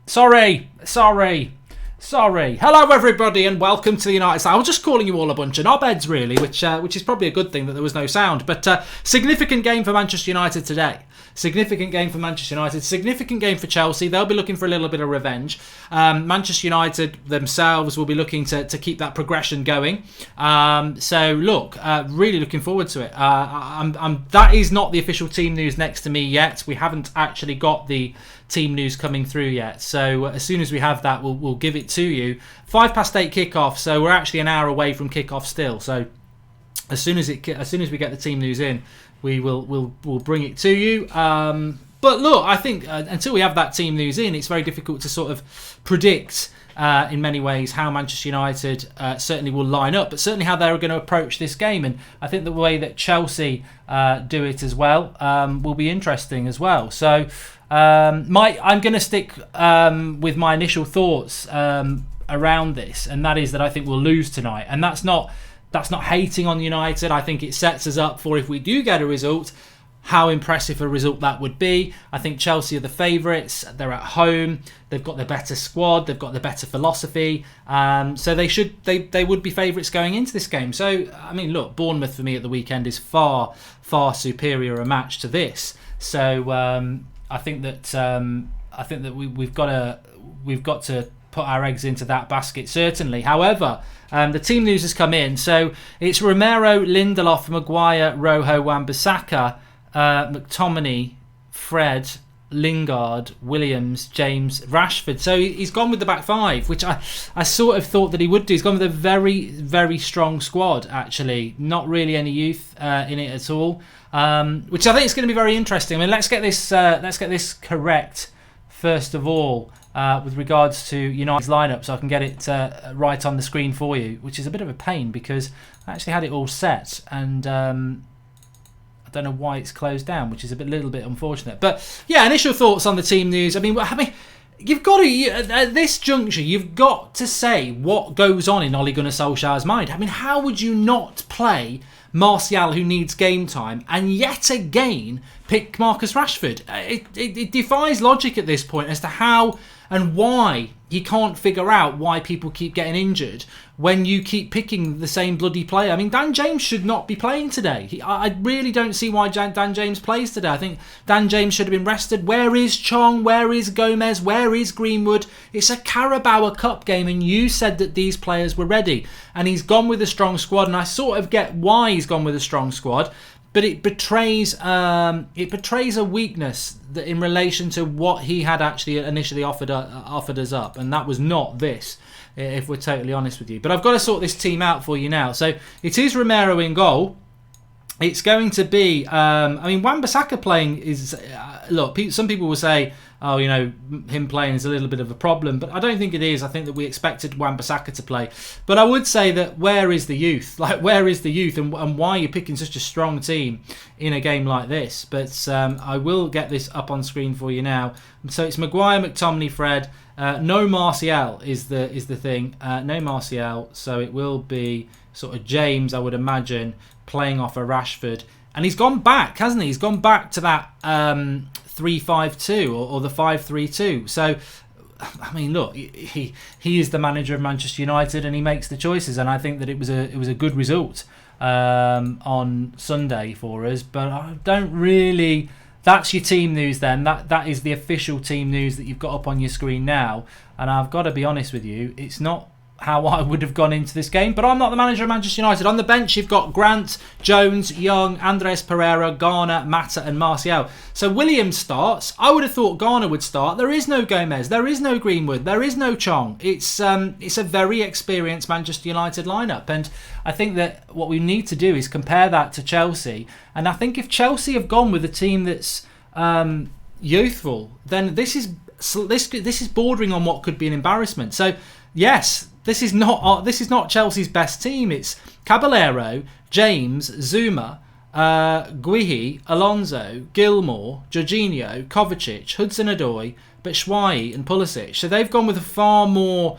Sorry. Hello, everybody, and welcome to the United States. I was just calling you all a bunch of knobheads, really, which is probably a good thing that there was no sound. But significant game for Manchester United today. Significant game for Manchester United. Significant game for Chelsea. They'll be looking for a little bit of revenge. Manchester United themselves will be looking to keep that progression going. So, look, really looking forward to it. That is not the official team news next to me yet. We haven't actually got the team news coming through yet. So as soon as we have that, we'll give it to you. 8:05 kickoff. So we're actually an hour away from kickoff still. So as soon as we get the team news in, we'll bring it to you. But look, I think until we have that team news in, it's very difficult to sort of predict in many ways how Manchester United certainly will line up, but certainly how they're going to approach this game. And I think the way that Chelsea do it as well will be interesting as well. So I'm going to stick with my initial thoughts around this, and that is that I think we'll lose tonight. And that's not hating on United. I think it sets us up for, if we do get a result, how impressive a result that would be. I think Chelsea are the favourites. They're at home. They've got the better squad. They've got the better philosophy. So they would be favourites going into this game. So I mean, look, Bournemouth for me at the weekend is far superior a match to this. So I think that we've got to put our eggs into that basket, certainly. However, the team news has come in. So it's Romero, Lindelof, Maguire, Rojo, Wan-Bissaka, McTominay, Fred, Lingard, Williams, James, Rashford. So he's gone with the back five, which I sort of thought that he would do. He's gone with a very, very strong squad, actually. Not really any youth in it at all, which I think is going to be very interesting. I mean, let's get this correct first of all. With regards to United's lineup, so I can get it right on the screen for you, which is a bit of a pain because I actually had it all set, and I don't know why it's closed down, which is a little bit unfortunate. But yeah, initial thoughts on the team news. I mean, you've got to, at this juncture, you've got to say what goes on in Ole Gunnar Solskjaer's mind. I mean, how would you not play Martial, who needs game time, and yet again pick Marcus Rashford? It defies logic at this point as to how and why he can't figure out why people keep getting injured when you keep picking the same bloody player. I mean, Dan James should not be playing today. I really don't see why Dan James plays today. I think Dan James should have been rested. Where is Chong? Where is Gomez? Where is Greenwood? It's a Carabao Cup game, and you said that these players were ready. And he's gone with a strong squad, and I sort of get why he's gone with a strong squad. but it betrays a weakness that in relation to what he had actually initially offered us up, and that was not this, if we're totally honest with you. But I've got to sort this team out for you now. So it is Romero in goal. It's going to be, Wan-Bissaka playing is, look, some people will say, oh, him playing is a little bit of a problem, but I don't think it is. I think that we expected Wan-Bissaka to play. But I would say that where is the youth? Like, where is the youth, and why are you picking such a strong team in a game like this? But I will get this up on screen for you now. So it's Maguire, McTominay, Fred. No Martial is the thing. No Martial, so it will be sort of James, I would imagine, playing off a Rashford. And he's gone back, hasn't he? He's gone back to that 3-5-2 or the 5-3-2. So, I mean, look, he is the manager of Manchester United, and he makes the choices. And I think that it was a good result on Sunday for us. But I don't really. That's your team news then. That is the official team news that you've got up on your screen now. And I've got to be honest with you, it's not how I would have gone into this game, but I'm not the manager of Manchester United. On the bench, you've got Grant, Jones, Young, Andres Pereira, Garner, Mata and Martial. So Williams starts. I would have thought Garner would start. There is no Gomez. There is no Greenwood. There is no Chong. It's a very experienced Manchester United lineup, and I think that what we need to do is compare that to Chelsea. And I think if Chelsea have gone with a team that's youthful, then this is bordering on what could be an embarrassment. So yes, this is not Chelsea's best team. It's Caballero, James, Zuma, Guihi, Alonso, Gilmore, Jorginho, Kovacic, Hudson-Odoi, Batshuayi and Pulisic. So they've gone with a far more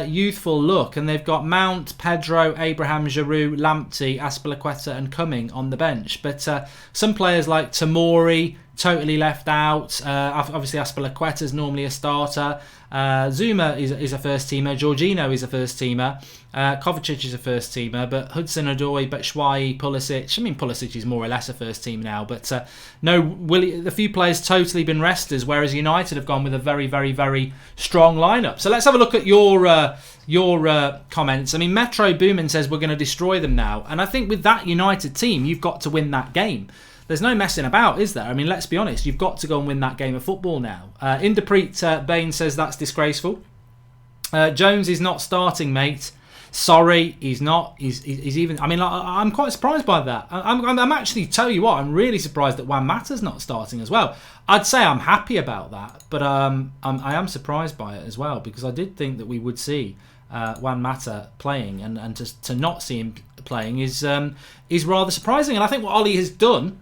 youthful look, and they've got Mount, Pedro, Abraham, Giroud, Lamptey, Azpilicueta and Cumming on the bench. But some players like Tomori totally left out. Obviously Azpilicueta is normally a starter. Zuma is a first teamer. Jorginho is a first teamer. Kovacic is a first teamer. But Hudson-Odoi, Batshuayi, Pulisic. I mean, Pulisic is more or less a first team now. But a few players totally been resters, whereas United have gone with a very, very, very strong lineup. So let's have a look at your comments. I mean, Metro Boomin says we're going to destroy them now. And I think with that United team, you've got to win that game. There's no messing about, is there? I mean, let's be honest. You've got to go and win that game of football now. Inderpreet Bain says that's disgraceful. Jones is not starting, mate. Sorry, he's not. He's even. I mean, I'm quite surprised by that. I'm actually, tell you what, I'm really surprised that Juan Mata's not starting as well. I'd say I'm happy about that, but I am surprised by it as well, because I did think that we would see Juan Mata playing, and to not see him playing is rather surprising. And I think what Ollie has done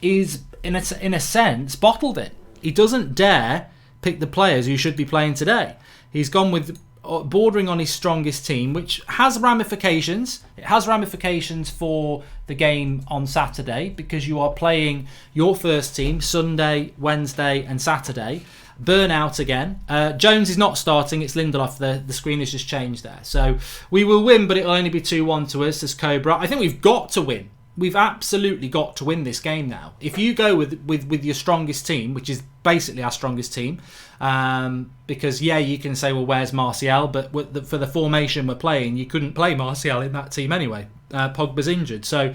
is in a sense bottled it. He doesn't dare pick the players who should be playing today. He's gone with bordering on his strongest team, which has ramifications. It has ramifications for the game on Saturday, because you are playing your first team Sunday, Wednesday and Saturday. Burnout again. Jones is not starting. It's Lindelof. The screen has just changed there. So we will win, but it'll only be 2-1 to us, says Cobra. I think we've got to win. We've absolutely got to win this game now. If you go with your strongest team, which is basically our strongest team, because you can say, well, where's Martial? But for the formation we're playing, you couldn't play Martial in that team anyway. Pogba's injured, so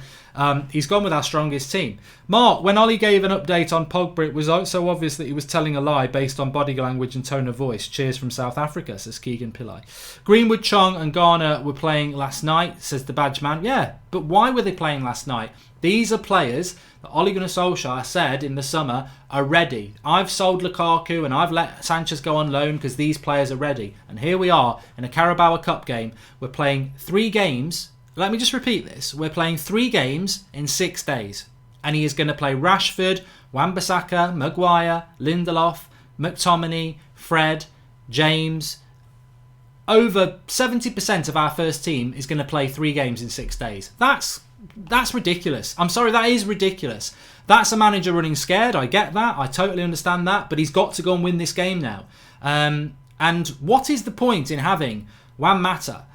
he's gone with our strongest team. Mark, when Ollie gave an update on Pogba, it was so obvious that he was telling a lie based on body language and tone of voice. Cheers from South Africa, says Keegan Pillai. Greenwood, Chong and Garner were playing last night, says the badge man. Yeah, but why were they playing last night? These are players that Ole Gunnar Solskjaer said in the summer are ready. I've sold Lukaku and I've let Sanchez go on loan because these players are ready. And here we are in a Carabao Cup game. We're playing 3 games. Let me just repeat this. We're playing 3 games in 6 days. And he is going to play Rashford, Wan-Bissaka, Maguire, Lindelof, McTominay, Fred, James. Over 70% of our first team is going to play 3 games in 6 days. That's ridiculous. I'm sorry, that is ridiculous. That's a manager running scared. I get that. I totally understand that. But he's got to go and win this game now. And what is the point in having Juan Mata,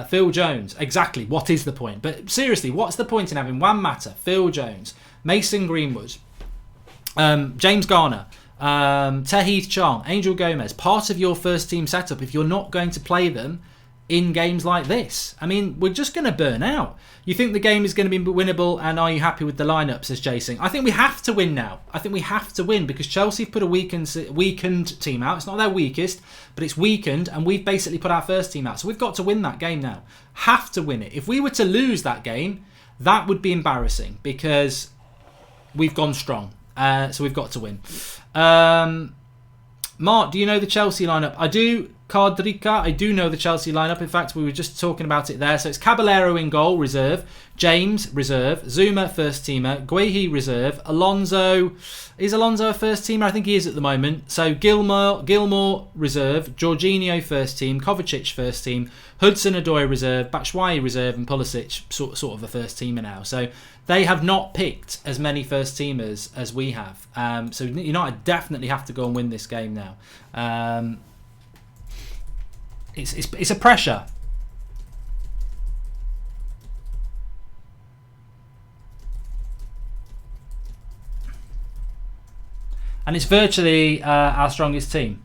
Phil Jones? Exactly, what is the point? But seriously, what's the point in having Juan Mata, Phil Jones, Mason Greenwood, James Garner, Tahith Chong, Angel Gomez, part of your first team setup, if you're not going to play them in games like this. I mean, we're just going to burn out. You think the game is going to be winnable, and are you happy with the lineup, says Jason. I think we have to win now. I think we have to win because Chelsea put a weakened team out. It's not their weakest, but it's weakened, and we've basically put our first team out. So we've got to win that game now. Have to win it. If we were to lose that game, that would be embarrassing because we've gone strong. So we've got to win. Mark, do you know the Chelsea lineup? I do. Cardrica, I do know the Chelsea lineup. In fact, we were just talking about it there. So it's Caballero in goal, reserve. James, reserve. Zuma, first teamer. Guehi, reserve. Alonso, is Alonso a first teamer? I think he is at the moment. So Gilmore, reserve. Jorginho, first team. Kovacic, first team. Hudson-Odoi, reserve. Batshuayi, reserve. And Pulisic, sort of a first teamer now. So they have not picked as many first teamers as we have. So United definitely have to go and win this game now. It's a pressure. And it's virtually our strongest team.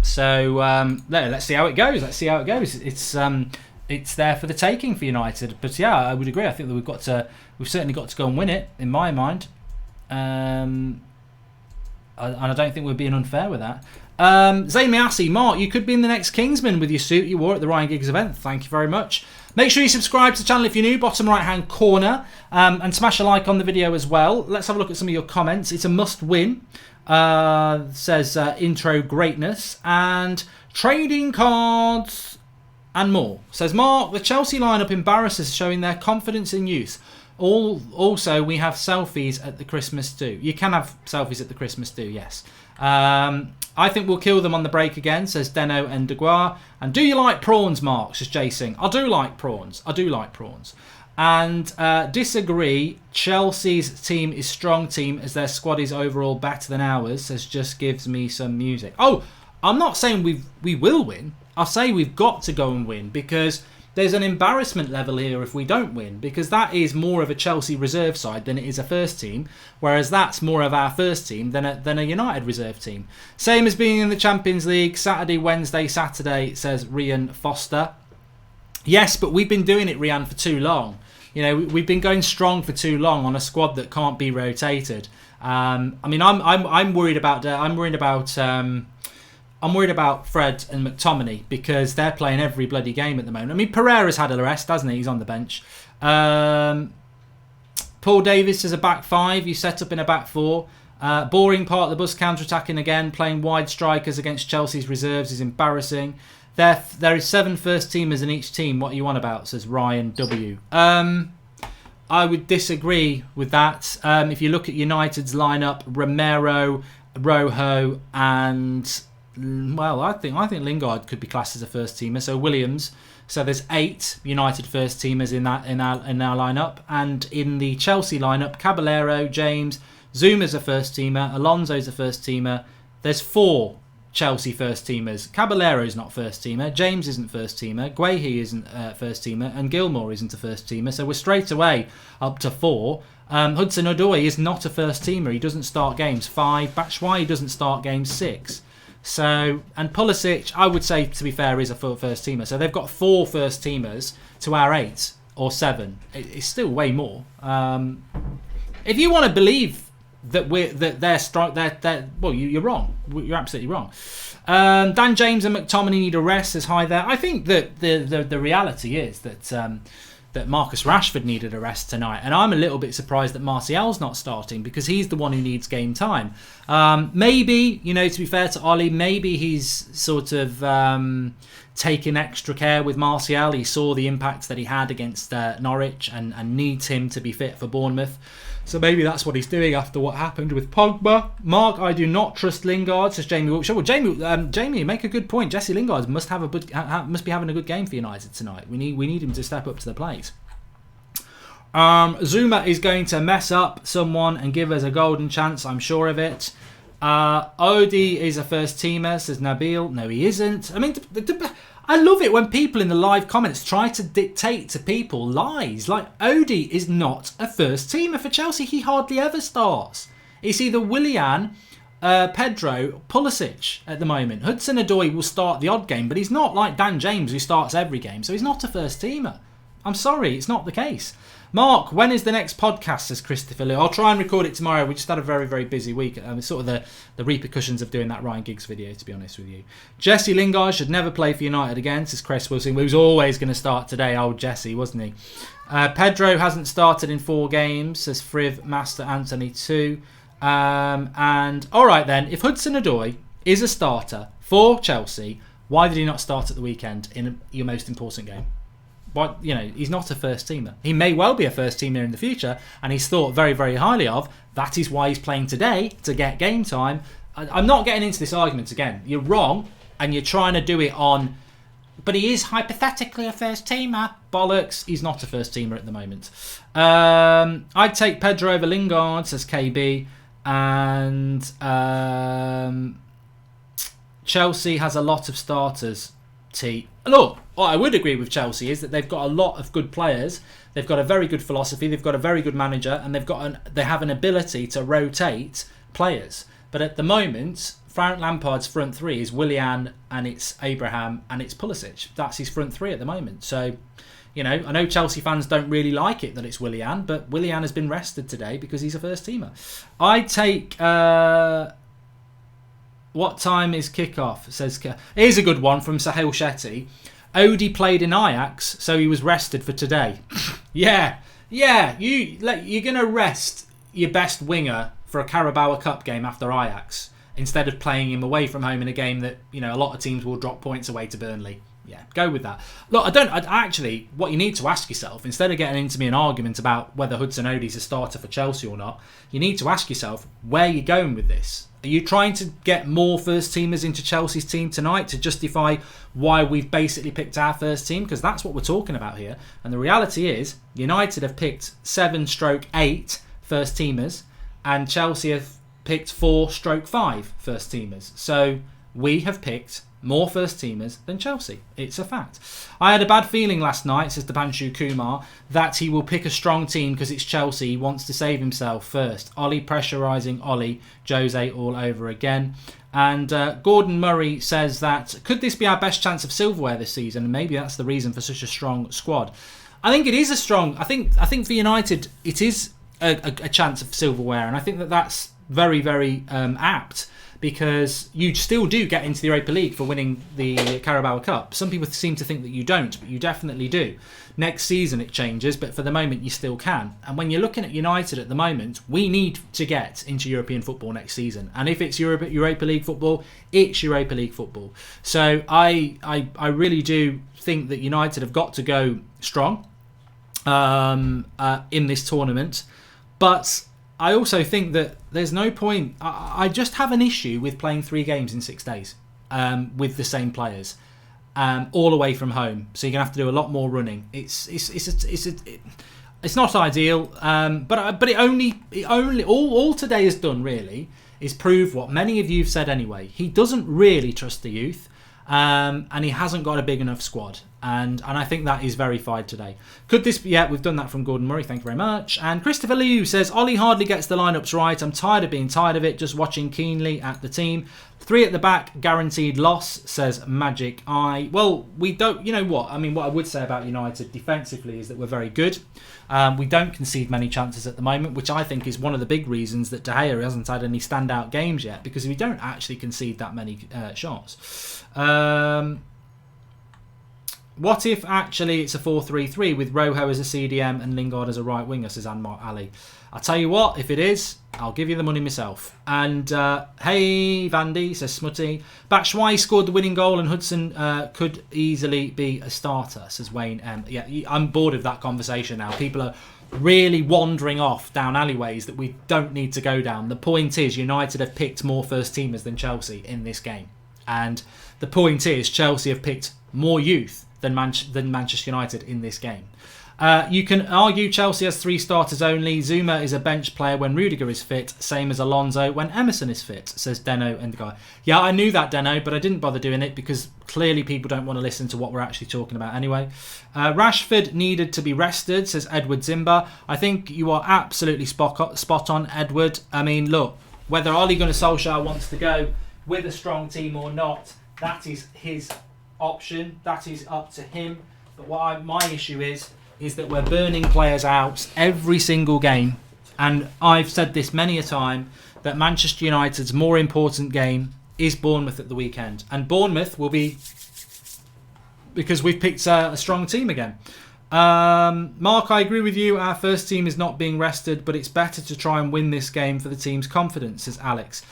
So let's see how it goes. It's there for the taking for United. But yeah, I would agree. I think that we've certainly got to go and win it, in my mind. And I don't think we're being unfair with that. Zayn Miasi, Mark, you could be in the next Kingsman with your suit you wore at the Ryan Giggs event. Thank you very much. Make sure you subscribe to the channel if you're new, bottom right hand corner, and smash a like on the video as well. Let's have a look at some of your comments. It's a must win, says intro greatness, and trading cards and more. Says Mark, the Chelsea lineup embarrasses, showing their confidence in youth. Also, we have selfies at the Christmas do. You can have selfies at the Christmas do, yes. I think we'll kill them on the break again, says Deno and Deguar. And do you like prawns, Mark, says Jason. I do like prawns. And disagree, Chelsea's team is strong team as their squad is overall better than ours, says Just Gives Me Some Music. Oh, I'm not saying we will win. I'll say we've got to go and win because there's an embarrassment level here if we don't win, because that is more of a Chelsea reserve side than it is a first team, whereas that's more of our first team than a United reserve team. Same as being in the Champions League, Saturday, Wednesday, Saturday, says Rian Foster. Yes, but we've been doing it, Rian, for too long. You know, we've been going strong for too long on a squad that can't be rotated. I mean, I'm worried about I'm worried about Fred and McTominay because they're playing every bloody game at the moment. I mean, Pereira's had a rest, hasn't he? He's on the bench. Paul Davis is a back five. You set up in a back four. Boring part of the bus, counter-attacking again. Playing wide strikers against Chelsea's reserves is embarrassing. There is 7 first-teamers in each team. What are you on about, says Ryan W. I would disagree with that. If you look at United's lineup, Romero, Rojo, and... well, I think Lingard could be classed as a first teamer. So Williams. So there's 8 United first teamers in our lineup, and in the Chelsea lineup, Caballero, James, Zuma's a first teamer, Alonso's a first teamer. There's 4 Chelsea first teamers. Caballero's not first teamer. James isn't first teamer. Guehi isn't first teamer, and Gilmore isn't a first teamer. So we're straight away up to 4. Hudson-Odoi is not a first teamer. He doesn't start games 5. Batshuayi doesn't start games 6. So, and Pulisic, I would say, to be fair, is a first teamer. So they've got 4 first teamers to our 8 or 7. It's still way more. If you want to believe that they're strong, well, you're wrong. You're absolutely wrong. Dan James and McTominay need a rest, says hi there. I think that the reality is that Marcus Rashford needed a rest tonight, and I'm a little bit surprised that Martial's not starting because he's the one who needs game time. Maybe, you know, to be fair to Ollie, maybe he's sort of taken extra care with Martial. He saw the impact that he had against Norwich and needs him to be fit for Bournemouth. So maybe that's what he's doing after what happened with Pogba. Mark, I do not trust Lingard, says Jamie Wilkshire. Well, Jamie, make a good point. Jesse Lingard must be having a good game for United tonight. We need him to step up to the plate. Zuma is going to mess up someone and give us a golden chance. I'm sure of it. Odie is a first teamer, says Nabil. No, he isn't. I mean, I love it when people in the live comments try to dictate to people lies. Like, Odie is not a first teamer for Chelsea. He hardly ever starts. It's either Willian, Pedro, Pulisic at the moment. Hudson-Odoi will start the odd game, but he's not like Dan James, who starts every game, so he's not a first teamer. I'm sorry, it's not the case. Mark, when is the next podcast, says Christopher Lou? I'll try and record it tomorrow. We just had a very, very busy week. It's sort of the repercussions of doing that Ryan Giggs video, to be honest with you. Jesse Lingard should never play for United again, says Chris Wilson, who was always going to start today. Old Jesse, wasn't he? Pedro hasn't started in 4 games, says Friv Master Anthony 2. And all right then, if Hudson-Odoi is a starter for Chelsea, why did he not start at the weekend in your most important game? But, he's not a first teamer. He may well be a first teamer in the future, and he's thought very, very highly of. That is why he's playing today, to get game time. I'm not getting into this argument again. You're wrong, and you're trying to do it on, but he is hypothetically a first teamer. Bollocks, he's not a first teamer at the moment. I'd take Pedro over Lingard, says KB, and Chelsea has a lot of starters. Look, what I would agree with Chelsea is that they've got a lot of good players. They've got a very good philosophy. They've got a very good manager, and they have an ability to rotate players. But at the moment, Frank Lampard's front three is Willian, and it's Abraham, and it's Pulisic. That's his front three at the moment. So, I know Chelsea fans don't really like it that it's Willian, but Willian has been rested today because he's a first teamer. I take. What time is kickoff? Says here's a good one from Sahil Shetty. Odie played in Ajax, so he was rested for today. yeah. You're gonna rest your best winger for a Carabao Cup game after Ajax instead of playing him away from home in a game that a lot of teams will drop points away to Burnley. Yeah, go with that. Look, actually, what you need to ask yourself, instead of getting into an argument about whether Hudson-Odoi is a starter for Chelsea or not, you need to ask yourself where you're going with this. Are you trying to get more first teamers into Chelsea's team tonight to justify why we've basically picked our first team? Because that's what we're talking about here. And the reality is, United have picked 7/8 first teamers, and Chelsea have picked 4/5 first teamers. So we have picked more first teamers than Chelsea. It's a fact. I had a bad feeling last night, says Dipanshu Kumar, that he will pick a strong team because it's Chelsea. He wants to save himself first. Ollie pressurising Ollie. Jose all over again. And Gordon Murray says that, could this be our best chance of silverware this season? And maybe that's the reason for such a strong squad. I think it is a strong... I think for United, it is a chance of silverware. And I think that's very, very apt. Because you still do get into the Europa League for winning the Carabao Cup. Some people seem to think that you don't, but you definitely do. Next season it changes, but for the moment you still can. And when you're looking at United at the moment, we need to get into European football next season. And if it's Europa League football, it's Europa League football. So I really do think that United have got to go strong in this tournament. But I also think that there's no point. I just have an issue with playing 3 games in 6 days with the same players, all away from home. So you're gonna have to do a lot more running. It's not ideal, but it only all today has done really is prove what many of you have said anyway. He doesn't really trust the youth, and he hasn't got a big enough squad. And I think that is verified today. Could this be... Yeah, we've done that from Gordon Murray. Thank you very much. And Christopher Liu says, Ollie hardly gets the lineups right. I'm tired of being tired of it. Just watching keenly at the team. 3 at the back, guaranteed loss, says Magic Eye. Well, we don't... You know what? I mean, what I would say about United defensively is that we're very good. We don't concede many chances at the moment, which I think is one of the big reasons that De Gea hasn't had any standout games yet, because we don't actually concede that many shots. What if actually it's a 4-3-3 with Rojo as a CDM and Lingard as a right winger, says Anmar Ali. I'll tell you what, if it is, I'll give you the money myself. And hey, Vandy, says Smutty. Batshuayi scored the winning goal and Hudson could easily be a starter, says Wayne M. Yeah, I'm bored of that conversation now. People are really wandering off down alleyways that we don't need to go down. The point is, United have picked more first teamers than Chelsea in this game. And the point is, Chelsea have picked more youth than Manchester United in this game. You can argue Chelsea has 3 starters only. Zuma is a bench player when Rudiger is fit, same as Alonso when Emerson is fit, says Deno and the guy. Yeah, I knew that, Deno, but I didn't bother doing it because clearly people don't want to listen to what we're actually talking about anyway. Rashford needed to be rested, says Edward Zimba. I think you are absolutely spot on, Edward. I mean, look, whether Ole Gunnar Solskjaer wants to go with a strong team or not, that is his option. That is up to him. But my issue is that we're burning players out every single game. And I've said this many a time, that Manchester United's more important game is Bournemouth at the weekend. And Bournemouth will be, because we've picked a strong team again. Mark, I agree with you. Our first team is not being rested, but it's better to try and win this game for the team's confidence, says Alex.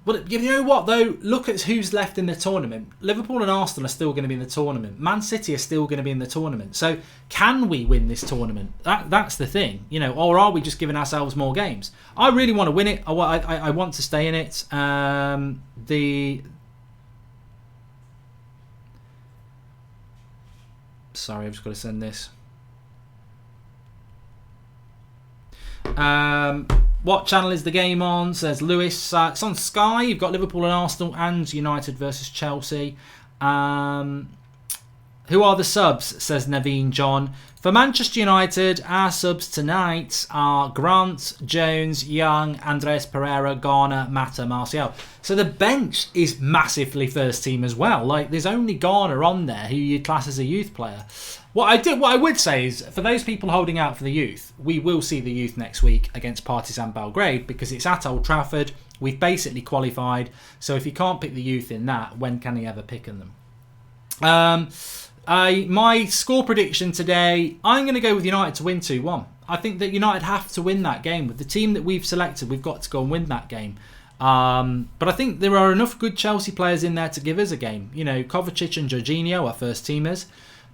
Well, you know what, though? Look at who's left in the tournament. Liverpool and Arsenal are still going to be in the tournament. Man City are still going to be in the tournament. So, can we win this tournament? That's the thing, you know. Or are we just giving ourselves more games? I really want to win it. I want to stay in it. Sorry, I've just got to send this. What channel is the game on? Says Lewis. It's on Sky. You've got Liverpool and Arsenal and United versus Chelsea. Who are the subs? Says Naveen John. For Manchester United, our subs tonight are Grant, Jones, Young, Andres Pereira, Garner, Mata, Martial. So the bench is massively first team as well. Like, there's only Garner on there who you class as a youth player. What I would say is, for those people holding out for the youth, we will see the youth next week against Partizan Belgrade because it's at Old Trafford. We've basically qualified. So if you can't pick the youth in that, when can he ever pick in them? My score prediction today, I'm going to go with United to win 2-1. I think that United have to win that game. With the team that we've selected, we've got to go and win that game. But I think there are enough good Chelsea players in there to give us a game. You know, Kovacic and Jorginho are first teamers.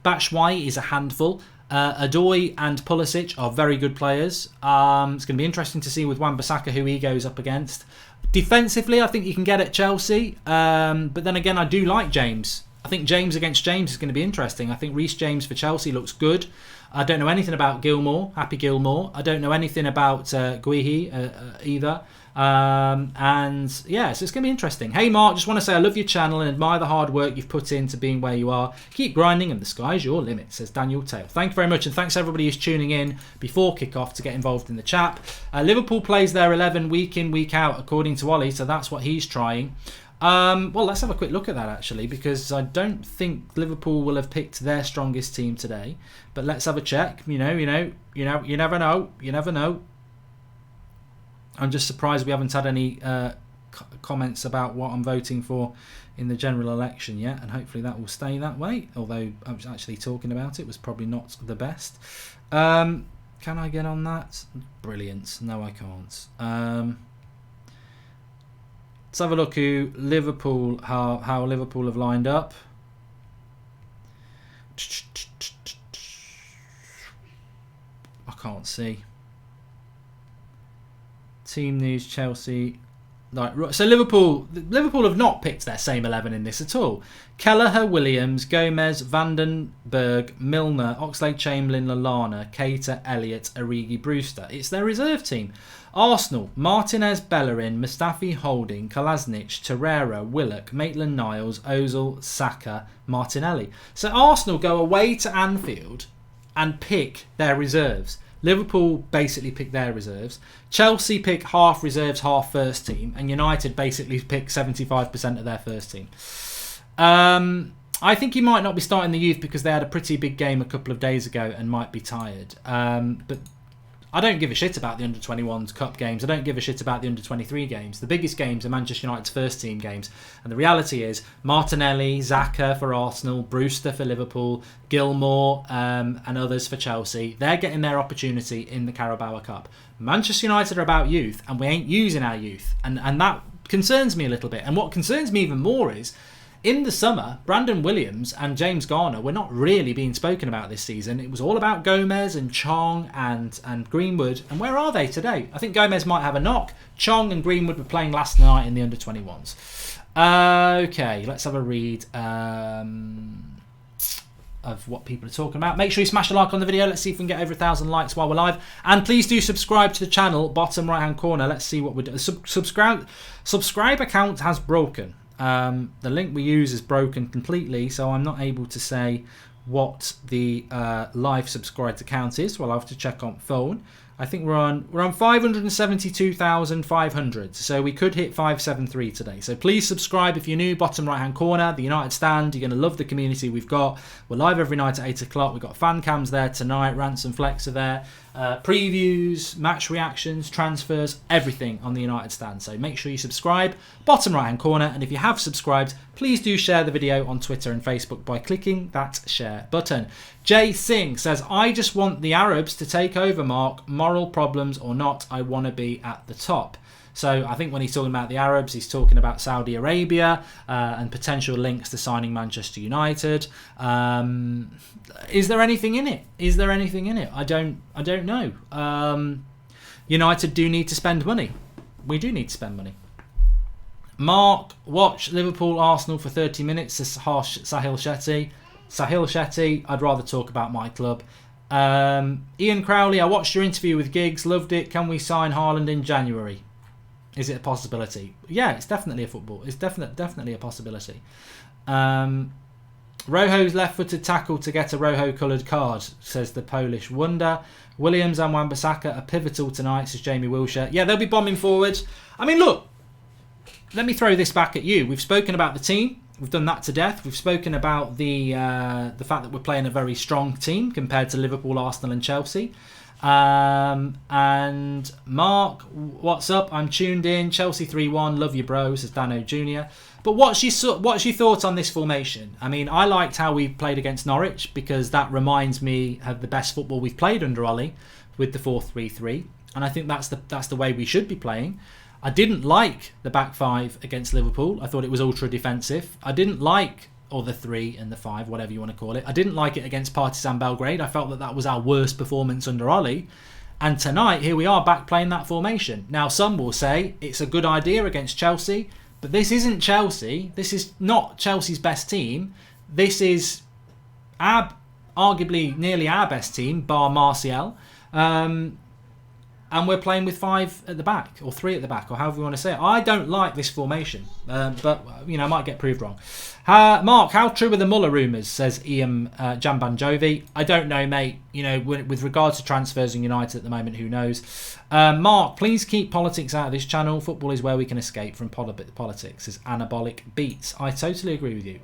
Batshuayi is a handful. Odoi and Pulisic are very good players. It's going to be interesting to see with Wan-Bissaka who he goes up against. Defensively, I think you can get at Chelsea. But then again, I do like James. I think James against James is going to be interesting. I think Reece James for Chelsea looks good. I don't know anything about Gilmour, Happy Gilmour. I don't know anything about Guehi either. And yeah, so it's going to be interesting. Hey Mark, just want to say I love your channel and admire the hard work you've put into being where you are. Keep grinding and the sky's your limit, says Daniel Taylor. Thank you very much, and thanks everybody who's tuning in before kick-off to get involved in the chat. Liverpool plays their 11 week in, week out, according to Ollie, so that's what he's trying. Well, let's have a quick look at that actually, because I don't think Liverpool will have picked their strongest team today. But let's have a check. You never know. I'm just surprised we haven't had any comments about what I'm voting for in the general election yet, and hopefully that will stay that way. Although I was actually talking about it was probably not the best. Can I get on that? Brilliant. No, I can't. Let's have a look who Liverpool, how Liverpool have lined up. I can't see. Team news, Chelsea. Right, so Liverpool have not picked their same 11 in this at all. Kelleher, Williams, Gomez, Vandenberg, Milner, Oxlade-Chamberlain, Lallana, Keita, Elliott, Origi, Brewster. It's their reserve team. Arsenal, Martinez, Bellerin, Mustafi, Holding, Kolasinac, Torreira, Willock, Maitland-Niles, Ozil, Saka, Martinelli. So Arsenal go away to Anfield and pick their reserves. Liverpool basically pick their reserves. Chelsea pick half reserves, half first team. And United basically pick 75% of their first team. I think he might not be starting the youth because they had a pretty big game a couple of days ago and might be tired. But I don't give a shit about the under-21s cup games. I don't give a shit about the under-23 games. The biggest games are Manchester United's first team games. And the reality is Martinelli, Xhaka for Arsenal, Brewster for Liverpool, Gilmour and others for Chelsea. They're getting their opportunity in the Carabao Cup. Manchester United are about youth and we ain't using our youth. And that concerns me a little bit. And what concerns me even more is in the summer, Brandon Williams and James Garner were not really being spoken about this season. It was all about Gomez and Chong and Greenwood. And where are they today? I think Gomez might have a knock. Chong and Greenwood were playing last night in the under-21s. Okay, let's have a read. of what people are talking about. Make sure you smash a like on the video. Let's see if we can get over 1,000 likes while we're live. And please do subscribe to the channel, bottom right hand corner. Let's see what we're doing. Subscribe account has broken. The link we use is broken completely, so I'm not able to say what the live subscribed account is. Well, I'll have to check on phone. I think we're on 572,500, so we could hit 573 today. So please subscribe if you're new. Bottom right hand corner, the United Stand. You're going to love the community we've got. We're live every night at 8 o'clock. We've got fan cams there tonight. Rants and Flex are there. Previews, match reactions, transfers, everything on the United Stand. So make sure you subscribe. Bottom right hand corner. And if you have subscribed, please do share the video on Twitter and Facebook by clicking that share button. Jay Singh says, I just want the Arabs to take over, Mark. Moral problems or not, I want to be at the top. So I think when he's talking about the Arabs, he's talking about Saudi Arabia and potential links to signing Manchester United. Is there anything in it? Is there anything in it? I don't know. United do need to spend money. We do need to spend money. Mark, watch Liverpool Arsenal for 30 minutes. Says harsh Sahil Shetty. Sahil Shetty, I'd rather talk about my club. Ian Crowley, I watched your interview with Giggs, loved it. Can we sign Haaland in January? Is it a possibility? Yeah, it's definitely a football. It's definitely a possibility. Rojo's left-footed tackle to get a Rojo coloured card, says the Polish wonder. Williams and Wan-Bissaka are pivotal tonight, says Jamie Wilshere. Yeah, they'll be bombing forwards. I mean, look, let me throw this back at you. We've spoken about the team. We've done that to death. We've spoken about the fact that we're playing a very strong team compared to Liverpool, Arsenal and Chelsea. And Mark, what's up? I'm tuned in. Chelsea 3-1. Love you, bro, says Dano Jr. But what's your thoughts on this formation? I mean, I liked how we played against Norwich because that reminds me of the best football we've played under Ollie with the 4-3-3. And I think that's the way we should be playing. I didn't like the back five against Liverpool. I thought it was ultra defensive. I didn't like, or the 3 and the 5, whatever you want to call it. I didn't like it against Partizan Belgrade. I felt that was our worst performance under Ollie. And tonight, here we are back playing that formation. Now, some will say it's a good idea against Chelsea, but this isn't Chelsea. This is not Chelsea's best team. This is arguably nearly our best team, bar Martial. And we're playing with 5 at the back, or 3 at the back, or however you want to say it. I don't like this formation, but I might get proved wrong. Mark, how true are the Muller rumours? Says Ian Jambanjovi. I don't know, mate. With regards to transfers in United at the moment, who knows? Mark, please keep politics out of this channel. Football is where we can escape from politics. Says Anabolic Beats. I totally agree with you.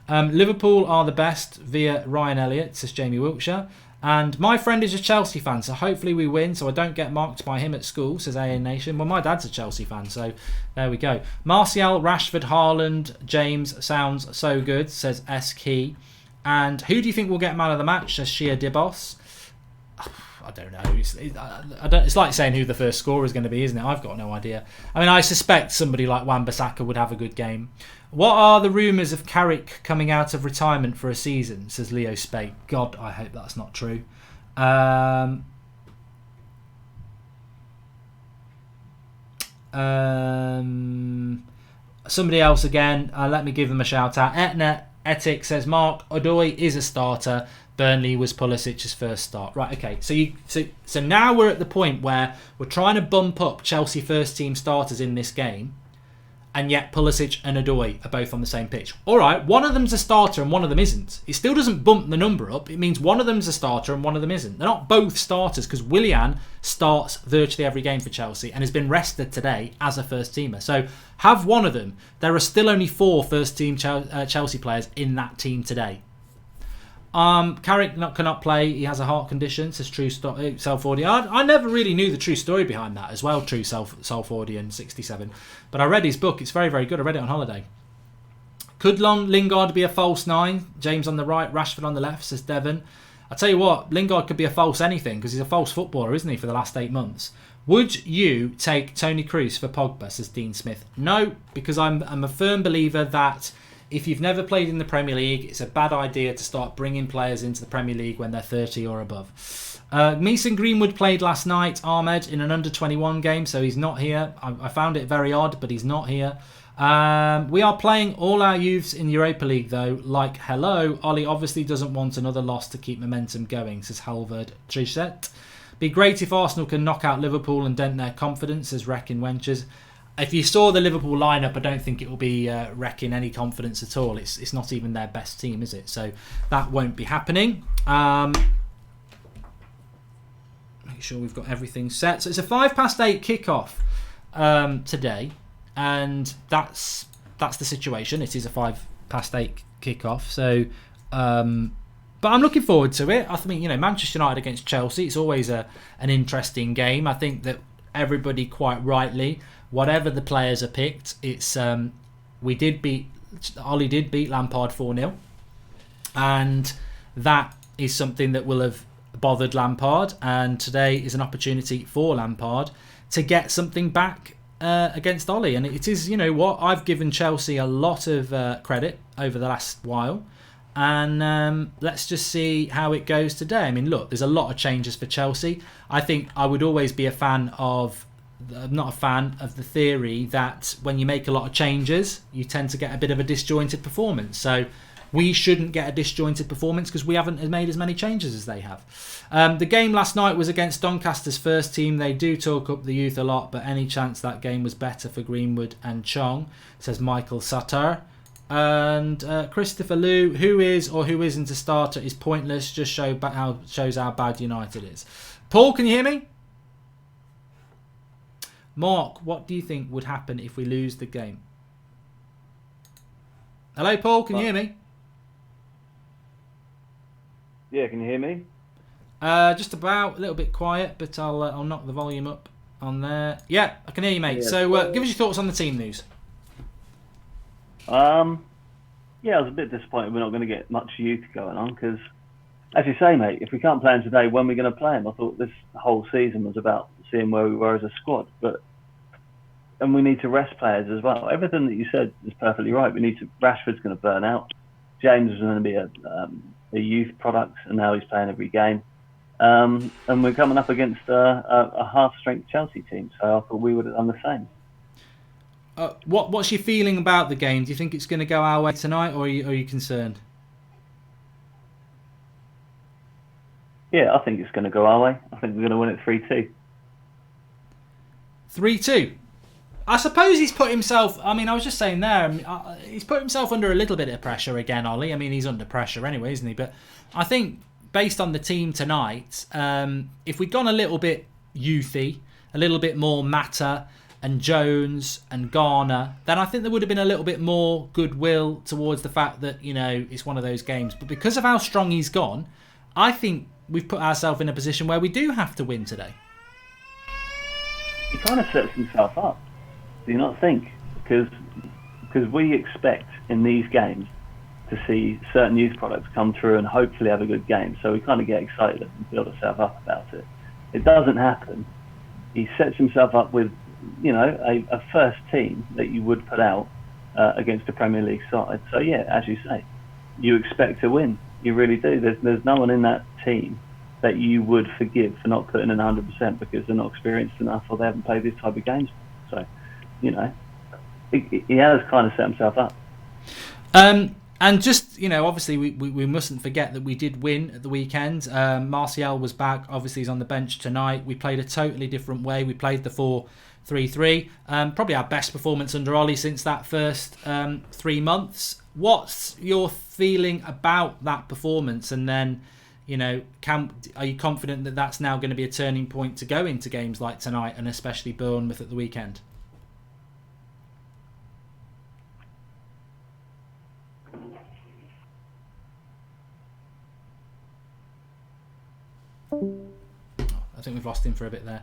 Liverpool are the best via Ryan Elliott, says Jamie Wiltshire. And my friend is a Chelsea fan, so hopefully we win so I don't get marked by him at school, says AN Nation. Well, my dad's a Chelsea fan, so there we go. Martial, Rashford, Haaland, James sounds so good, says S. Key. And who do you think will get man of the match, says Shia Dibos? I don't know. It's like saying who the first scorer is going to be, isn't it? I've got no idea. I mean, I suspect somebody like Wan-Bissaka would have a good game. What are the rumours of Carrick coming out of retirement for a season, says Leo Spade. God, I hope that's not true. Somebody else again. Let me give them a shout out. Etna Etic says, Mark, Odoi is a starter. Burnley was Pulisic's first start. Right, okay. So now we're at the point where we're trying to bump up Chelsea first team starters in this game, and yet Pulisic and Odoi are both on the same pitch. All right, one of them's a starter and one of them isn't. It still doesn't bump the number up. It means one of them's a starter and one of them isn't. They're not both starters because Willian starts virtually every game for Chelsea and has been rested today as a first teamer. So have one of them. There are still only 4 first team Chelsea players in that team today. Carrick cannot play. He has a heart condition, says True Self-Audion. I never really knew the true story behind that as well, True Self-Audion 67. But I read his book. It's very, very good. I read it on holiday. Could Lingard be a false 9? James on the right, Rashford on the left, says Devon. I tell you what, Lingard could be a false anything because he's a false footballer, isn't he, for the last 8 months. Would you take Tony Kroos for Pogba, says Dean Smith? No, because I'm a firm believer that if you've never played in the Premier League, it's a bad idea to start bringing players into the Premier League when they're 30 or above. Mason Greenwood played last night, Ahmed, in an under-21 game, so he's not here. I found it very odd, but he's not here. We are playing all our youths in Europa League though. Like, hello, Ollie obviously doesn't want another loss to keep momentum going, says Halvard Trichet. Be great if Arsenal can knock out Liverpool and dent their confidence, says Wrecking Wenches. If you saw the Liverpool lineup, I don't think it will be wrecking any confidence at all. It's not even their best team, is it? So that won't be happening. Make sure we've got everything set. So it's a 8:05 kickoff today, and that's the situation. It is a 8:05 kickoff. So, but I'm looking forward to it. I think Manchester United against Chelsea. It's always an interesting game. I think that everybody quite rightly, whatever the players are picked, it's Ollie did beat Lampard 4-0, and that is something that will have bothered Lampard, and today is an opportunity for Lampard to get something back against Ollie. And it is, I've given Chelsea a lot of credit over the last while, and let's just see how it goes today. I mean, look, there's a lot of changes for Chelsea. I think I would always be not a fan of the theory that when you make a lot of changes, you tend to get a bit of a disjointed performance. So we shouldn't get a disjointed performance because we haven't made as many changes as they have. The game last night was against Doncaster's first team. They do talk up the youth a lot, but any chance that game was better for Greenwood and Chong, says Michael Sutter. And Christopher Liu, who is or who isn't a starter is pointless, just shows how bad United is. Paul, can you hear me? Mark, what do you think would happen if we lose the game? Hello, Paul, can you hear me? Yeah, can you hear me? Just about, a little bit quiet, but I'll knock the volume up on there. Yeah, I can hear you, mate. Yeah. So give us your thoughts on the team news. Yeah, I was a bit disappointed we're not going to get much youth going on because, as you say, mate, if we can't play them today, when are we going to play them? I thought this whole season was about seeing where we were as a squad, and we need to rest players as well. Everything that you said is perfectly right. Rashford's going to burn out. James is going to be a youth product, and now he's playing every game. And we're coming up against a half-strength Chelsea team, so I thought we would have done the same. What's your feeling about the game? Do you think it's going to go our way tonight, or are you concerned? Yeah, I think it's going to go our way. I think we're going to win it 3-2. 3-2. I suppose he's put himself... I mean, I was just saying there, he's put himself under a little bit of pressure again, Ollie. I mean, he's under pressure anyway, isn't he? But I think, based on the team tonight, if we'd gone a little bit youthy, a little bit more Mata and Jones and Garner, then I think there would have been a little bit more goodwill towards the fact that, it's one of those games. But because of how strong he's gone, I think we've put ourselves in a position where we do have to win today. He kind of sets himself up. Do you not think? Because we expect in these games to see certain youth products come through and hopefully have a good game. So we kind of get excited and build ourselves up about it. It doesn't happen. He sets himself up with, a first team that you would put out against a Premier League side. So yeah, as you say, you expect to win. You really do. There's no one in that team that you would forgive for not putting in 100% because they're not experienced enough or they haven't played this type of games. So, he has kind of set himself up. And just, obviously we mustn't forget that we did win at the weekend. Martial was back. Obviously he's on the bench tonight. We played a totally different way. We played the 4-3-3. Probably our best performance under Ollie since that first 3 months. What's your feeling about that performance? And then, are you confident that that's now going to be a turning point to go into games like tonight and especially Bournemouth at the weekend? I think we've lost him for a bit there.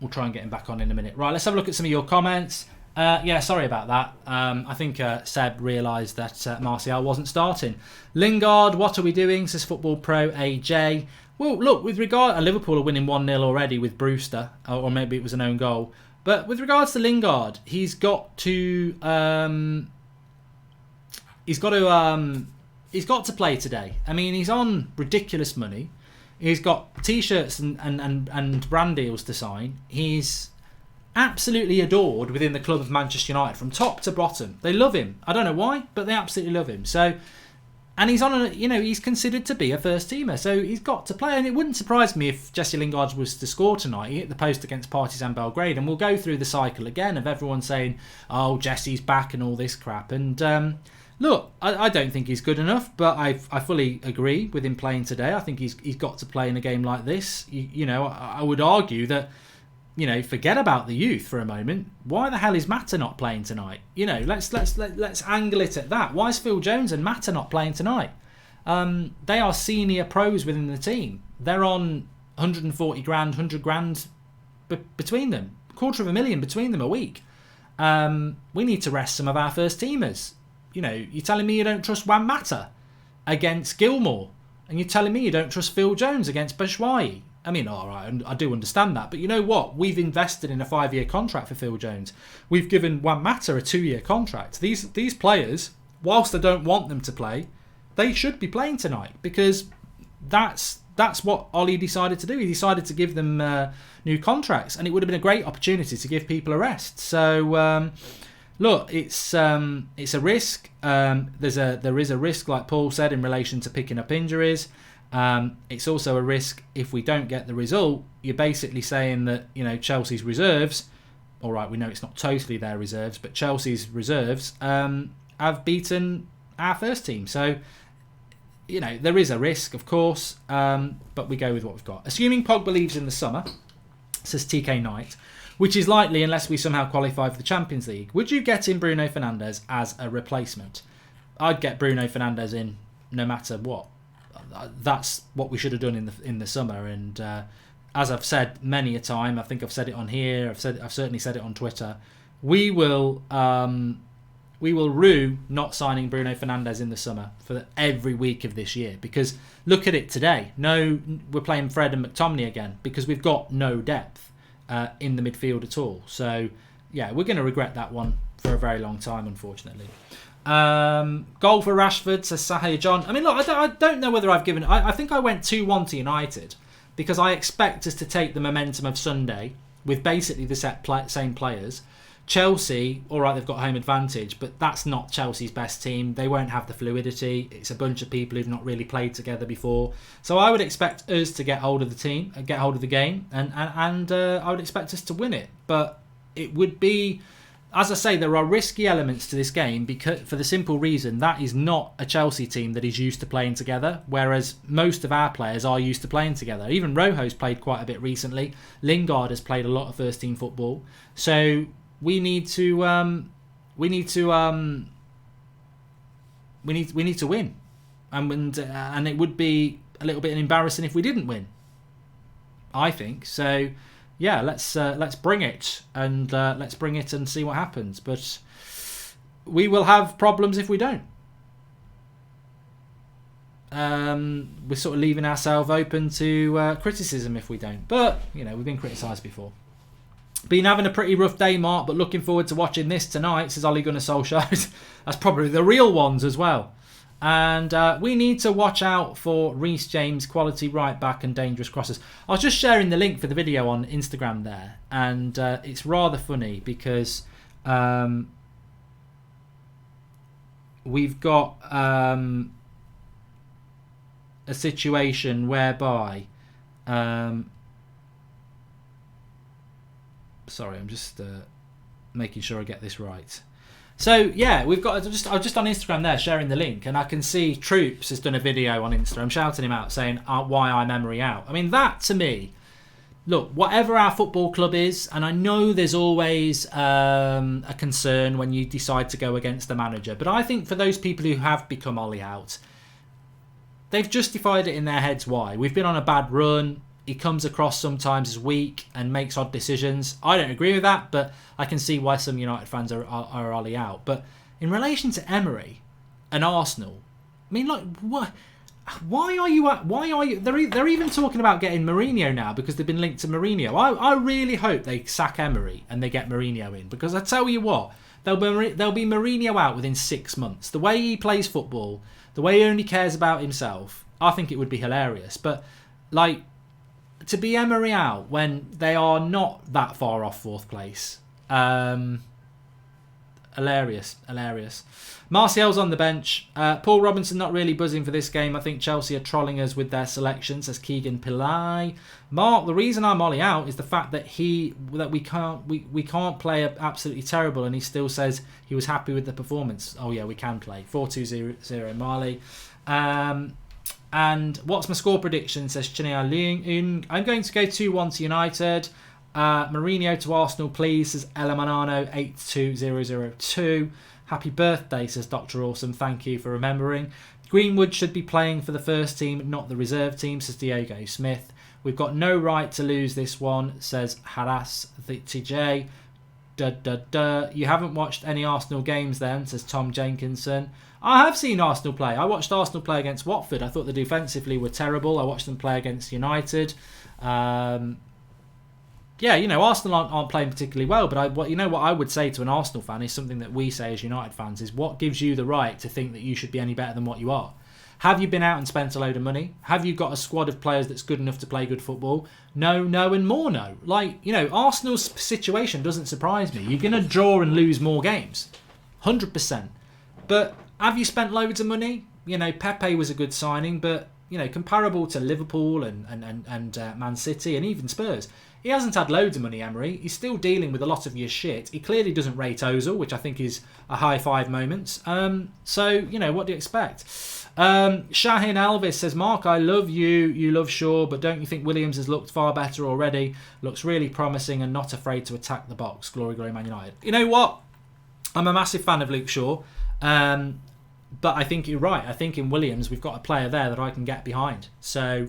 We'll try and get him back on in a minute. Right, let's have a look at some of your comments. Yeah, sorry about that. I think Seb realised that Martial wasn't starting. Lingard, what are we doing? Says Football Pro AJ. Well, look, with regard... Liverpool are winning 1-0 already with Brewster, or maybe it was an own goal. But with regards to Lingard, he's got to play today. I mean, he's on ridiculous money. He's got T-shirts and brand deals to sign. He's absolutely adored within the club of Manchester United from top to bottom. They love him. I don't know why, but they absolutely love him. So, and he's on he's considered to be a first teamer, so he's got to play. And it wouldn't surprise me if Jesse Lingard was to score tonight. He hit the post against Partizan Belgrade, and we'll go through the cycle again of everyone saying, "Oh, Jesse's back" and all this crap. And look, I don't think he's good enough, but I fully agree with him playing today. I think he's got to play in a game like this. I would argue that, forget about the youth for a moment. Why the hell is Mata not playing tonight? Let's angle it at that. Why is Phil Jones and Mata not playing tonight? They are senior pros within the team. They're on 140 grand, 100 grand between them. $250,000 between them a week. We need to rest some of our first teamers. You're telling me you don't trust Juan Mata against Gilmore, and you're telling me you don't trust Phil Jones against Batshuayi. I mean, all right, I do understand that, but you know what? We've invested in a 5-year contract for Phil Jones. We've given Juan Mata a 2-year contract. These players, whilst I don't want them to play, they should be playing tonight, because that's what Ollie decided to do. He decided to give them new contracts, and it would have been a great opportunity to give people a rest. So, look, it's a risk. There is a risk, like Paul said, in relation to picking up injuries. It's also a risk if we don't get the result. You're basically saying that Chelsea's reserves, all right, we know it's not totally their reserves, but Chelsea's reserves have beaten our first team. So there is a risk, of course, but we go with what we've got. Assuming Pogba leaves in the summer, says TK Knight, which is likely unless we somehow qualify for the Champions League, would you get in Bruno Fernandes as a replacement? I'd get Bruno Fernandes in no matter what. That's what we should have done in the summer. And as I've said many a time, I think I've said it on here. I've certainly said it on Twitter. We will rue not signing Bruno Fernandes in the summer for every week of this year, because look at it today. No, we're playing Fred and McTominay again because we've got no depth in the midfield at all. So yeah, we're going to regret that one for a very long time, unfortunately. Goal for Rashford, says Sahaya John. I mean, look, I don't know whether I've given... I think I went 2-1 to United because I expect us to take the momentum of Sunday with basically the same players. Chelsea, all right, they've got home advantage, but that's not Chelsea's best team. They won't have the fluidity. It's a bunch of people who've not really played together before. So I would expect us to get hold of the team, get hold of the game, and I would expect us to win it. But it would be... As I say, there are risky elements to this game because, for the simple reason that is not a Chelsea team that is used to playing together, whereas most of our players are used to playing together. Even Rojo's played quite a bit recently. Lingard has played a lot of first team football. So we need to win, and it would be a little bit embarrassing if we didn't win, I think. So yeah, let's bring it and see what happens. But we will have problems if we don't. We're sort of leaving ourselves open to criticism if we don't. But we've been criticised before. Been having a pretty rough day, Mark, but looking forward to watching this tonight, says Ole Gunnar Solskjaer. That's probably the real ones as well. And we need to watch out for Reece James, quality right back and dangerous crosses. I was just sharing the link for the video on Instagram there, and it's rather funny because we've got a situation whereby... sorry, I'm just making sure I get this right. So yeah, we've got I'm just on Instagram there sharing the link, and I can see Troops has done a video on Instagram shouting him out saying why I'm Emery out. I mean, that to me, look, whatever our football club is, and I know there's always a concern when you decide to go against the manager, but I think for those people who have become Ollie out, they've justified it in their heads why. We've been on a bad run. He comes across sometimes as weak and makes odd decisions. I don't agree with that, but I can see why some United fans are Ollie out. But in relation to Emery and Arsenal, I mean, like, what? Why are you? They're even talking about getting Mourinho now because they've been linked to Mourinho. I really hope they sack Emery and they get Mourinho in, because I tell you what, there'll be Mourinho out within 6 months. The way he plays football, the way he only cares about himself, I think it would be hilarious. But like, to be Emery out when they are not that far off 4th place. Hilarious. Martial's on the bench. Paul Robinson not really buzzing for this game. I think Chelsea are trolling us with their selection, says Keegan Pillai. Mark, the reason I'm Ollie out is the fact that we can't play absolutely terrible, and he still says he was happy with the performance. Oh yeah, we can play 4-2-0 Marley. And what's my score prediction, says Chinea Ling. I'm going to go 2-1 to United. Mourinho to Arsenal, please, says Elamanano 82002. Happy birthday, says Dr. Awesome. Thank you for remembering. Greenwood should be playing for the first team, not the reserve team, says Diego Smith. We've got no right to lose this one, says Haras TJ. You haven't watched any Arsenal games then, says Tom Jenkinson. I have seen Arsenal play. I watched Arsenal play against Watford. I thought the defensively were terrible. I watched them play against United. Yeah, Arsenal aren't playing particularly well, but what I would say to an Arsenal fan is something that we say as United fans is, what gives you the right to think that you should be any better than what you are? Have you been out and spent a load of money? Have you got a squad of players that's good enough to play good football? No, and more no. Arsenal's situation doesn't surprise me. You're going to draw and lose more games. 100%. But have you spent loads of money? Pepe was a good signing, but, comparable to Liverpool and Man City and even Spurs, he hasn't had loads of money, Emery. He's still dealing with a lot of your shit. He clearly doesn't rate Ozil, which I think is a high five moment. So, what do you expect? Shahin Alvis says, Mark, I love you. You love Shaw, but don't you think Williams has looked far better already? Looks really promising and not afraid to attack the box. Glory, glory, Man United. You know what? I'm a massive fan of Luke Shaw. But I think you're right. I think in Williams, we've got a player there that I can get behind. So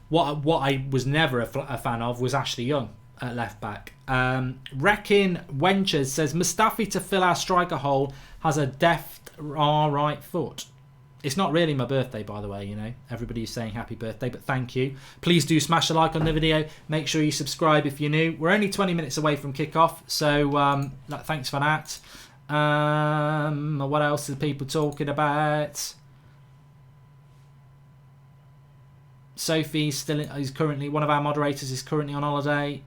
what I was never a fan of was Ashley Young at left back. Wrecking Wenchers says, Mustafi to fill our striker hole has a deft right foot. It's not really my birthday, by the way, Everybody's saying happy birthday, but thank you. Please do smash a like on the video. Make sure you subscribe if you're new. We're only 20 minutes away from kick-off, so thanks for that. What else are people talking about? Sophie is currently, one of our moderators is currently on holiday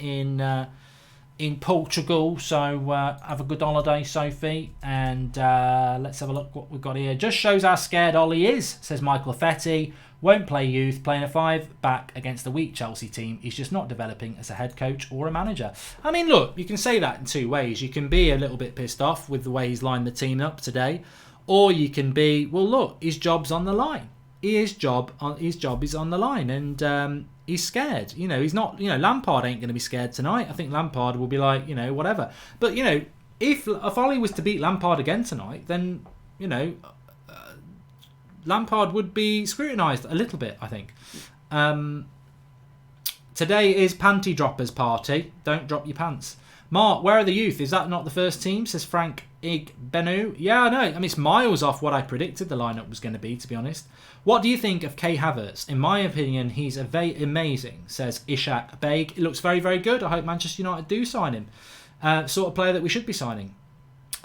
in Portugal, so have a good holiday, Sophie. And let's have a look what we've got here. Just shows how scared Ollie is, says Michael Fetti. Won't play youth, playing a 5-back against a weak Chelsea team. He's just not developing as a head coach or a manager. I mean, look, you can say that in two ways. You can be a little bit pissed off with the way he's lined the team up today, or you can be, well, look, his job's on the line. His job is on the line, and he's scared. He's not. Lampard ain't going to be scared tonight. I think Lampard will be like, whatever. But if Ollie was to beat Lampard again tonight, then Lampard would be scrutinised a little bit, I think. Today is Panty Droppers Party. Don't drop your pants. Mark, where are the youth? Is that not the first team? Says Frank Benu. Yeah, I know. I mean, it's miles off what I predicted the lineup was going to be, to be honest. What do you think of Kai Havertz? In my opinion, he's amazing, says Ishak Beg. It looks very, very good. I hope Manchester United do sign him. Sort of player that we should be signing.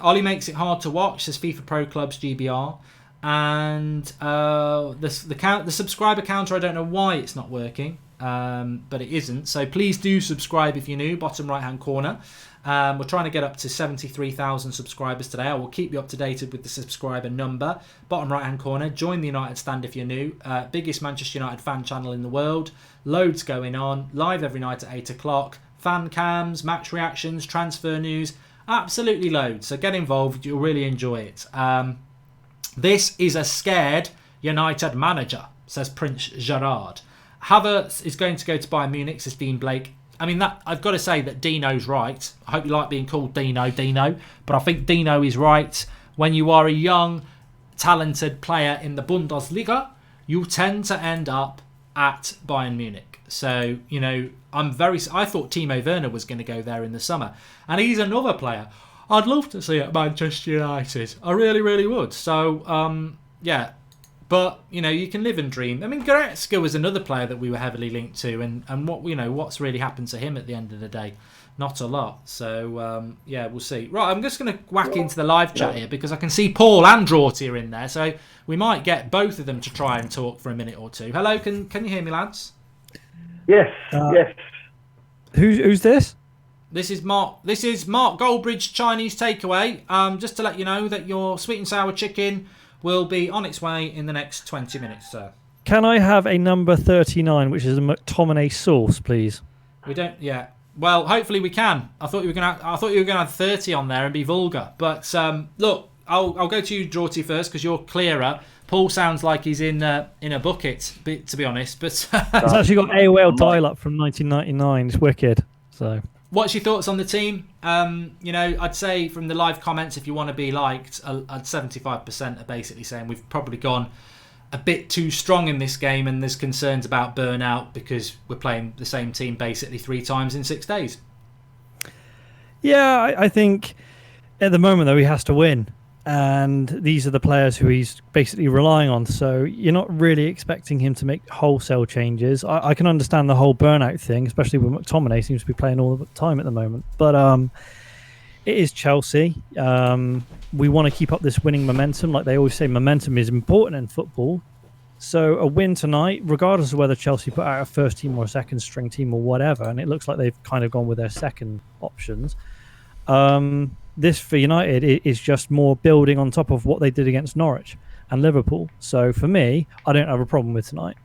Ollie makes it hard to watch, says FIFA Pro Clubs GBR. And the subscriber counter, I don't know why it's not working, but it isn't. So please do subscribe if you're new, bottom right hand corner. We're trying to get up to 73,000 subscribers today. I will keep you up to date with the subscriber number. Bottom right hand corner, join the United Stand if you're new. Biggest Manchester United fan channel in the world. Loads going on, live every night at 8 o'clock. Fan cams, match reactions, transfer news, absolutely loads. So get involved, you'll really enjoy it. This is a scared United manager, says Prince Gerard. Havertz is going to go to Bayern Munich, says Dean Blake. I mean, that I've got to say that Dino's right. I hope you like being called Dino. But I think Dino is right. When you are a young, talented player in the Bundesliga, you tend to end up at Bayern Munich. So, I thought Timo Werner was going to go there in the summer. And he's another player I'd love to see at Manchester United. I really, really would. So, yeah. But, you can live and dream. I mean, Goretzka was another player that we were heavily linked to. And what's really happened to him at the end of the day? Not a lot. So, yeah, we'll see. Right, I'm just going to whack into the live chat here because I can see Paul and Draughty are in there. So we might get both of them to try and talk for a minute or two. Hello, can you hear me, lads? Yes, yes. Who's this? This is Mark Goldbridge Chinese takeaway. Just to let you know that your sweet and sour chicken will be on its way in the next 20 minutes, sir. Can I have a number 39, which is a McTominay sauce, please? We don't yet. Well, hopefully we can. I thought you were gonna have 30 on there and be vulgar. But look, I'll go to you, Draughty, first because you're clearer. Paul sounds like he's in a bucket, to be honest. But it's actually got AOL dial-up from 1999. It's wicked. So, what's your thoughts on the team? I'd say from the live comments, if you want to be liked, 75% are basically saying we've probably gone a bit too strong in this game, and there's concerns about burnout because we're playing the same team basically 3 times in 6 days. Yeah, I think at the moment though he has to win. And these are the players who he's basically relying on. So you're not really expecting him to make wholesale changes. I can understand the whole burnout thing, especially with McTominay seems to be playing all the time at the moment. But it is Chelsea. We want to keep up this winning momentum. Like they always say, momentum is important in football. So a win tonight, regardless of whether Chelsea put out a first team or a second string team or whatever, and it looks like they've kind of gone with their second options. This for United is just more building on top of what they did against Norwich and Liverpool. So for me, I don't have a problem with tonight.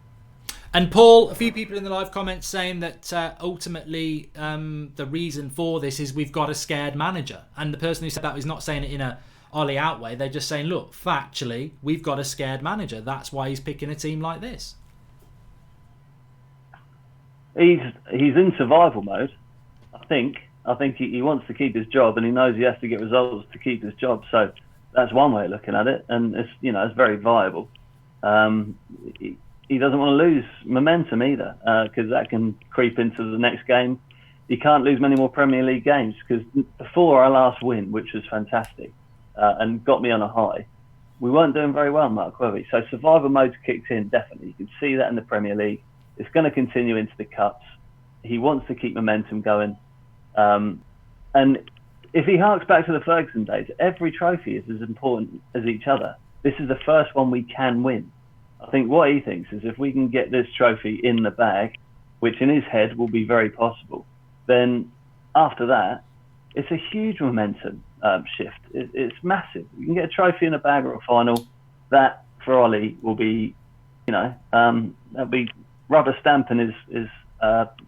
And Paul, a few people in the live comments saying that ultimately the reason for this is we've got a scared manager. And the person who said that is not saying it in a Ollie out way. They're just saying, look, factually, we've got a scared manager. That's why he's picking a team like this. He's in survival mode, I think. I think he wants to keep his job, and he knows he has to get results to keep his job. So that's one way of looking at it, and it's very viable. He doesn't want to lose momentum either, because that can creep into the next game. He can't lose many more Premier League games, because before our last win, which was fantastic and got me on a high, we weren't doing very well, Mark, were we? So survival mode's kicked in, definitely. You can see that in the Premier League. It's going to continue into the Cups. He wants to keep momentum going. And if he harks back to the Ferguson days, every trophy is as important as each other. This is the first one we can win. I think what he thinks is if we can get this trophy in the bag, which in his head will be very possible, then after that, it's a huge momentum shift. It's massive. We can get a trophy in a bag or a final. That, for Ollie, will be, that'll be rubber stamping his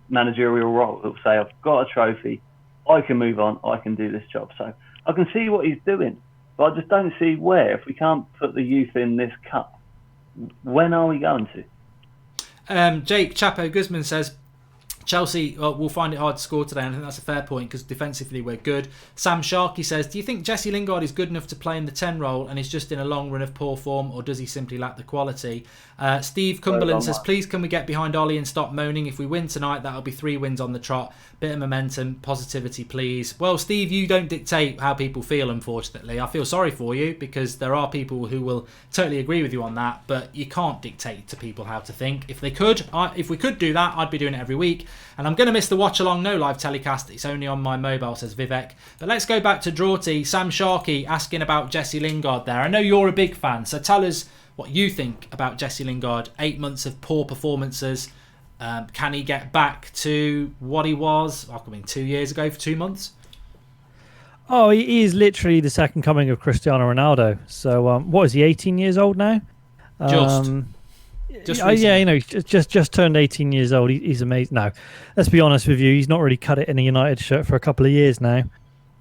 managerial role. He'll say, I've got a trophy, I can move on, I can do this job. So I can see what he's doing, but I just don't see where. If we can't put the youth in this cup, when are we going to? Jake Chapo Guzman says Chelsea will find it hard to score today, and I think that's a fair point because defensively we're good. Sam Sharkey says, do you think Jesse Lingard is good enough to play in the 10 role and is just in a long run of poor form, or does he simply lack the quality? Steve Cumberland says, please can we get behind Ollie and stop moaning? If we win tonight, that'll be 3 wins on the trot. Bit of momentum, positivity, please. Well, Steve, you don't dictate how people feel, unfortunately. I feel sorry for you because there are people who will totally agree with you on that, but you can't dictate to people how to think. If we could do that, I'd be doing it every week. And I'm going to miss the watch along no live telecast. It's only on my mobile, says Vivek. But let's go back to Draughty. Sam Sharkey asking about Jesse Lingard there. I know you're a big fan, so tell us what you think about Jesse Lingard. 8 months of poor performances. Can he get back to what he was, 2 years ago for 2 months? Oh, he is literally the second coming of Cristiano Ronaldo. So, what is he, 18 years old now? Just yeah, just turned 18 years old. He's amazing. No, let's be honest with you. He's not really cut it in a United shirt for a couple of years now.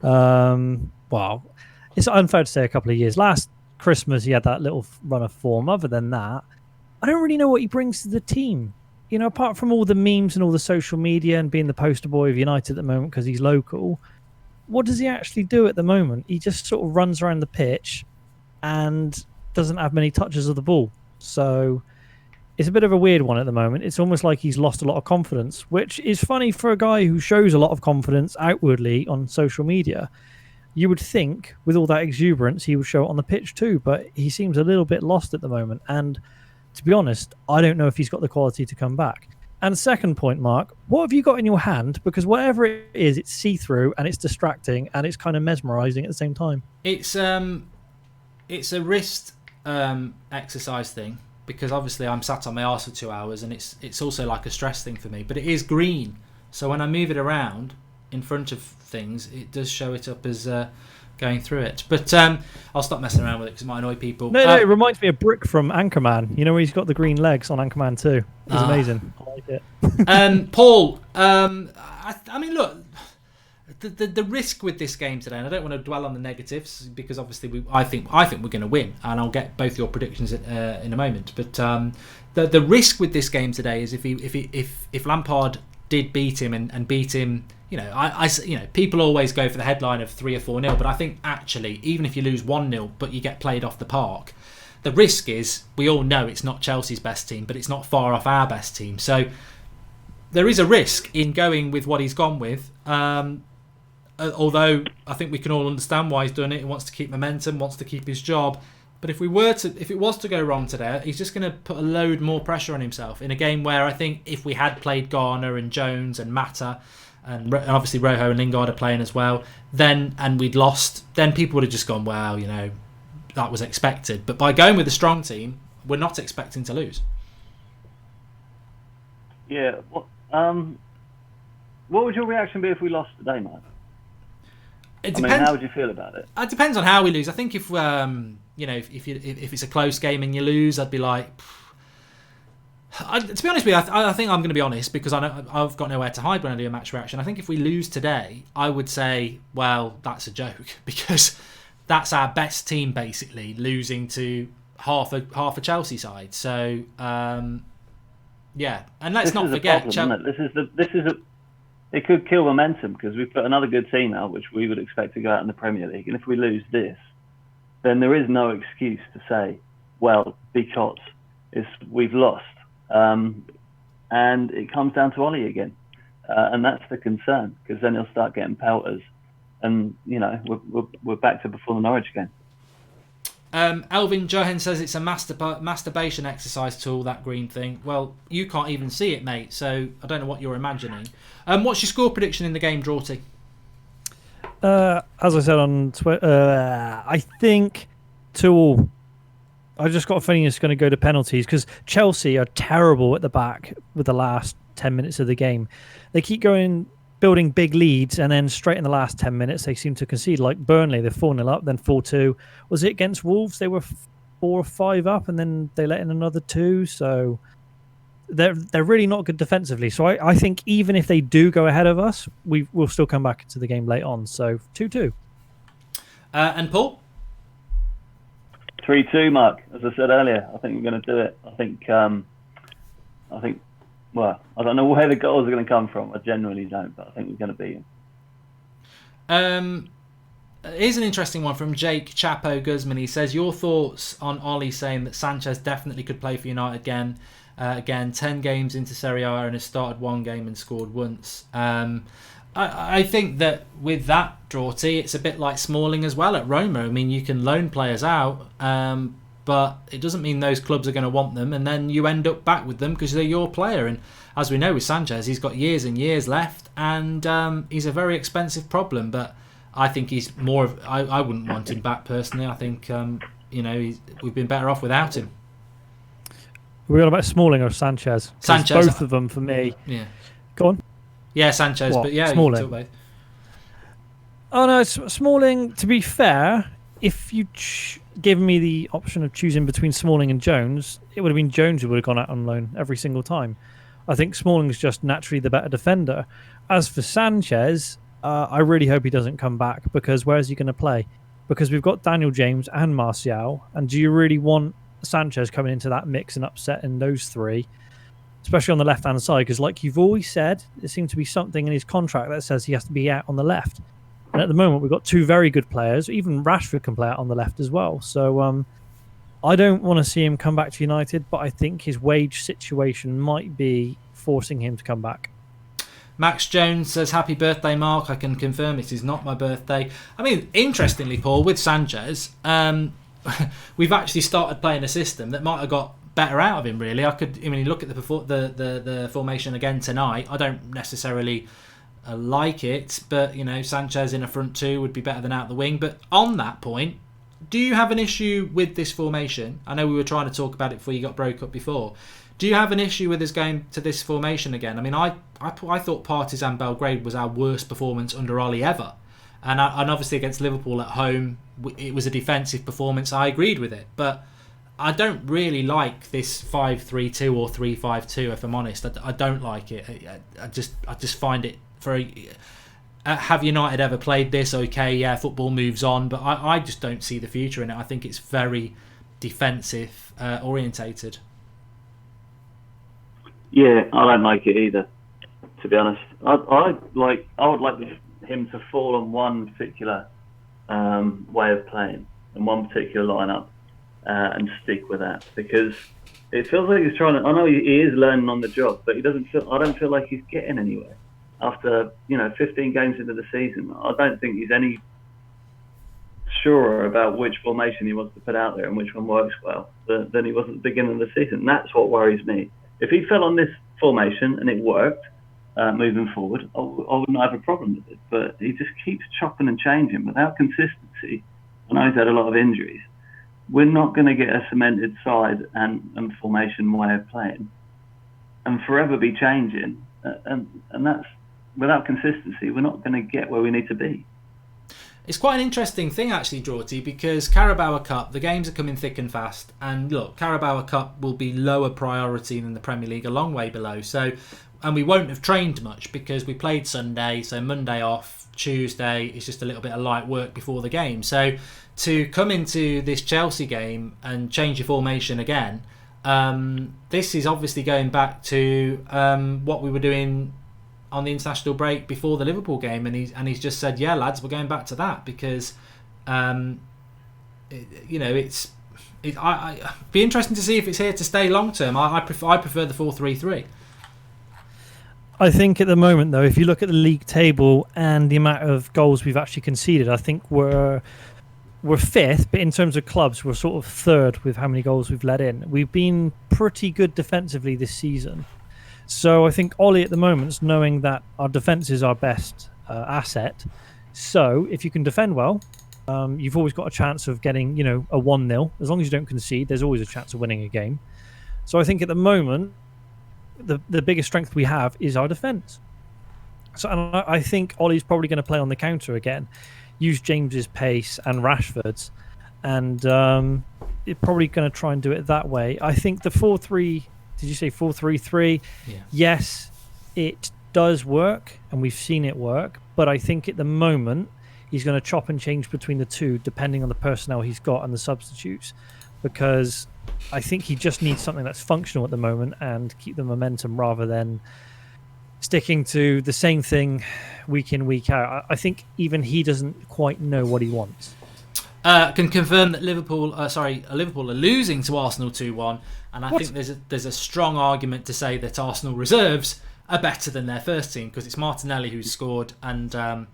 Well, it's unfair to say a couple of years. Last Christmas, he had that little run of form. Other than that, I don't really know what he brings to the team. Apart from all the memes and all the social media and being the poster boy of United at the moment because he's local, what does he actually do at the moment? He just sort of runs around the pitch and doesn't have many touches of the ball. So it's a bit of a weird one at the moment. It's almost like he's lost a lot of confidence, which is funny for a guy who shows a lot of confidence outwardly on social media. You would think with all that exuberance he would show it on the pitch too, but he seems a little bit lost at the moment. And to be honest, I don't know if he's got the quality to come back. And second point, Mark, what have you got in your hand? Because whatever it is, it's see-through and it's distracting and it's kind of mesmerising at the same time. It's a wrist exercise thing. because obviously I'm sat on my arse for 2 hours, and it's also like a stress thing for me. But it is green, so when I move it around in front of things, it does show it up as going through it. But I'll stop messing around with it because it might annoy people. No, it reminds me of Brick from Anchorman. You know where he's got the green legs on Anchorman 2? It's amazing. I like it. Paul, I mean, look, the risk with this game today, and I don't want to dwell on the negatives because obviously I think we're going to win, and I'll get both your predictions in a moment. But the risk with this game today is if Lampard did beat him and beat him, you know, people always go for the headline of 3 or 4-0, but I think actually even if you lose 1-0 but you get played off the park, the risk is we all know it's not Chelsea's best team, but it's not far off our best team. So there is a risk in going with what he's gone with. Although I think we can all understand why he's done it. He wants to keep momentum, wants to keep his job. But if it was to go wrong today, he's just going to put a load more pressure on himself in a game where I think if we had played Garner and Jones and Mata, and obviously Rojo and Lingard are playing as well, and we'd lost, then people would have just gone, well, you know, that was expected. But by going with a strong team, we're not expecting to lose. Yeah. What would your reaction be if we lost today, Mike? It depends. I mean, how would you feel about it? It depends on how we lose. I think if if it's a close game and you lose, I'd be like, to be honest with you, I think I'm going to be honest because I've got nowhere to hide when I do a match reaction. I think if we lose today, I would say, well, that's a joke because that's our best team basically losing to half a Chelsea side. So yeah, and let's not forget, it could kill momentum because we've put another good team out, which we would expect to go out in the Premier League. And if we lose this, then there is no excuse to say, well, because we've lost. And it comes down to Ollie again. And that's the concern because then he'll start getting pelters. And, you know, we're back to before the Norwich game. Elvin Johan says it's a masturbation exercise tool, that green thing. Well, you can't even see it, mate, so I don't know what you're imagining. What's your score prediction in the game, Drawty? As I said on Twitter, I think 2-2. I just got a feeling it's going to go to penalties because Chelsea are terrible at the back with the last 10 minutes of the game. They keep building big leads, and then straight in the last 10 minutes they seem to concede. Like Burnley, they're 4-0 up, then 4-2. Was it against Wolves? They were 4 or 5 up, and then they let in another 2. So they're really not good defensively. So I think even if they do go ahead of us, we'll still come back to the game late on. So 2-2. And Paul? 3-2, Mark. As I said earlier, I think we're going to do it. I think. Well, I don't know where the goals are going to come from. I genuinely don't, but I think we're going to beat them. Here's an interesting one from Jake Chapo Guzman. He says, your thoughts on Ollie saying that Sanchez definitely could play for United again. 10 games into Serie A and has started 1 game and scored once. I think that with that, Drawty, it's a bit like Smalling as well at Roma. I mean, you can loan players out, but it doesn't mean those clubs are going to want them, and then you end up back with them because they're your player. And as we know with Sanchez, he's got years and years left, and he's a very expensive problem. But I think he's more of... I wouldn't want him back personally. I think we've been better off without him. We're on about Smalling or Sanchez? Sanchez. Both of them for me. Yeah. Go on. Yeah, Sanchez, but yeah, Smalling. You can talk both. Oh no, Smalling. To be fair, if you given me the option of choosing between Smalling and Jones, it would have been Jones who would have gone out on loan every single time. I think Smalling's just naturally the better defender. As for Sanchez, I really hope he doesn't come back because where is he going to play? Because we've got Daniel James and Martial, and do you really want Sanchez coming into that mix and upsetting those three? Especially on the left-hand side, because like you've always said, there seems to be something in his contract that says he has to be out on the left. And at the moment, we've got 2 very good players. Even Rashford can play out on the left as well. So I don't want to see him come back to United, but I think his wage situation might be forcing him to come back. Max Jones says, happy birthday, Mark. I can confirm it is not my birthday. I mean, interestingly, Paul, with Sanchez, we've actually started playing a system that might have got better out of him, really. You look at the formation again tonight. I don't necessarily like it, but Sanchez in a front 2 would be better than out the wing. But on that point, do you have an issue with this formation? I know we were trying to talk about it before you got broke up before. Do you have an issue with us going to this formation again? I mean, I thought Partizan Belgrade was our worst performance under Oli ever. And obviously against Liverpool at home, it was a defensive performance. I agreed with it. But I don't really like this 5-3-2 or 3-5-2, if I'm honest. I don't like it. I just find it very... have United ever played this? Okay, yeah, football moves on. But I just don't see the future in it. I think it's very defensive orientated. Yeah, I don't like it either, to be honest. I would like him to fall on one particular way of playing and one particular lineup and stick with that, because it feels like he's trying to. I know he is learning on the job, but he doesn't feel. I don't feel like he's getting anywhere after 15 games into the season. I don't think he's any surer about which formation he wants to put out there and which one works well than he was at the beginning of the season. That's what worries me. If he fell on this formation and it worked moving forward, I wouldn't have a problem with it. But he just keeps chopping and changing without consistency. I know he's had a lot of injuries. We're not going to get a cemented side and formation way of playing and forever be changing. And that's without consistency, we're not going to get where we need to be. It's quite an interesting thing, actually, Draughty, because Carabao Cup, the games are coming thick and fast. And look, Carabao Cup will be lower priority than the Premier League, a long way below. So, and we won't have trained much because we played Sunday, so Monday off, Tuesday is just a little bit of light work before the game. So to come into this Chelsea game and change your formation again, this is obviously going back to what we were doing on the international break before the Liverpool game, and he's just said, yeah, lads, we're going back to that because it's be interesting to see if it's here to stay long term. I prefer the 4-3-3. I think at the moment, though, if you look at the league table and the amount of goals we've actually conceded, I think we're fifth, but in terms of clubs, we're sort of third with how many goals we've let in. We've been pretty good defensively this season. So I think Ollie at the moment is knowing that our defence is our best asset. So if you can defend well, you've always got a chance of getting, a 1-0. As long as you don't concede, there's always a chance of winning a game. So I think at the moment, the biggest strength we have is our defence. So and I think Ollie's probably going to play on the counter again, use James's pace and Rashford's, and you're probably going to try and do it that way. I think the 4-3... Did you say 4-3-3? Yeah. Yes, it does work, and we've seen it work. But I think at the moment, he's going to chop and change between the two, depending on the personnel he's got and the substitutes. Because I think he just needs something that's functional at the moment and keep the momentum rather than sticking to the same thing week in, week out. I think even he doesn't quite know what he wants. Can confirm that Liverpool are losing to Arsenal 2-1, and I think there's a strong argument to say that Arsenal reserves are better than their first team because it's Martinelli who's scored, and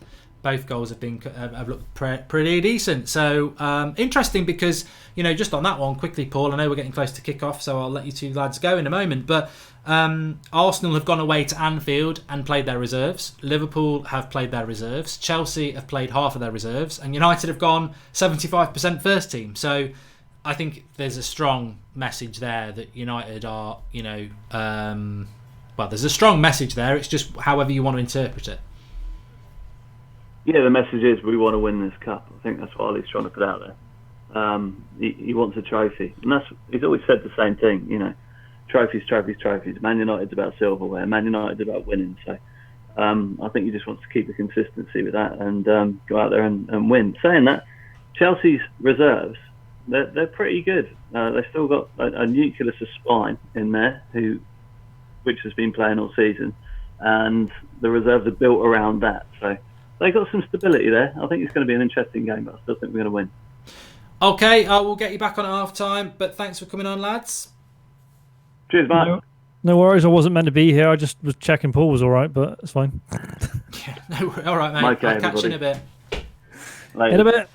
both goals have looked pretty decent. So interesting because just on that one quickly, Paul. I know we're getting close to kick off, so I'll let you two lads go in a moment. But Arsenal have gone away to Anfield and played their reserves. Liverpool have played their reserves. Chelsea have played half of their reserves, and United have gone 75% first team. So I think there's a strong message there that United are, there's a strong message there. It's just however you want to interpret it. Yeah, the message is we want to win this cup. I think that's what Ollie's trying to put out there. He wants a trophy, and he's always said the same thing. Trophies, trophies, trophies. Man United's about silverware. Man United's about winning. So I think he just wants to keep the consistency with that and go out there and win. Saying that, Chelsea's reserves, they're pretty good. They've still got a nucleus of spine in there which has been playing all season, and the reserves are built around that. So they've got some stability there. I think it's going to be an interesting game, but I still think we're going to win. Okay, we'll get you back on at half time, but thanks for coming on, lads. Cheers, Matt. No worries, I wasn't meant to be here. I just was checking Paul was all right, but it's fine. Yeah, no, all right, mate. Okay, I'll catch you in a bit. Later. In a bit.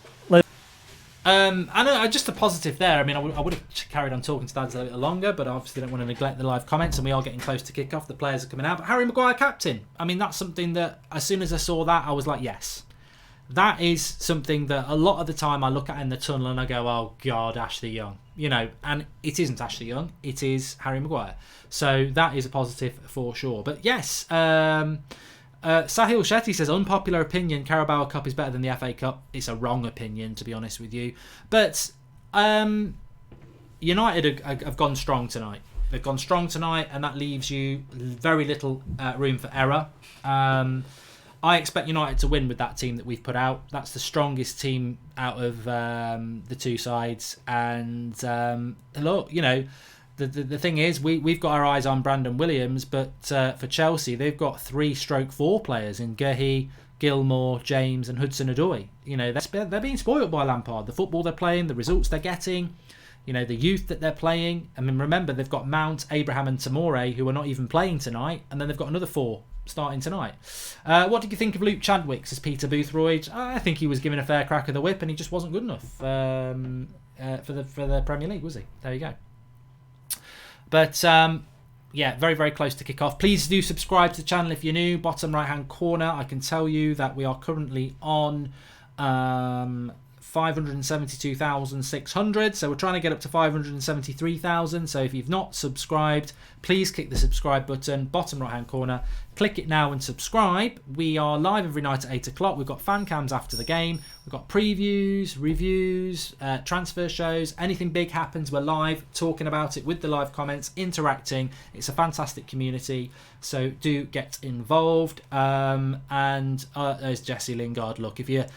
I know, just a positive there. I mean, I would have carried on talking to lads a little longer, but I obviously don't want to neglect the live comments, and we are getting close to kick off. The players are coming out. But Harry Maguire, captain. I mean, that's something that as soon as I saw that, I was like, yes. that is something that a lot of the time I look at in the tunnel and I go, oh God, Ashley Young, and it isn't Ashley Young, it is Harry Maguire. So that is a positive for sure. But yes, Sahil Shetty says, unpopular opinion, Carabao Cup is better than the FA Cup. It's a wrong opinion, to be honest with you. But United have gone strong tonight. They've gone strong tonight, and that leaves you very little room for error. I expect United to win with that team that we've put out. That's the strongest team out of the two sides. And look, the thing is, we've got our eyes on Brandon Williams, but for Chelsea, they've got 3/4 players in Gehi, Gilmore, James, and Hudson-Odoi. They're being spoiled by Lampard. The football they're playing, the results they're getting, the youth that they're playing. I mean, remember, they've got Mount, Abraham, and Tamore, who are not even playing tonight, and then they've got another 4 starting tonight. What did you think of Luke Chadwick, says Peter Boothroyd? I think he was given a fair crack of the whip, and he just wasn't good enough for the Premier League, was he? There you go. But very, very close to kick off. Please do subscribe to the channel if you're new. Bottom right hand corner, I can tell you that we are currently on 572,600, so we're trying to get up to 573,000. So if you've not subscribed, please click the subscribe button, bottom right hand corner, click it now and subscribe. We are live every night at 8 o'clock. We've got fan cams after the game, we've got previews, reviews, transfer shows. Anything big happens, we're live talking about it with the live comments, interacting. It's a fantastic community, so do get involved. There's Jesse Lingard. Look, if you're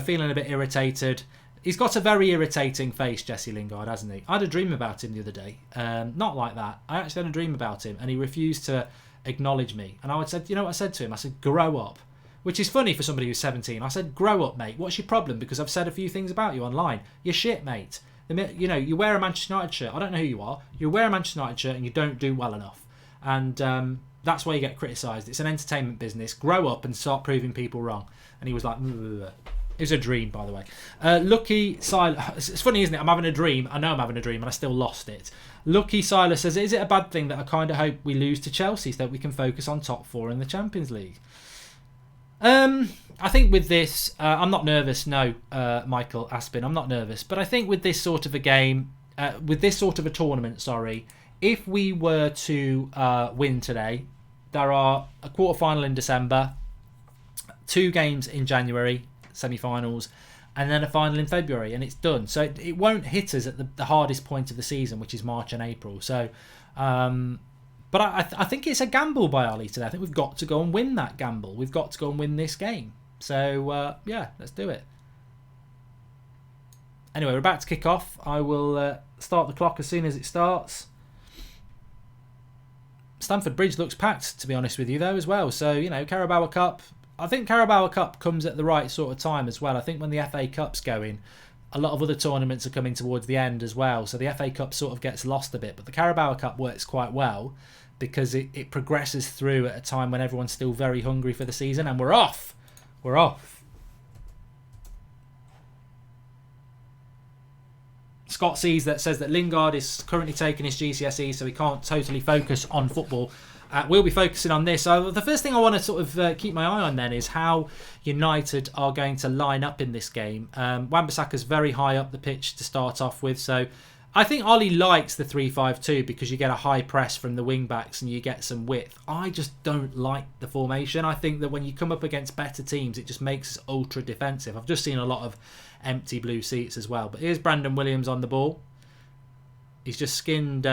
feeling a bit irritated, he's got a very irritating face, Jesse Lingard, hasn't he? I had a dream about him the other day. Not like that. I actually had a dream about him, and he refused to acknowledge me. And I said, you know what I said to him? I said, grow up. Which is funny for somebody who's 17. I said, grow up, mate. What's your problem? Because I've said a few things about you online. You're shit, mate. You wear a Manchester United shirt. I don't know who you are. You wear a Manchester United shirt and you don't do well enough. And that's why you get criticised. It's an entertainment business. Grow up and start proving people wrong. And he was like, ugh. It was a dream, by the way. Lucky Silas. It's funny, isn't it? I'm having a dream. I know I'm having a dream, and I still lost it. Lucky Silas says, is it a bad thing that I kind of hope we lose to Chelsea so that we can focus on top 4 in the Champions League? I think with this, I'm not nervous. No, Michael Aspin, I'm not nervous. But I think with this sort of a game, with this sort of a tournament, if we were to win today, there are a quarter-final in December, 2 games in January, semi-finals, and then a final in February, and it's done. So it won't hit us at the hardest point of the season, which is March and April. So, but I think it's a gamble by Ali today. I think we've got to go and win that gamble. We've got to go and win this game. So, let's do it. Anyway, we're about to kick off. I will start the clock as soon as it starts. Stamford Bridge looks packed, to be honest with you, though, as well. So, Carabao Cup. I think Carabao Cup comes at the right sort of time as well. I think when the FA Cup's going, a lot of other tournaments are coming towards the end as well. So the FA Cup sort of gets lost a bit. But the Carabao Cup works quite well because it progresses through at a time when everyone's still very hungry for the season. And we're off. We're off. Scott says that Lingard is currently taking his GCSE, so he can't totally focus on football. We'll be focusing on this. So the first thing I want to sort of keep my eye on then is how United are going to line up in this game. Wan-Bissaka's very high up the pitch to start off with. So I think Ollie likes the 3-5-2 because you get a high press from the wing-backs and you get some width. I just don't like the formation. I think that when you come up against better teams, it just makes us ultra-defensive. I've just seen a lot of empty blue seats as well. But here's Brandon Williams on the ball. He's just skinned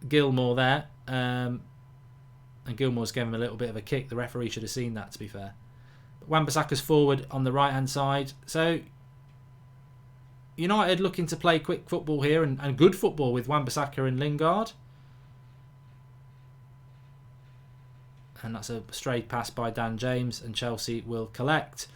Gilmore there, and Gilmore's gave him a little bit of a kick. The referee should have seen that, to be fair. But Wan-Bissaka's forward on the right hand side. So United looking to play quick football here and good football with Wan-Bissaka and Lingard. And that's a straight pass by Dan James, and Chelsea will collect.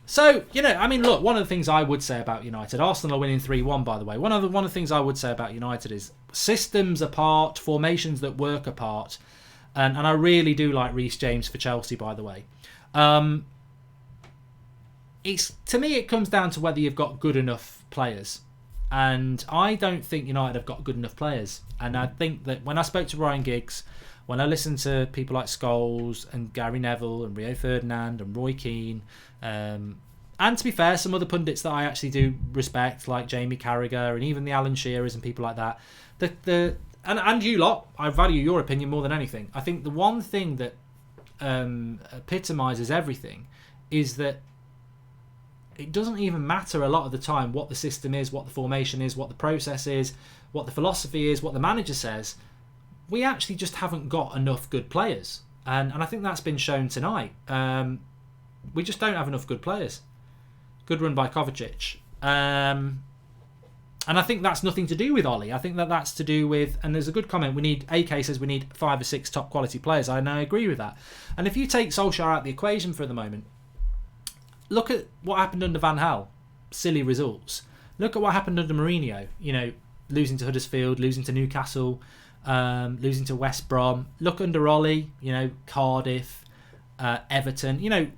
So, look, one of the things I would say about United, Arsenal are winning 3-1, by the way. One of the things I would say about United is systems apart, formations that work apart. And I really do like Reece James for Chelsea, by the way. To me, it comes down to whether you've got good enough players. And I don't think United have got good enough players. And I think that when I spoke to Ryan Giggs, when I listened to people like Scholes and Gary Neville and Rio Ferdinand and Roy Keane, and to be fair, some other pundits that I actually do respect, like Jamie Carragher and even the Alan Shearers and people like that, and you lot, I value your opinion more than anything. I think the one thing that epitomises everything is that it doesn't even matter a lot of the time what the system is, what the formation is, what the process is, what the philosophy is, what the manager says. We actually just haven't got enough good players. And I think that's been shown tonight. We just don't have enough good players. Good run by Kovacic. And I think that's nothing to do with Ollie. I think that's to do with, and there's a good comment, AK says we need 5 or 6 top quality players. I agree with that. And if you take Solskjaer out of the equation for the moment, look at what happened under Van Gaal. Silly results. Look at what happened under Mourinho. Losing to Huddersfield, losing to Newcastle, losing to West Brom. Look under Ollie, Cardiff, Everton.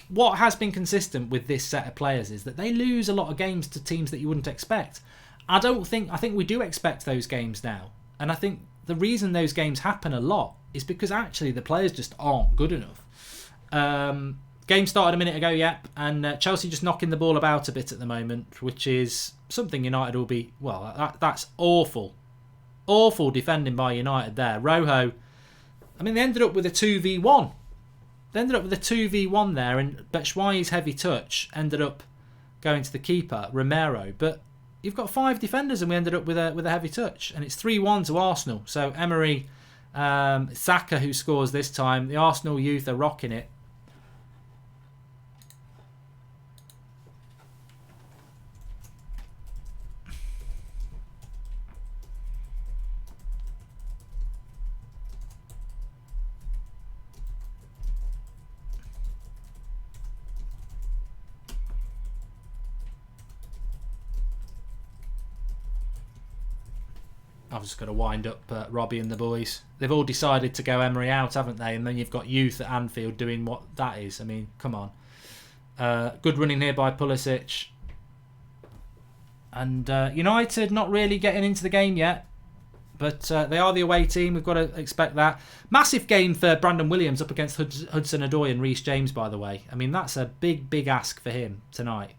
What has been consistent with this set of players is that they lose a lot of games to teams that you wouldn't expect. I think we do expect those games now. And I think the reason those games happen a lot is because actually the players just aren't good enough. Game started a minute ago, yep, and Chelsea just knocking the ball about a bit at the moment, which is something United will be, that's awful. Awful defending by United there. Rojo, they ended up with a 2v1. They ended up with a 2v1 there, and Batshuayi's heavy touch ended up going to the keeper, Romero. But you've got 5 defenders, and we ended up with a heavy touch, and it's 3-1 to Arsenal. So Emery, Saka, who scores this time, the Arsenal youth are rocking it. I've just got to wind up Robbie and the boys. They've all decided to go Emery out, haven't they? And then you've got youth at Anfield doing what that is. Come on. Good running here by Pulisic. And United not really getting into the game yet. But they are the away team. We've got to expect that. Massive game for Brandon Williams up against Hudson-Odoi and Reece James, by the way. That's a big, big ask for him tonight.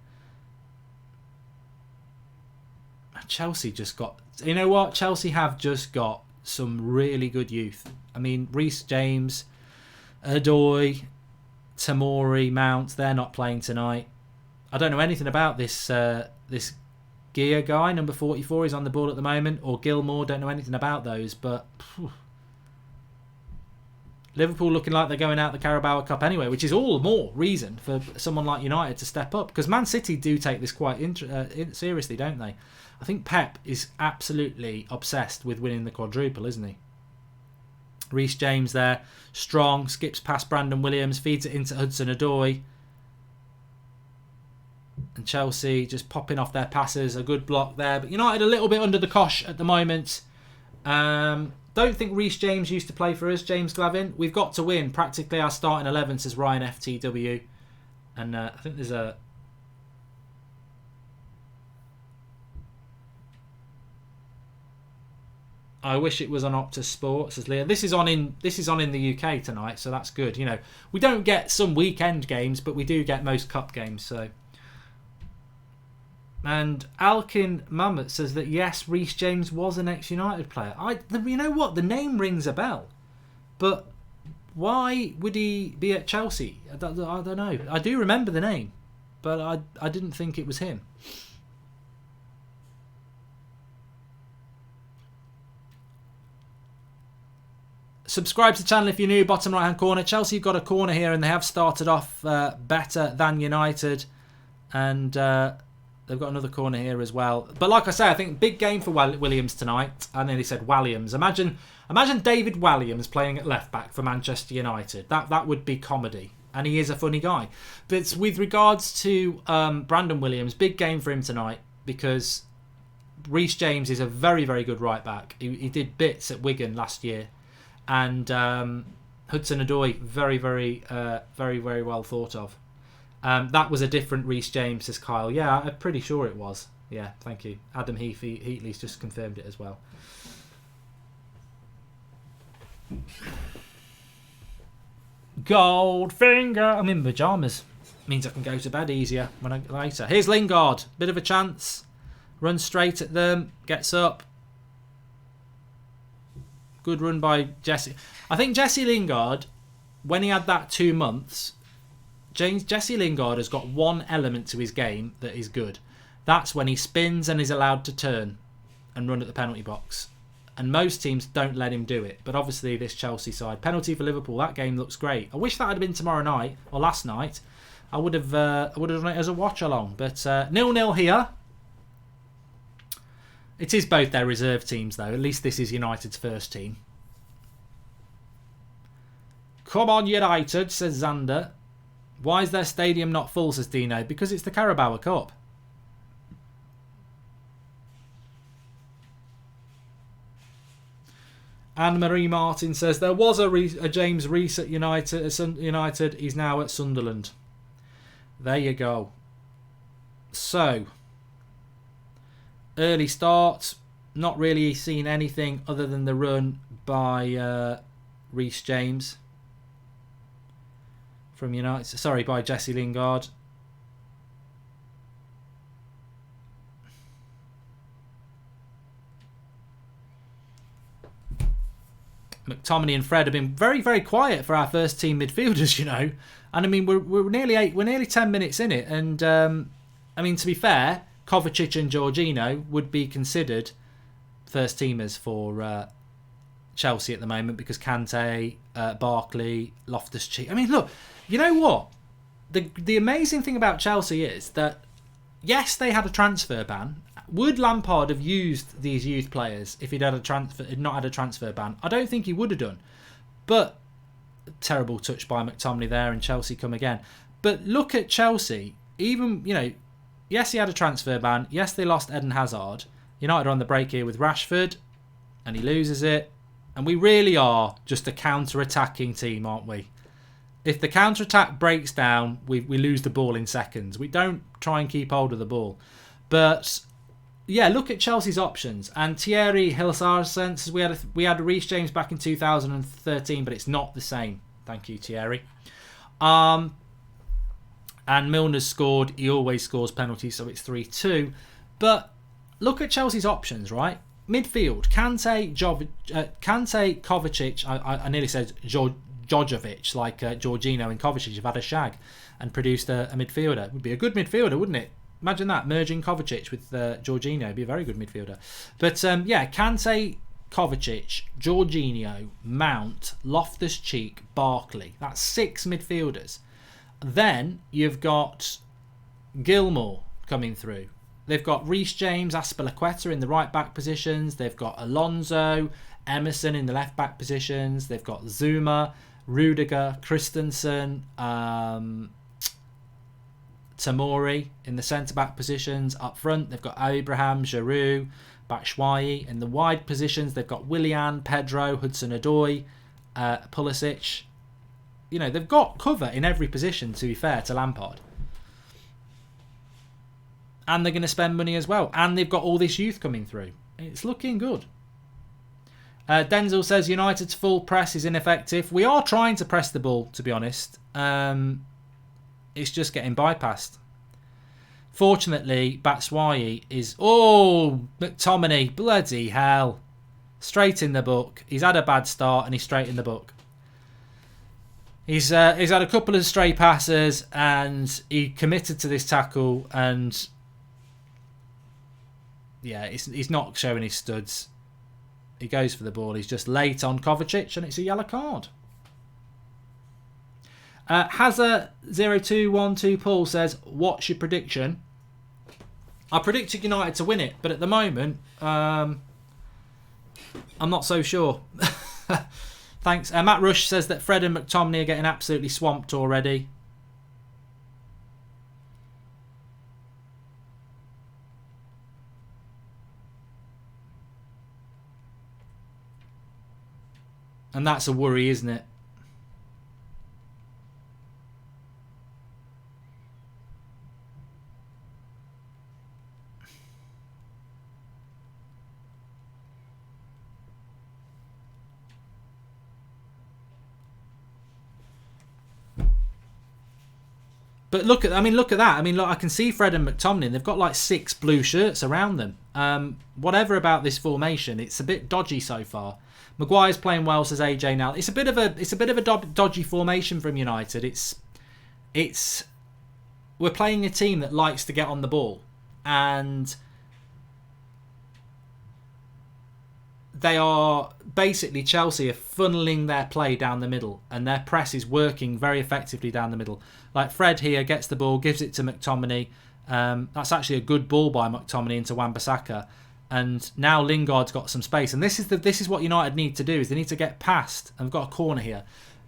Chelsea just got... You know what? Chelsea have just got some really good youth. Reece James, Odoi, Tamori, Mount, they're not playing tonight. I don't know anything about this Gia guy, number 44, he's on the ball at the moment, or Gilmore, don't know anything about those, but... Liverpool looking like they're going out the Carabao Cup anyway, which is all more reason for someone like United to step up, because Man City do take this quite seriously, don't they? I think Pep is absolutely obsessed with winning the quadruple, isn't he? Reece James there, strong, skips past Brandon Williams, feeds it into Hudson-Odoi. And Chelsea just popping off their passes, a good block there. But United a little bit under the cosh at the moment. Don't think Reece James used to play for us, James Glavin. We've got to win practically our starting 11, says Ryan FTW. And I think there's a... I wish it was on Optus Sport, says Leah. This is on in the UK tonight, so that's good. We don't get some weekend games, but we do get most cup games. So, and Alkin Mamet says that yes, Reece James was an ex-United player. You know what? The name rings a bell, but why would he be at Chelsea? I don't know. I do remember the name, but I didn't think it was him. Subscribe to the channel if you're new, bottom right hand corner. Chelsea have got a corner here, and they have started off better than United, and they've got another corner here as well. But like I say, I think big game for Williams tonight. I nearly said Walliams. Imagine David Walliams playing at left back for Manchester United. That would be comedy, and he is a funny guy. But with regards to Brandon Williams, big game for him tonight, because Reece James is a very, very good right back. He did bits at Wigan last year. And Hudson-Odoi, very, very, very, very well thought of. That was a different Reece James, says Kyle. Yeah, I'm pretty sure it was. Yeah, thank you. Adam Heatley's just confirmed it as well. Goldfinger. I'm in pyjamas. Means I can go to bed easier when later. Here's Lingard. Bit of a chance. Runs straight at them. Gets up. Good run by Jesse. I think Jesse Lingard, when he had that 2 months, Jesse Lingard has got one element to his game that is good. That's when he spins and is allowed to turn and run at the penalty box. And most teams don't let him do it. But obviously this Chelsea side. Penalty for Liverpool. That game looks great. I wish that had been tomorrow night or last night. I would have done it as a watch along. But 0-0 here. It is both their reserve teams though. At least this is United's first team. Come on United, says Xander. Why is their stadium not full, says Dino? Because it's the Carabao Cup. Anne-Marie Martin says there was a James Rees at United. He's now at Sunderland. There you go. So, early start. Not really seen anything other than the run by Rees James from United. Sorry, by Jesse Lingard. McTominay and Fred have been very, very quiet for our first team midfielders, you know. And I mean, we're nearly 10 minutes in it, and I mean, to be fair, Kovacic and Jorginho would be considered first teamers for Chelsea at the moment because Kante, Barkley, Loftus-Cheek. I mean, look, you know what? The amazing thing about Chelsea is that yes, they had a transfer ban. Would Lampard have used these youth players if he'd not had a transfer ban? I don't think he would have done. But terrible touch by McTominay there, and Chelsea come again. But look at Chelsea. Even, you know, yes, he had a transfer ban. Yes, they lost Eden Hazard. United are on the break here with Rashford, and he loses it. And we really are just a counter-attacking team, aren't we? If the counter-attack breaks down, we lose the ball in seconds. We don't try and keep hold of the ball. But yeah, look at Chelsea's options. And Thierry Hilsarsen says we had Reece James back in 2013, but it's not the same. Thank you, Thierry. And Milner's scored. He always scores penalties, so it's 3-2. But look at Chelsea's options, right? Midfield, Kante, Kovacic. I nearly said Djokovic, like Jorginho and Kovacic have had a shag and produced a midfielder. It would be a good midfielder, wouldn't it? Imagine that, merging Kovacic with Jorginho. It'd be a very good midfielder. But yeah, Kante, Kovacic, Jorginho, Mount, Loftus-Cheek, Barkley. That's 6 midfielders. Then you've got Gilmour coming through. They've got Reece James, Azpilicueta in the right back positions. They've got Alonso, Emerson in the left back positions. They've got Zuma, Rudiger, Christensen, Tamori in the centre-back positions. Up front, they've got Abraham, Giroud, Batshuayi. In the wide positions, they've got Willian, Pedro, Hudson-Odoi, Pulisic. You know, they've got cover in every position, to be fair to Lampard. And they're going to spend money as well. And they've got all this youth coming through. It's looking good. Denzel says United's full press is ineffective. We are trying to press the ball, to be honest. It's just getting bypassed. Fortunately, Batshuayi is... Oh, McTominay. Bloody hell. Straight in the book. He's had a bad start and he's straight in the book. He's had a couple of stray passes and he committed to this tackle and... Yeah, he's not showing his studs. He goes for the ball. He's just late on Kovacic and it's a yellow card. Hazard0212 Paul says, what's your prediction? I predicted United to win it, but at the moment, I'm not so sure. Thanks. Matt Rush says that Fred and McTominay are getting absolutely swamped already. And that's a worry, isn't it? But look at that. I mean, look, I can see Fred and McTominay. They've got like 6 blue shirts around them. Whatever about this formation, it's a bit dodgy so far. Maguire's playing well, says AJ. Now it's a bit of a dodgy formation from United. We're playing a team that likes to get on the ball, and they are basically, Chelsea are funneling their play down the middle, and their press is working very effectively down the middle. Like Fred here gets the ball, gives it to McTominay. That's actually a good ball by McTominay into Wan-Bissaka. And now Lingard's got some space. And this is what United need to do, is they need to get past, and they've got a corner here.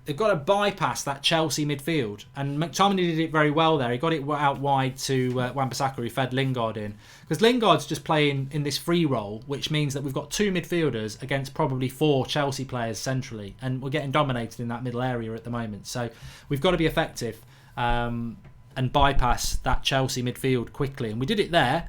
They've got to bypass that Chelsea midfield. And McTominay did it very well there. He got it out wide to Wan-Bissaka, who fed Lingard in. Because Lingard's just playing in this free role, which means that we've got 2 midfielders against probably 4 Chelsea players centrally. And we're getting dominated in that middle area at the moment. So we've got to be effective and bypass that Chelsea midfield quickly. And we did it there.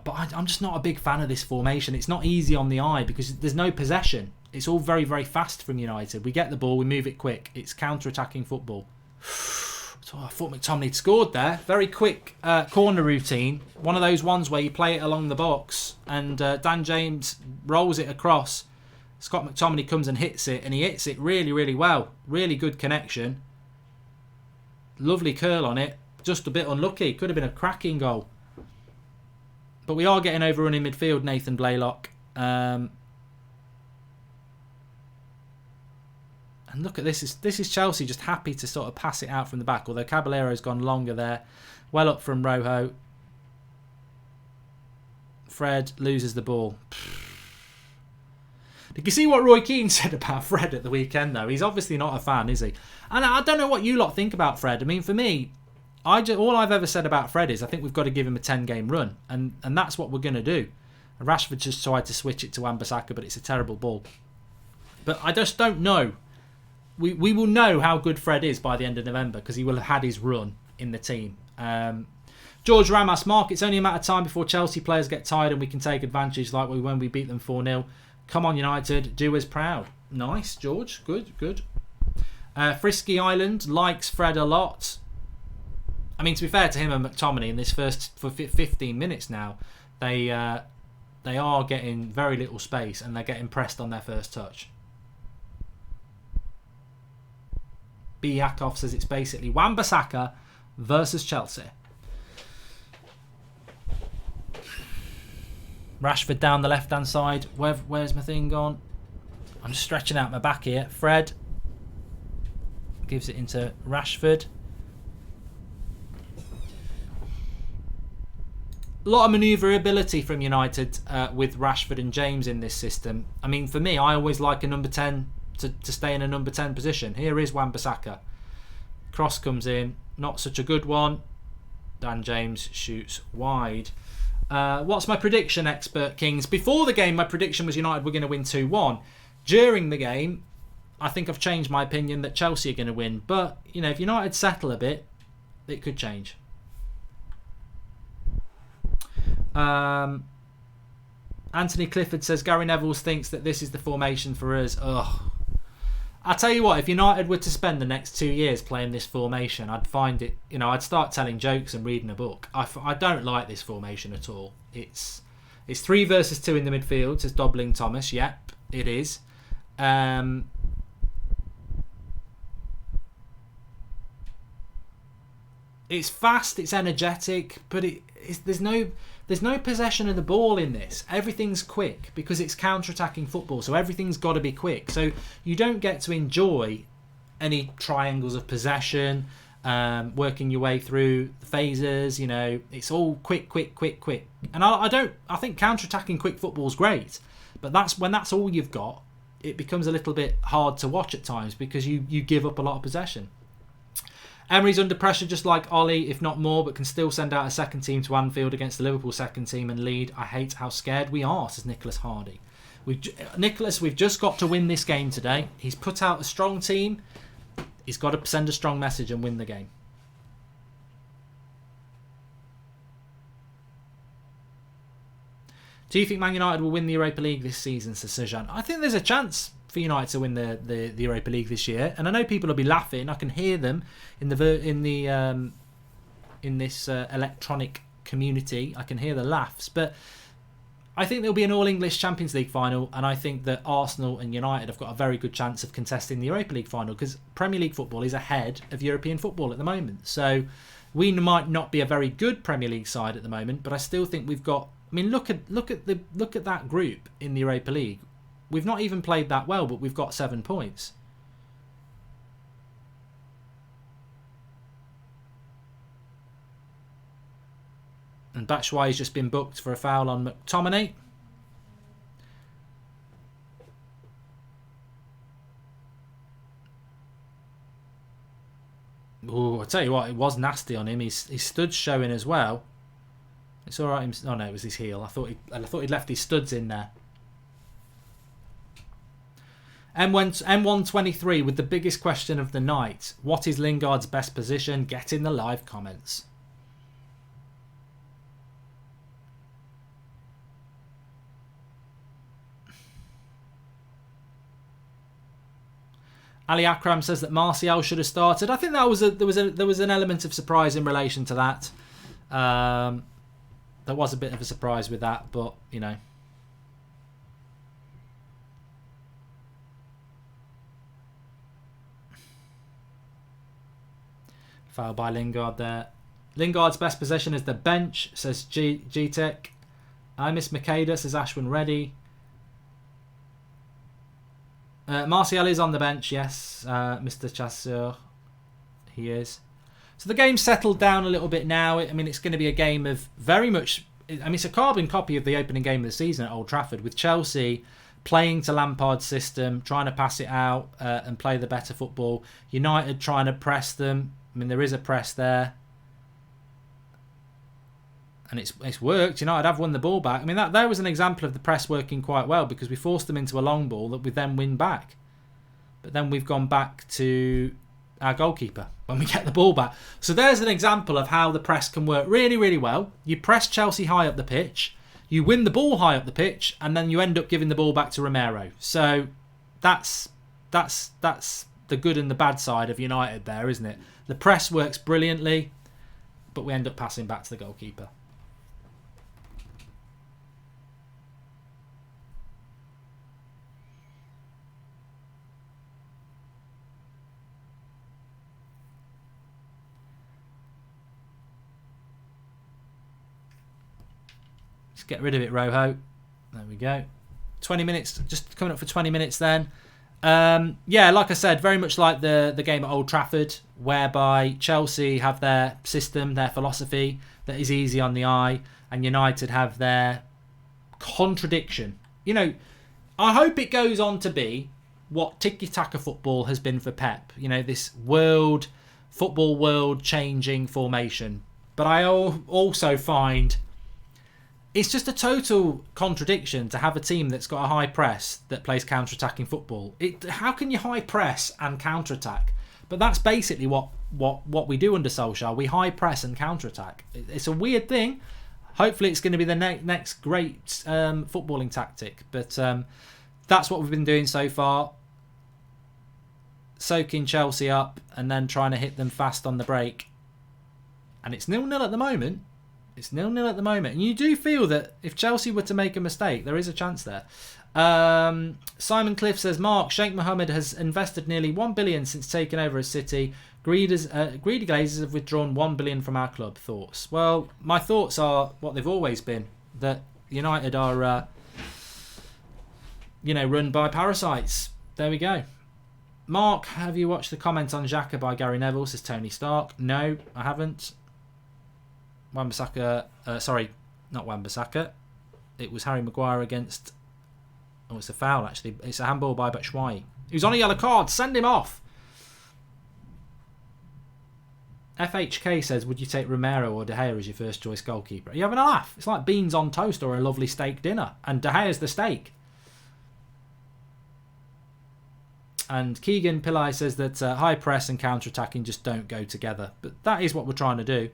But I'm just not a big fan of this formation. It's not easy on the eye because there's no possession. It's all very, very fast from United. We get the ball, we move it quick. It's counter-attacking football. So I thought McTominay had scored there. Very quick corner routine. One of those ones where you play it along the box and Dan James rolls it across. Scott McTominay comes and hits it, and he hits it really, really well. Really good connection. Lovely curl on it. Just a bit unlucky. Could have been a cracking goal. But we are getting overrun in midfield, Nathan Blaylock. And look at this. This is Chelsea just happy to sort of pass it out from the back. Although Caballero's gone longer there. Well up from Rojo. Fred loses the ball. Did you see what Roy Keane said about Fred at the weekend, though? He's obviously not a fan, is he? And I don't know what you lot think about Fred. I mean, for me, all I've ever said about Fred is I think we've got to give him a 10-game run. And that's what we're going to do. Rashford just tried to switch it to Wan-Bissaka, but it's a terrible ball. But I just don't know. We will know how good Fred is by the end of November because he will have had his run in the team. George Ramos, Mark, it's only a matter of time before Chelsea players get tired and we can take advantage like when we beat them 4-0. Come on, United, do us proud. Nice, George. Good. Frisky Island likes Fred a lot. I mean, to be fair to him and McTominay, in this first for 15 minutes now, they are getting very little space and they're getting pressed on their first touch. B. Yakov says it's basically Wan-Bissaka versus Chelsea. Rashford down the left-hand side. Where's my thing gone? I'm just stretching out my back here. Fred gives it into Rashford. A lot of manoeuvrability from United with Rashford and James in this system. I mean, for me, I always like a number 10 to stay in a number 10 position. Here is Wan-Bissaka. Cross comes in. Not such a good one. Dan James shoots wide. What's my prediction, Expert Kings? Before the game, my prediction was United were going to win 2-1. During the game, I think I've changed my opinion that Chelsea are going to win. But, you know, if United settle a bit, it could change. Anthony Clifford says Gary Neville thinks that this is the formation for us. Ugh. I tell you what, if United were to spend the next 2 years playing this formation, I'd find it, you know, I'd start telling jokes and reading a book. I don't like this formation at all. It's 3 versus 2 in the midfield, says Dobling Thomas. Yep, it is. It's fast, it's energetic, but there's no possession of the ball in this. Everything's quick because it's counter-attacking football, so everything's got to be quick. So you don't get to enjoy any triangles of possession, working your way through the phases. You know, it's all quick. And I think counter-attacking quick football is great, but when that's all you've got, it becomes a little bit hard to watch at times because you give up a lot of possession. Emery's under pressure just like Ollie, if not more, but can still send out a second team to Anfield against the Liverpool second team and lead. I hate how scared we are, says Nicholas Hardy. Nicholas, we've just got to win this game today. He's put out a strong team. He's got to send a strong message and win the game. Do you think Man United will win the Europa League this season, says Sejan? I think there's a chance for United to win the Europa League this year. And I know people will be laughing. I can hear them in this electronic community. I can hear the laughs. But I think there'll be an all-English Champions League final, and I think that Arsenal and United have got a very good chance of contesting the Europa League final, because Premier League football is ahead of European football at the moment. So we might not be a very good Premier League side at the moment, but I still think we've got. I mean, look at that group in the Europa League. We've not even played that well, but we've got 7 points. And Batshuayi's just been booked for a foul on McTominay. Oh, I tell you what, it was nasty on him. His studs showing as well. It's all right. Oh no, it was his heel. I thought he'd left his studs in there. M123 with the biggest question of the night. What is Lingard's best position? Get in the live comments. Ali Akram says that Martial should have started. I think that was there was an element of surprise in relation to that. There was a bit of a surprise with that, but you know. Foul by Lingard there. Lingard's best position is the bench, says G-Tech. I miss Makeda, says Ashwin Reddy. Martial is on the bench, yes, Mr. Chasseur. He is. So the game's settled down a little bit now. I mean, it's going to be a game of very much... I mean, it's a carbon copy of the opening game of the season at Old Trafford, with Chelsea playing to Lampard's system, trying to pass it out and play the better football. United trying to press them. I mean, there is a press there. And it's worked. United have won the ball back. I mean, there was an example of the press working quite well, because we forced them into a long ball that we then win back. But then we've gone back to our goalkeeper when we get the ball back. So there's an example of how the press can work really, really well. You press Chelsea high up the pitch, you win the ball high up the pitch, and then you end up giving the ball back to Romero. So that's the good and the bad side of United there, isn't it? The press works brilliantly, but we end up passing back to the goalkeeper. Get rid of it, Rojo. There we go. 20 minutes, just coming up for 20 minutes then. Yeah, like I said, very much like the game at Old Trafford, whereby Chelsea have their system, their philosophy that is easy on the eye, and United have their contradiction. You know, I hope it goes on to be what tiki-taka football has been for Pep. You know, this football world changing formation. But I also find... it's just a total contradiction to have a team that's got a high press that plays counter-attacking football. How can you high press and counter-attack? But that's basically what we do under Solskjaer. We high press and counter-attack. It's a weird thing. Hopefully it's going to be the next great footballing tactic. But that's what we've been doing so far. Soaking Chelsea up and then trying to hit them fast on the break. And it's 0-0 at the moment. It's 0-0 at the moment. And you do feel that if Chelsea were to make a mistake, there is a chance there. Simon Cliff says, Mark, Sheikh Mohammed has invested nearly $1 billion since taking over as City. Greedy Glazers have withdrawn $1 billion from our club. Thoughts? Well, my thoughts are what they've always been. That United are, run by parasites. There we go. Mark, have you watched the comment on Xhaka by Gary Neville? Says Tony Stark. No, I haven't. Wan-Bissaka, sorry, not Wan-Bissaka. It was Harry Maguire against... oh, it's a foul, actually. It's a handball by Batshuayi. He was on a yellow card. Send him off. FHK says, would you take Romero or De Gea as your first choice goalkeeper? Are you having a laugh? It's like beans on toast or a lovely steak dinner. And De Gea's the steak. And Keegan Pillai says that high press and counter-attacking just don't go together. But that is what we're trying to do.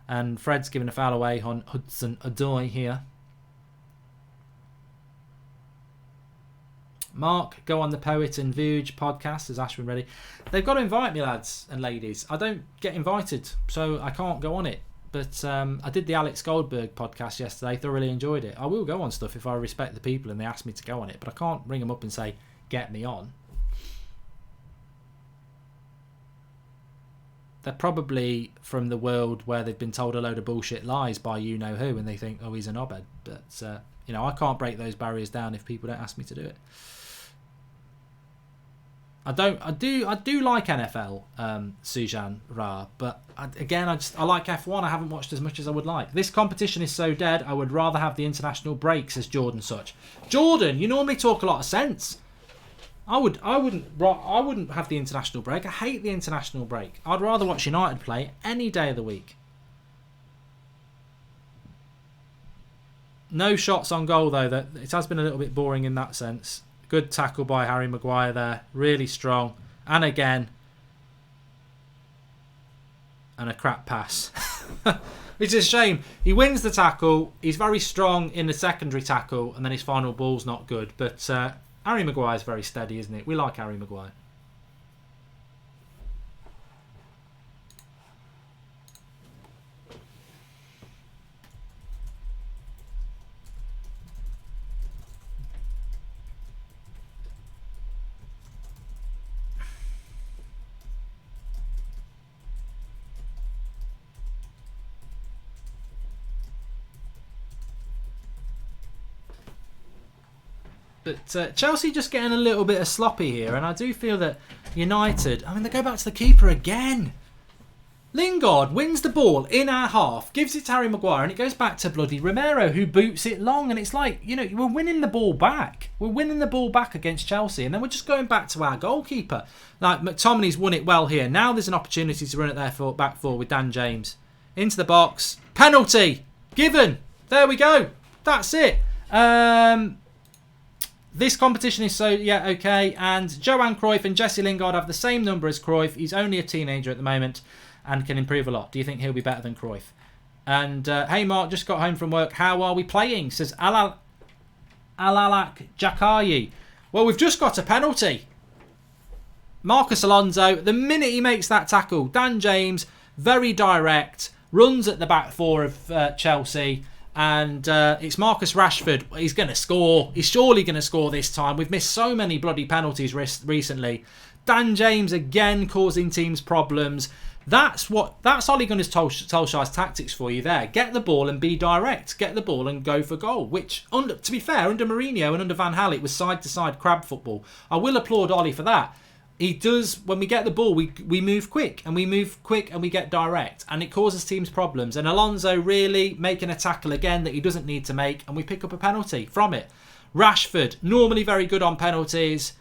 And Fred's given a foul away on Hudson-Odoi here. Mark, go on the Poet and Vuge podcast, as Ashwin ready. They've got to invite me, lads and ladies. I don't get invited, so I can't go on it. But I did the Alex Goldberg podcast yesterday. Thoroughly enjoyed it. I will go on stuff if I respect the people and they ask me to go on it. But I can't ring them up and say, get me on. They're probably from the world where they've been told a load of bullshit lies by you-know-who. And they think, oh, he's a knobhead. But, I can't break those barriers down if people don't ask me to do it. I do like NFL, Sujan Ra, but I like F1. I haven't watched as much as I would like. This competition is so dead. I would rather have the international break, says Jordan Such. Jordan, you normally talk a lot of sense. I wouldn't have the international break. I hate the international break. I'd rather watch United play any day of the week. No shots on goal though. That it has been a little bit boring in that sense. Good tackle by Harry Maguire there. Really strong. And again. And a crap pass. Which is a shame. He wins the tackle. He's very strong in the secondary tackle. And then his final ball's not good. But Harry Maguire's very steady, isn't it? We like Harry Maguire. But Chelsea just getting a little bit of sloppy here, and I do feel that United, they go back to the keeper again. Lingard wins the ball in our half, gives it to Harry Maguire, and it goes back to bloody Romero, who boots it long, and it's like, we're winning the ball back. We're winning the ball back against Chelsea, and then we're just going back to our goalkeeper. Like, McTominay's won it well here. Now there's an opportunity to run it there for back four with Dan James. Into the box. Penalty! Given! There we go. That's it. This competition is okay. And Johan Cruyff and Jesse Lingard have the same number as Cruyff. He's only a teenager at the moment and can improve a lot. Do you think he'll be better than Cruyff? And hey Mark, just got home from work. How are we playing? Says Alalak Jakayi. Well, we've just got a penalty. Marcus Alonso, the minute he makes that tackle, Dan James, very direct, runs at the back four of Chelsea. And it's Marcus Rashford. He's going to score. He's surely going to score this time. We've missed so many bloody penalties recently. Dan James again causing teams problems. That's Ole Gunnar Solskjaer's tactics for you there. Get the ball and be direct. Get the ball and go for goal. Which, to be fair, under Mourinho and under Van Gaal, it was side-to-side crab football. I will applaud Ole for that. He does, when we get the ball, we move quick and we get direct, and it causes teams problems. And Alonso really making a tackle again that he doesn't need to make, and we pick up a penalty from it. Rashford, normally very good on penalties,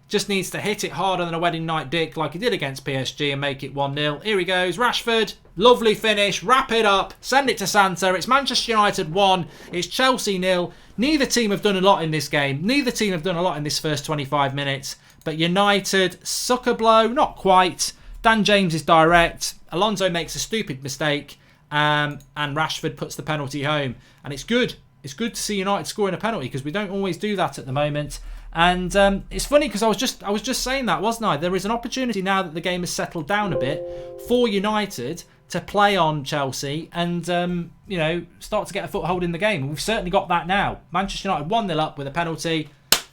just needs to hit it harder than a wedding night dick like he did against PSG and make it 1-0. Here he goes, Rashford, lovely finish, wrap it up, send it to Santa. It's Manchester United 1, it's Chelsea 0. Neither team have done a lot in this game. Neither team have done a lot in this first 25 minutes. But United, sucker blow, not quite. Dan James is direct. Alonso makes a stupid mistake. And Rashford puts the penalty home. And it's good. It's good to see United scoring a penalty because we don't always do that at the moment. And it's funny because I was just saying that, wasn't I? There is an opportunity now that the game has settled down a bit for United to play on Chelsea and start to get a foothold in the game. And we've certainly got that now. Manchester United 1-0 up with a penalty.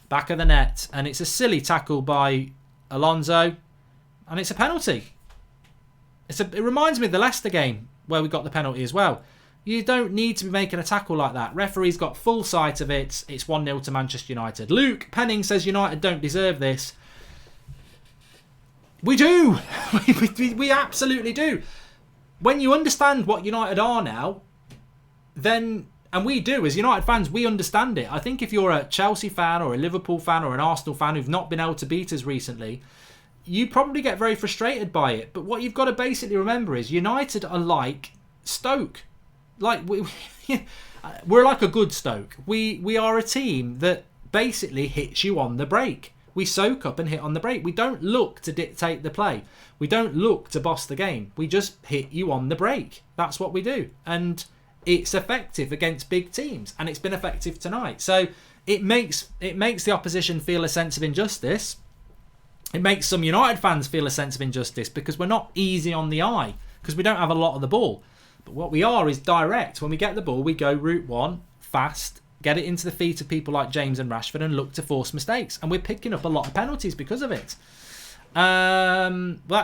Back of the net, and it's a silly tackle by Alonso, and it's a penalty. It reminds me of the Leicester game where we got the penalty as well. You don't need to be making a tackle like that. Referee's got full sight of it. It's 1-0 to Manchester United. Luke Penning says United don't deserve this. We do. We absolutely do. When you understand what United are now, then... And we do, as United fans, we understand it. I think if you're a Chelsea fan or a Liverpool fan or an Arsenal fan who've not been able to beat us recently, you probably get very frustrated by it. But what you've got to basically remember is United are like Stoke. We're like a good Stoke. We are a team that basically hits you on the break. We soak up and hit on the break. We don't look to dictate the play. We don't look to boss the game. We just hit you on the break. That's what we do. And... it's effective against big teams, and it's been effective tonight. So it makes the opposition feel a sense of injustice. It makes some United fans feel a sense of injustice because we're not easy on the eye because we don't have a lot of the ball. But what we are is direct. When we get the ball, we go route one, fast, get it into the feet of people like James and Rashford and look to force mistakes. And we're picking up a lot of penalties because of it.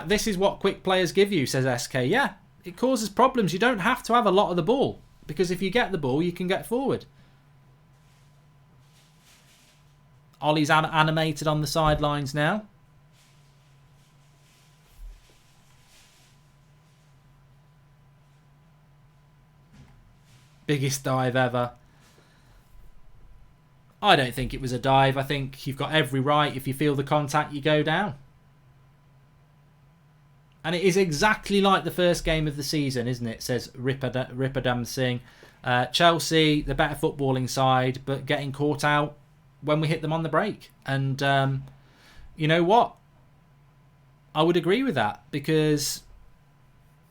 This is what quick players give you, says SK. Yeah, it causes problems. You don't have to have a lot of the ball because if you get the ball, you can get forward. Ollie's animated on the sidelines now. Biggest dive ever. I don't think it was a dive. I think you've got every right. If you feel the contact, you go down. And it is exactly like the first game of the season, isn't it? Says Ripadam Singh. Chelsea, the better footballing side, but getting caught out when we hit them on the break. And you know what? I would agree with that because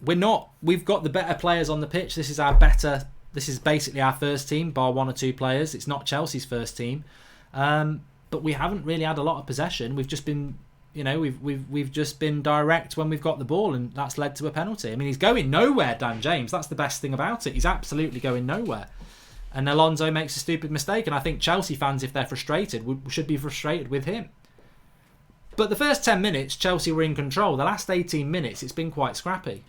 we've got the better players on the pitch. This is basically our first team, bar one or two players. It's not Chelsea's first team, but we haven't really had a lot of possession. We've just been, we've just been direct when we've got the ball, and that's led to a penalty. I mean, he's going nowhere, Dan James. That's the best thing about it. He's absolutely going nowhere. And Alonso makes a stupid mistake, and I think Chelsea fans, if they're frustrated, should be frustrated with him. But the first 10 minutes, Chelsea were in control. The last 18 minutes, it's been quite scrappy.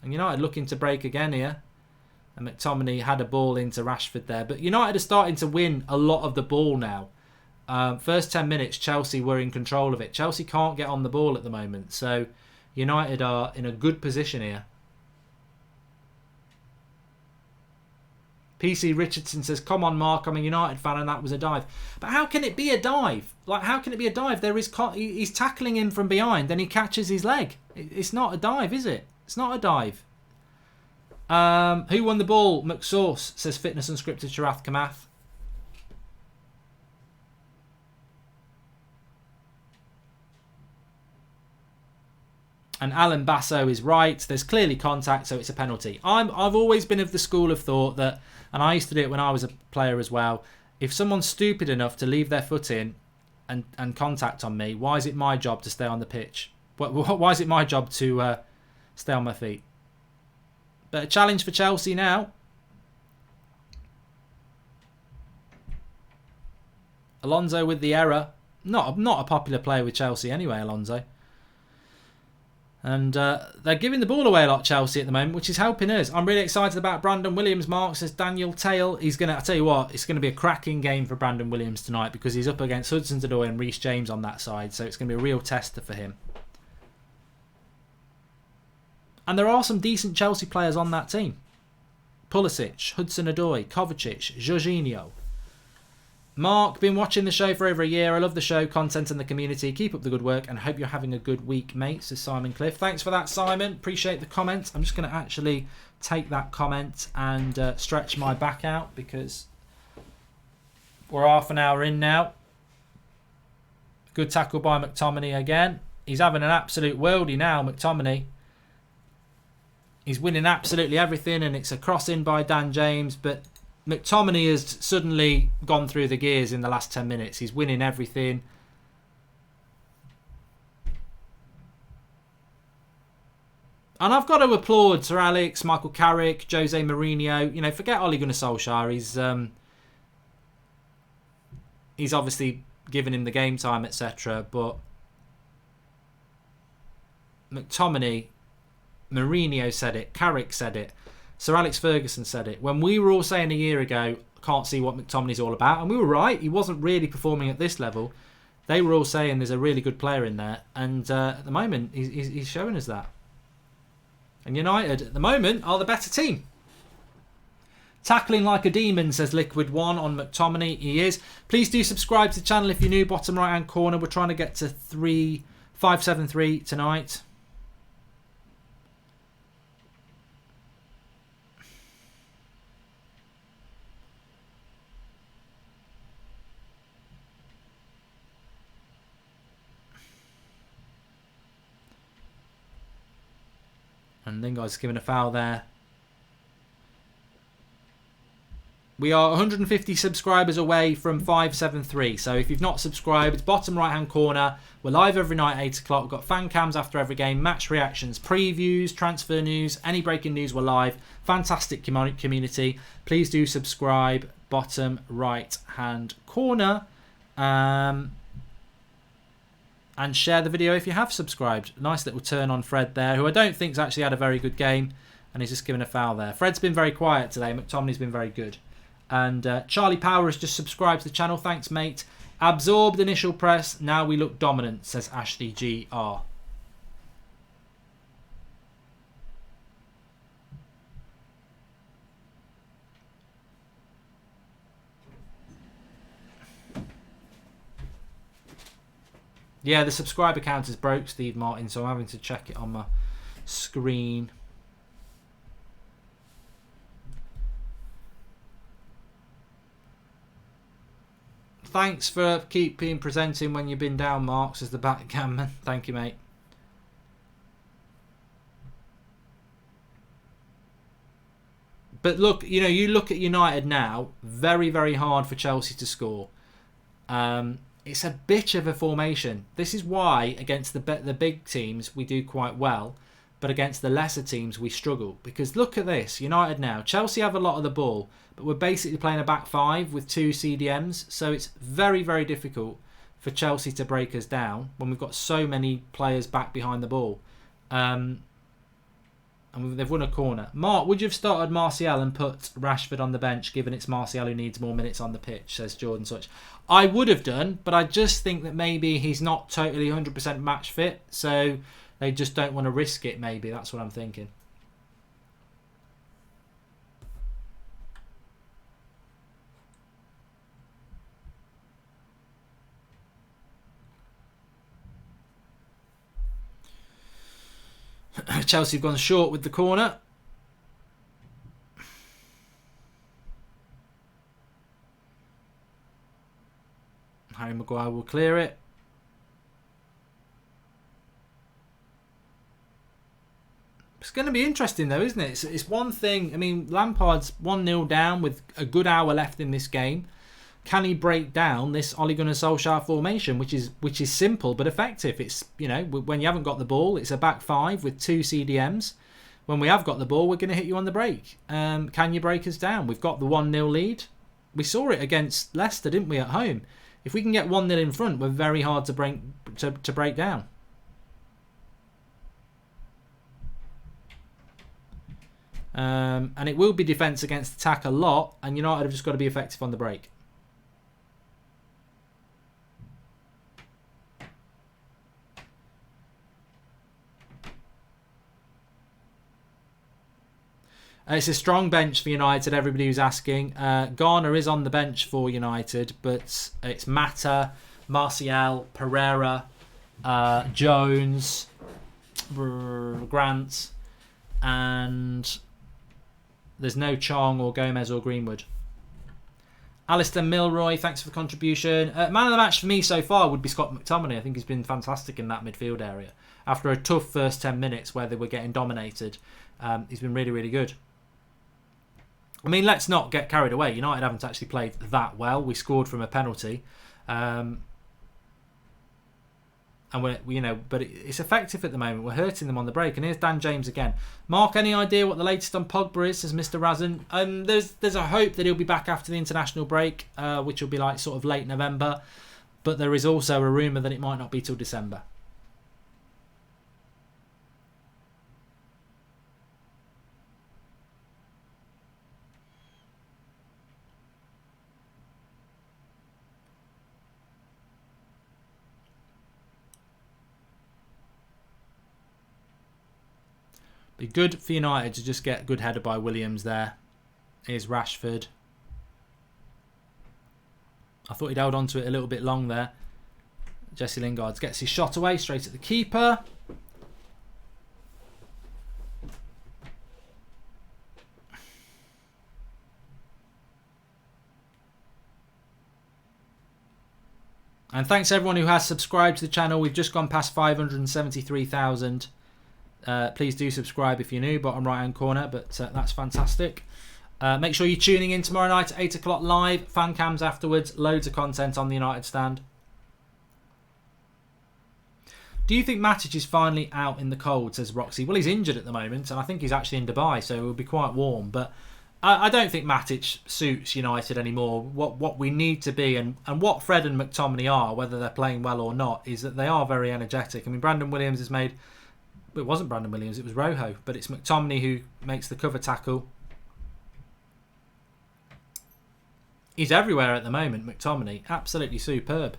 And United looking to break again here. And McTominay had a ball into Rashford there. But United are starting to win a lot of the ball now. First 10 minutes, Chelsea were in control of it. Chelsea can't get on the ball at the moment. So United are in a good position here. PC Richardson says, come on, Mark, I'm a United fan and that was a dive. But how can it be a dive? Like, how can it be a dive? He's tackling him from behind, then he catches his leg. It's not a dive, is it? It's not a dive. Who won the ball? McSauce, says Fitness Unscripted Sharath Kamath. And Alan Basso is right. There's clearly contact, so it's a penalty. I've always been of the school of thought that, and I used to do it when I was a player as well, if someone's stupid enough to leave their foot in and contact on me, why is it my job to stay on the pitch? Why is it my job to stay on my feet? But a challenge for Chelsea now. Alonso with the error. Not a popular player with Chelsea anyway, Alonso. And they're giving the ball away a lot, Chelsea, at the moment, which is helping us. I'm really excited about Brandon Williams. Mark says Daniel Tail. I tell you what, it's going to be a cracking game for Brandon Williams tonight because he's up against Hudson-Odoi and Reece James on that side. So it's going to be a real tester for him. And there are some decent Chelsea players on that team. Pulisic, Hudson-Odoi, Kovacic, Jorginho. Mark, been watching the show for over a year. I love the show, content and the community. Keep up the good work and hope you're having a good week, mate, says Simon Cliff. Thanks for that, Simon. Appreciate the comment. I'm just going to actually take that comment and stretch my back out because we're half an hour in now. Good tackle by McTominay again. He's having an absolute worldie now, McTominay. He's winning absolutely everything and it's a cross-in by Dan James, but McTominay has suddenly gone through the gears in the last 10 minutes. He's winning everything. And I've got to applaud Sir Alex, Michael Carrick, Jose Mourinho. Forget Ole Gunnar Solskjaer. He's obviously given him the game time, etc. But McTominay, Mourinho said it, Carrick said it. Sir Alex Ferguson said it. When we were all saying a year ago, can't see what McTominay's all about, and we were right, he wasn't really performing at this level. They were all saying there's a really good player in there, and at the moment, he's showing us that. And United, at the moment, are the better team. Tackling like a demon, says Liquid One on McTominay. He is. Please do subscribe to the channel if you're new, bottom right-hand corner. We're trying to get to 573 tonight. And Lingard's given a foul there. We are 150 subscribers away from 573. So if you've not subscribed, bottom right-hand corner, we're live every night at 8 o'clock. We've got fan cams after every game, match reactions, previews, transfer news, any breaking news, we're live. Fantastic community. Please do subscribe, bottom right-hand corner. And share the video if you have subscribed. Nice little turn on Fred there, who I don't think's actually had a very good game. And he's just given a foul there. Fred's been very quiet today. McTominay's been very good. And Charlie Power has just subscribed to the channel. Thanks, mate. Absorbed initial press. Now we look dominant, says Ashley GR. Yeah, the subscriber count is broke, Steve Martin, so I'm having to check it on my screen. Thanks for keeping presenting when you've been down, Mark, says the backgammon. Thank you, mate. But look, you know, you look at United now, very, very hard for Chelsea to score. It's a bit of a formation. This is why against the big teams we do quite well, but against the lesser teams we struggle. Because look at this, United now. Chelsea have a lot of the ball, but we're basically playing a back five with 2 CDMs. So it's very, very difficult for Chelsea to break us down when we've got so many players back behind the ball. And they've won a corner. Mark, would you have started Martial and put Rashford on the bench, given it's Martial who needs more minutes on the pitch, says Jordan Such. I would have done, but I just think that maybe he's not totally 100% match fit, so they just don't want to risk it, maybe. That's what I'm thinking. Chelsea have gone short with the corner. Harry Maguire will clear it. It's going to be interesting though, isn't it? It's one thing. I mean, Lampard's 1-0 down with a good hour left in this game. Can he break down this Ole Gunnar Solskjaer formation, which is simple but effective? It's, you know, when you haven't got the ball, it's a back five with 2 CDMs. When we have got the ball, we're going to hit you on the break. Can you break us down? We've got the 1-0 lead. We saw it against Leicester, didn't we, at home? If we can get 1-0 in front, we're very hard to break down. And it will be defence against attack a lot, and United have just got to be effective on the break. It's a strong bench for United, everybody who's asking. Garner is on the bench for United, but it's Mata, Martial, Pereira, Jones, Grant, and there's no Chong or Gomez or Greenwood. Alistair Milroy, thanks for the contribution. Man of the match for me so far would be Scott McTominay. I think he's been fantastic in that midfield area. After a tough first 10 minutes where they were getting dominated, he's been really, really good. I mean, let's not get carried away. United haven't actually played that well. We scored from a penalty. And but it's effective at the moment. We're hurting them on the break. And here's Dan James again. Mark, any idea what the latest on Pogba is, says Mr. Razin? There's a hope that he'll be back after the international break, which will be like sort of late November. But there is also a rumour that it might not be till December. Be good for United to just get a good header by Williams there. Here's Rashford. I thought he'd held on to it a little bit long there. Jesse Lingard gets his shot away straight at the keeper. And thanks everyone who has subscribed to the channel. We've just gone past 573,000. Please do subscribe if you're new, bottom right hand corner, but that's fantastic. Make sure you're tuning in tomorrow night at 8 o'clock live. Fan cams afterwards. Loads of content on the United stand. Do you think Matic is finally out in the cold, says Roxy? Well, he's injured at the moment, and I think he's actually in Dubai, so it will be quite warm. But I don't think Matic suits United anymore. What we need to be, and what Fred and McTominay are, whether they're playing well or not, is that they are very energetic. I mean, Brandon Williams has made... It wasn't Brandon Williams, it was Rojo. But it's McTominay who makes the cover tackle. He's everywhere at the moment, McTominay. Absolutely superb.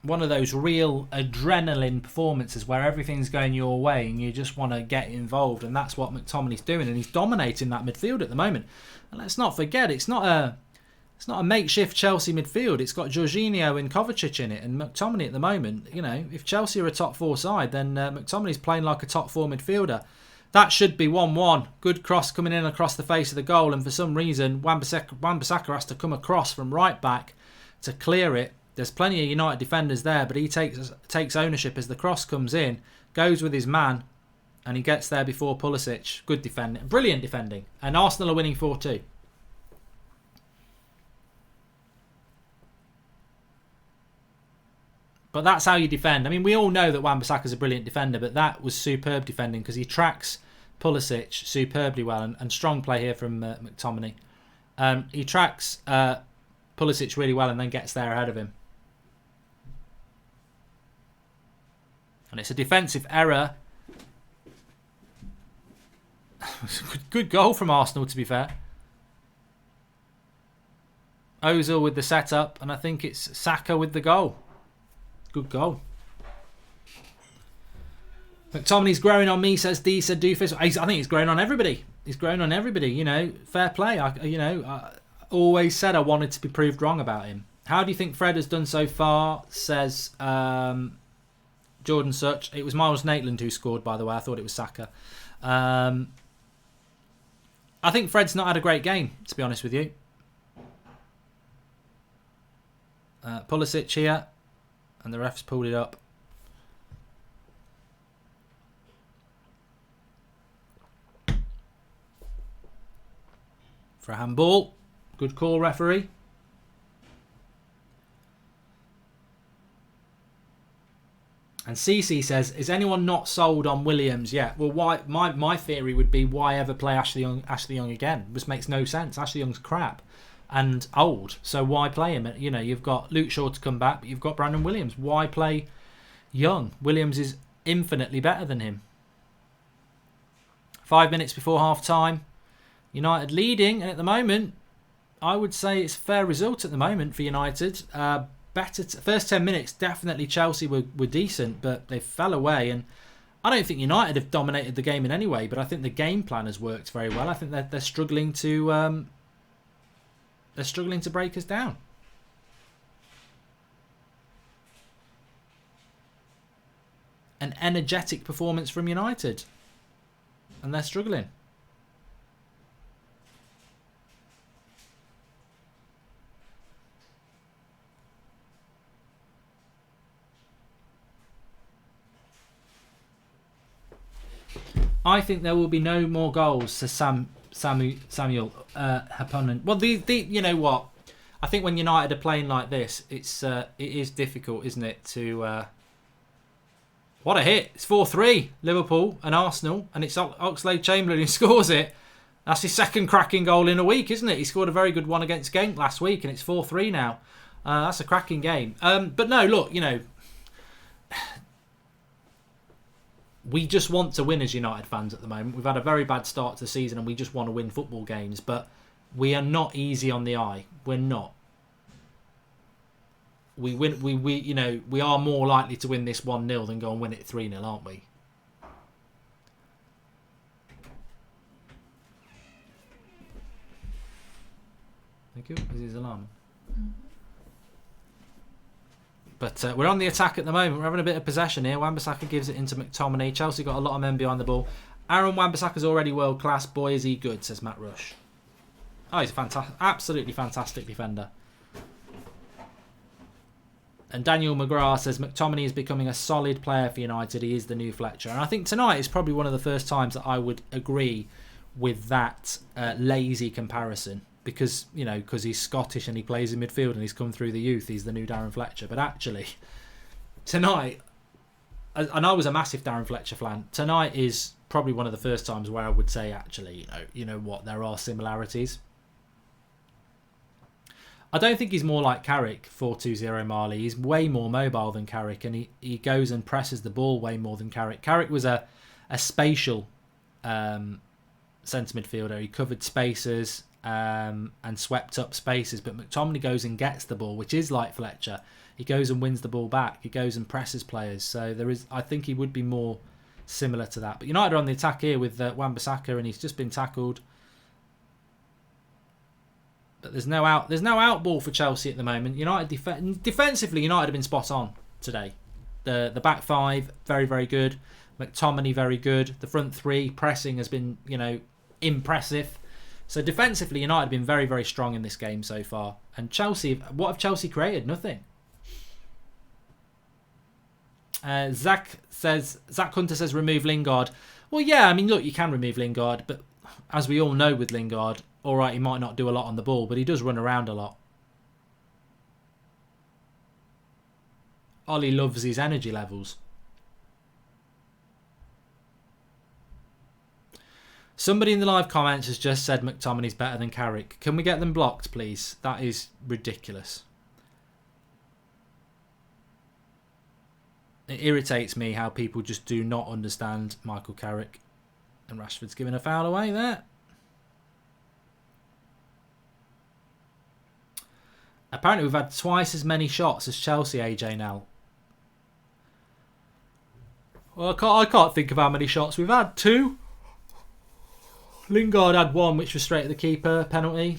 One of those real adrenaline performances where everything's going your way and you just want to get involved, and that's what McTominay's doing, and he's dominating that midfield at the moment. And let's not forget, it's not a makeshift Chelsea midfield. It's got Jorginho and Kovacic in it, and McTominay at the moment. You know, if Chelsea are a top 4 side, then McTominay's playing like a top 4 midfielder. That should be 1-1. Good cross coming in across the face of the goal, and for some reason Wan-Bissaka has to come across from right back to clear it. There's plenty of United defenders there, but he takes ownership as the cross comes in, goes with his man, and he gets there before Pulisic. Good defending. Brilliant defending. And Arsenal are winning 4-2. But that's how you defend. I mean, we all know that Wan-Bissaka's a brilliant defender, but that was superb defending because he tracks Pulisic superbly well, and strong play here from McTominay. He tracks Pulisic really well and then gets there ahead of him. And it's a defensive error. Good goal from Arsenal, to be fair. Ozil with the setup, and I think it's Saka with the goal. Good goal. McTominay's growing on me, says Disa Doofus. I think he's growing on everybody. He's growing on everybody, you know. Fair play. I always said I wanted to be proved wrong about him. How do you think Fred has done so far, says Jordan Such. It was Miles Maitland who scored, by the way. I thought it was Saka. I think Fred's not had a great game, to be honest with you. Pulisic here, and the ref's pulled it up. For a handball. Good call, referee. And CC says, is anyone not sold on Williams yet? Well, why? My theory would be, why ever play Ashley Young again? This makes no sense. Ashley Young's crap and old, so why play him? You know, you've got Luke Shaw to come back, but you've got Brandon Williams. Why play Young? Williams is infinitely better than him. 5 minutes before half time, United leading, and at the moment, I would say it's a fair result at the moment for United. First 10 minutes, definitely Chelsea were decent, but they fell away. And I don't think United have dominated the game in any way, but I think the game plan has worked very well. I think they're struggling to break us down. An energetic performance from United, and they're struggling. I think there will be no more goals to Samuel Haponen. Well, you know what? I think when United are playing like this, it is difficult, isn't it? To what a hit! It's 4-3 Liverpool and Arsenal, and it's Oxlade-Chamberlain who scores it. That's his second cracking goal in a week, isn't it? He scored a very good one against Genk last week, and it's 4-3 now. That's a cracking game. But no, look, you know. We just want to win as United fans at the moment. We've had a very bad start to the season and we just want to win football games. But we are not easy on the eye. We're not. We are more likely to win this 1-0 than go and win it 3-0, aren't we? Thank you. Is his alarm? But we're on the attack at the moment. We're having a bit of possession here. Wan-Bissaka gives it into McTominay. Chelsea got a lot of men behind the ball. Aaron Wan-Bissaka's already world class. Boy, is he good, says Matt Rush. Oh, he's a fantastic, absolutely fantastic defender. And Daniel McGrath says McTominay is becoming a solid player for United. He is the new Fletcher. And I think tonight is probably one of the first times that I would agree with that lazy comparison. Because, you know, because he's Scottish and he plays in midfield and he's come through the youth, he's the new Darren Fletcher. But actually, tonight, and I was a massive Darren Fletcher fan, tonight is probably one of the first times where I would say, actually, you know what, there are similarities. I don't think he's more like Carrick, 4-2-0 Marley. He's way more mobile than Carrick, and he goes and presses the ball way more than Carrick. Carrick was a spatial centre midfielder. He covered spaces and swept up spaces, but McTominay goes and gets the ball, which is like Fletcher. He goes and wins the ball back. He goes and presses players. So I think he would be more similar to that. But United are on the attack here with Wan-Bissaka, and he's just been tackled. But there's no out ball for Chelsea at the moment. United defensively, United have been spot on today. The back five, very, very good. McTominay, very good. The front three, pressing has been, impressive. So defensively, United have been very, very strong in this game so far. And Chelsea, what have Chelsea created? Nothing. Zach Hunter says remove Lingard. Well, yeah, I mean, look, you can remove Lingard, but as we all know with Lingard, all right, he might not do a lot on the ball, but he does run around a lot. Ollie loves his energy levels. Somebody in the live comments has just said McTominay's better than Carrick. Can we get them blocked, please? That is ridiculous. It irritates me how people just do not understand Michael Carrick. And Rashford's given a foul away there. Apparently we've had twice as many shots as Chelsea, AJ, now. Well, I can't think of how many shots we've had. 2. Lingard had 1, which was straight at the keeper, penalty.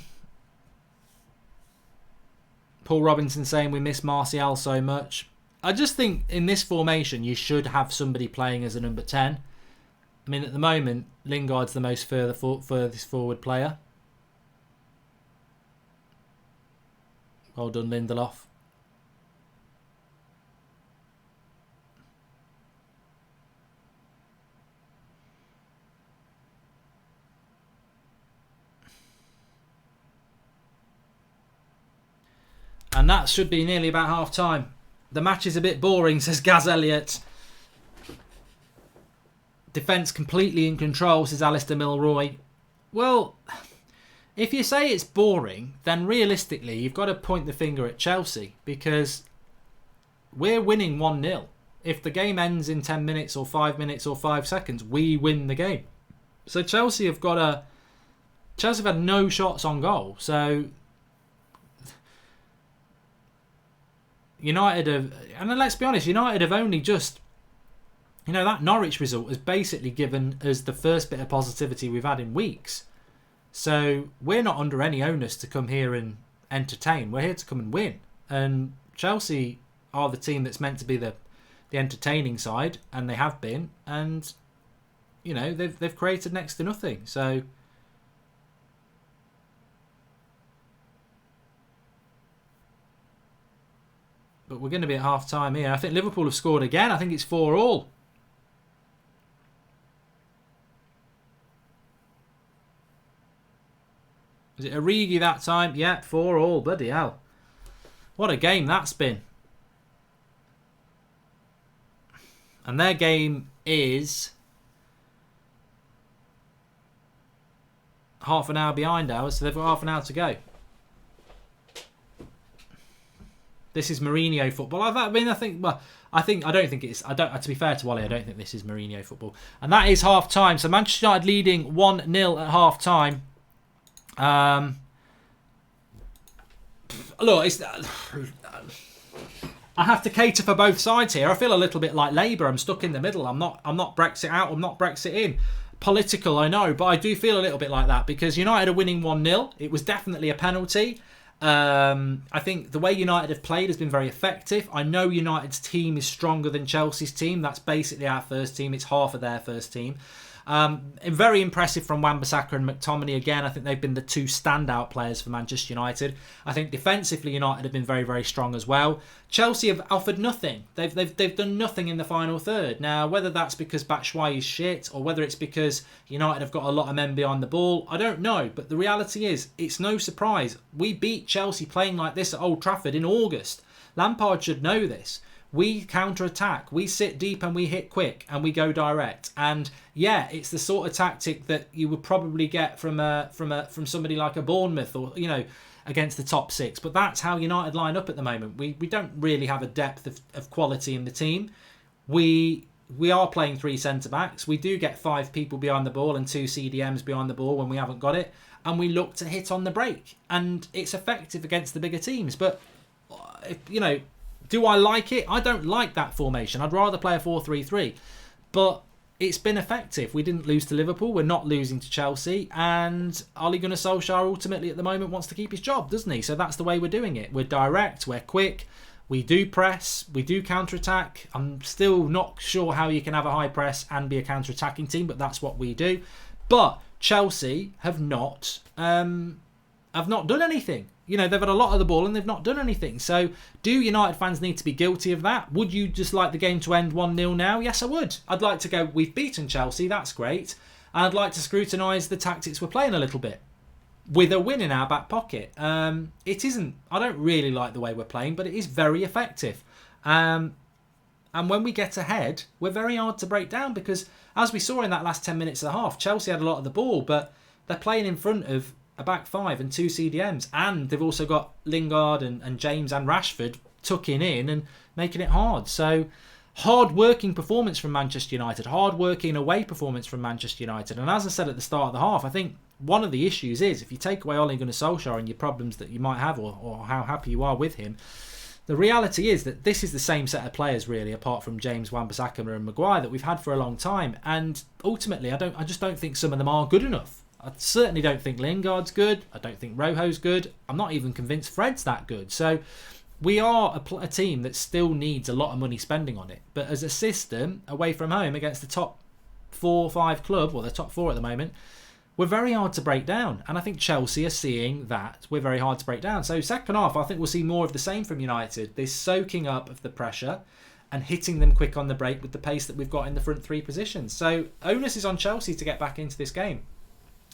Paul Robinson saying we miss Martial so much. I just think in this formation you should have somebody playing as a number 10. I mean, at the moment, Lingard's the most furthest forward player. Well done, Lindelof. And that should be nearly about half time. The match is a bit boring, says Gaz Elliott. Defence completely in control, says Alistair Milroy. Well, if you say it's boring, then realistically you've got to point the finger at Chelsea, because we're winning 1-0. If the game ends in 10 minutes or 5 minutes or 5 seconds, we win the game. So Chelsea have had no shots on goal. So United have, and then let's be honest, United have only just, that Norwich result has basically given us the first bit of positivity we've had in weeks. So we're not under any onus to come here and entertain. We're here to come and win. And Chelsea are the team that's meant to be the entertaining side, and they have been. And they've created next to nothing. So but we're going to be at half time here. I think Liverpool have scored again. I think it's 4-4. Was it Origi that time? Yeah, 4-4. Bloody hell. What a game that's been. And their game is half an hour behind ours, so they've got half an hour to go. This is Mourinho football. To be fair to Wally, I don't think this is Mourinho football. And that is half time. So Manchester United leading 1-0 at half time. Look, I have to cater for both sides here. I feel a little bit like Labour. I'm stuck in the middle. I'm not Brexit out. I'm not Brexit in. Political, I know, but I do feel a little bit like that because United are winning 1-0. It was definitely a penalty. I think the way United have played has been very effective. I know United's team is stronger than Chelsea's team. That's basically our first team. It's half of their first team. Very impressive from Wan-Bissaka and McTominay again. I think they've been the two standout players for Manchester United. I think defensively United have been very, very strong as well. Chelsea have offered nothing. They've done nothing in the final third. Now, whether that's because Batshuayi is shit or whether it's because United have got a lot of men behind the ball, I don't know. But the reality is, it's no surprise. We beat Chelsea playing like this at Old Trafford in August. Lampard should know this. We counter-attack, we sit deep and we hit quick and we go direct. And yeah, it's the sort of tactic that you would probably get from somebody like a Bournemouth or, against the top six. But that's how United line up at the moment. We don't really have a depth of quality in the team. We are playing 3 centre-backs. We do get 5 people behind the ball and 2 CDMs behind the ball when we haven't got it. And we look to hit on the break. And it's effective against the bigger teams. But, do I like it? I don't like that formation. I'd rather play a 4-3-3. But it's been effective. We didn't lose to Liverpool. We're not losing to Chelsea. And Ole Gunnar Solskjaer ultimately at the moment wants to keep his job, doesn't he? So that's the way we're doing it. We're direct. We're quick. We do press. We do counter-attack. I'm still not sure how you can have a high press and be a counter-attacking team, but that's what we do. But Chelsea have not done anything. They've had a lot of the ball and they've not done anything. So do United fans need to be guilty of that? Would you just like the game to end 1-0 now? Yes, I would. I'd like to go, we've beaten Chelsea, that's great. And I'd like to scrutinise the tactics we're playing a little bit with a win in our back pocket. It isn't, I don't really like the way we're playing, but it is very effective. And when we get ahead, we're very hard to break down because as we saw in that last 10 minutes of the half, Chelsea had a lot of the ball, but they're playing in front of a back 5 and 2 CDMs, and they've also got Lingard and James and Rashford tucking in and making it hard. So hard-working performance from Manchester United, hard-working away performance from Manchester United. And as I said at the start of the half, I think one of the issues is if you take away Ole Gunnar Solskjaer and your problems that you might have or how happy you are with him, the reality is that this is the same set of players really, apart from James, Wan-Bissaka and Maguire, that we've had for a long time. And ultimately, I just don't think some of them are good enough. I certainly don't think Lingard's good. I don't think Rojo's good. I'm not even convinced Fred's that good. So we are a team that still needs a lot of money spending on it. But as a system, away from home against the top 4 or 5 club, or the top 4 at the moment, we're very hard to break down. And I think Chelsea are seeing that we're very hard to break down. So second half, I think we'll see more of the same from United. This soaking up of the pressure and hitting them quick on the break with the pace that we've got in the front 3 positions. So onus is on Chelsea to get back into this game.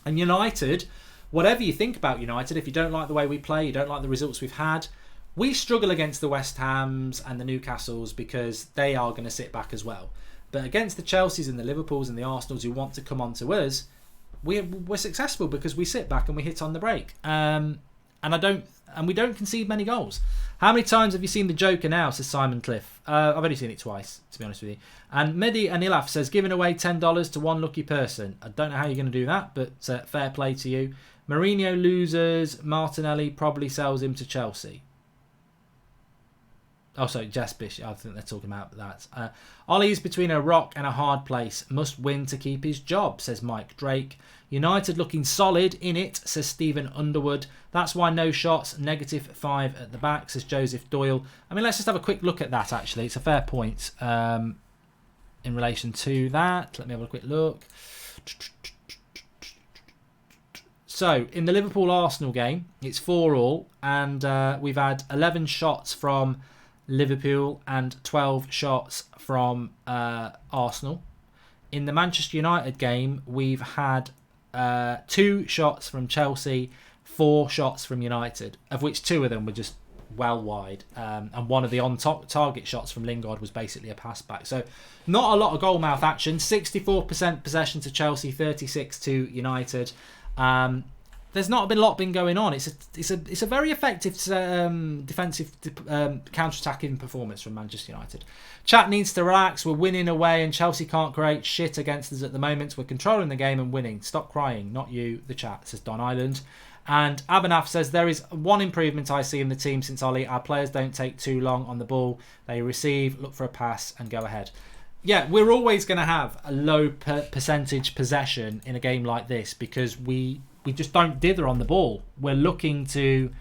And United, whatever you think about United, if you don't like the way we play, you don't like the results we've had, we struggle against the West Hams and the Newcastles because they are going to sit back as well. But against the Chelseas and the Liverpools and the Arsenals who want to come on to us, we're successful because we sit back and we hit on the break. And we don't concede many goals. How many times have you seen the Joker now, says Simon Cliff? I've only seen it twice, to be honest with you. And Mehdi Anilaf says, giving away $10 to one lucky person. I don't know how you're going to do that, but fair play to you. Mourinho loses. Martinelli probably sells him to Chelsea. Oh, sorry, Jaspish. I think they're talking about that. Ollie's between a rock and a hard place. Must win to keep his job, says Mike Drake. United looking solid in it, says Stephen Underwood. That's why no shots, -5 at the back, says Joseph Doyle. I mean, let's just have a quick look at that, actually. It's a fair point in relation to that. Let me have a quick look. So, in the Liverpool-Arsenal game, it's 4-4, and we've had 11 shots from Liverpool and 12 shots from Arsenal. In the Manchester United game, we've had 2 shots from Chelsea, 4 shots from United, of which 2 of them were just well wide. And one of the on-target shots from Lingard was basically a pass back. So not a lot of goal-mouth action. 64% possession to Chelsea, 36 to United. There's not been a lot been going on. It's a very effective defensive counter-attacking performance from Manchester United. Chat needs to relax. We're winning away and Chelsea can't create shit against us at the moment. We're controlling the game and winning. Stop crying. Not you, the chat, says Don Island. And Abanaf says, there is one improvement I see in the team since Ollie. Our players don't take too long on the ball. They receive, look for a pass and go ahead. Yeah, we're always going to have a low percentage possession in a game like this because we just don't dither on the ball. We're looking to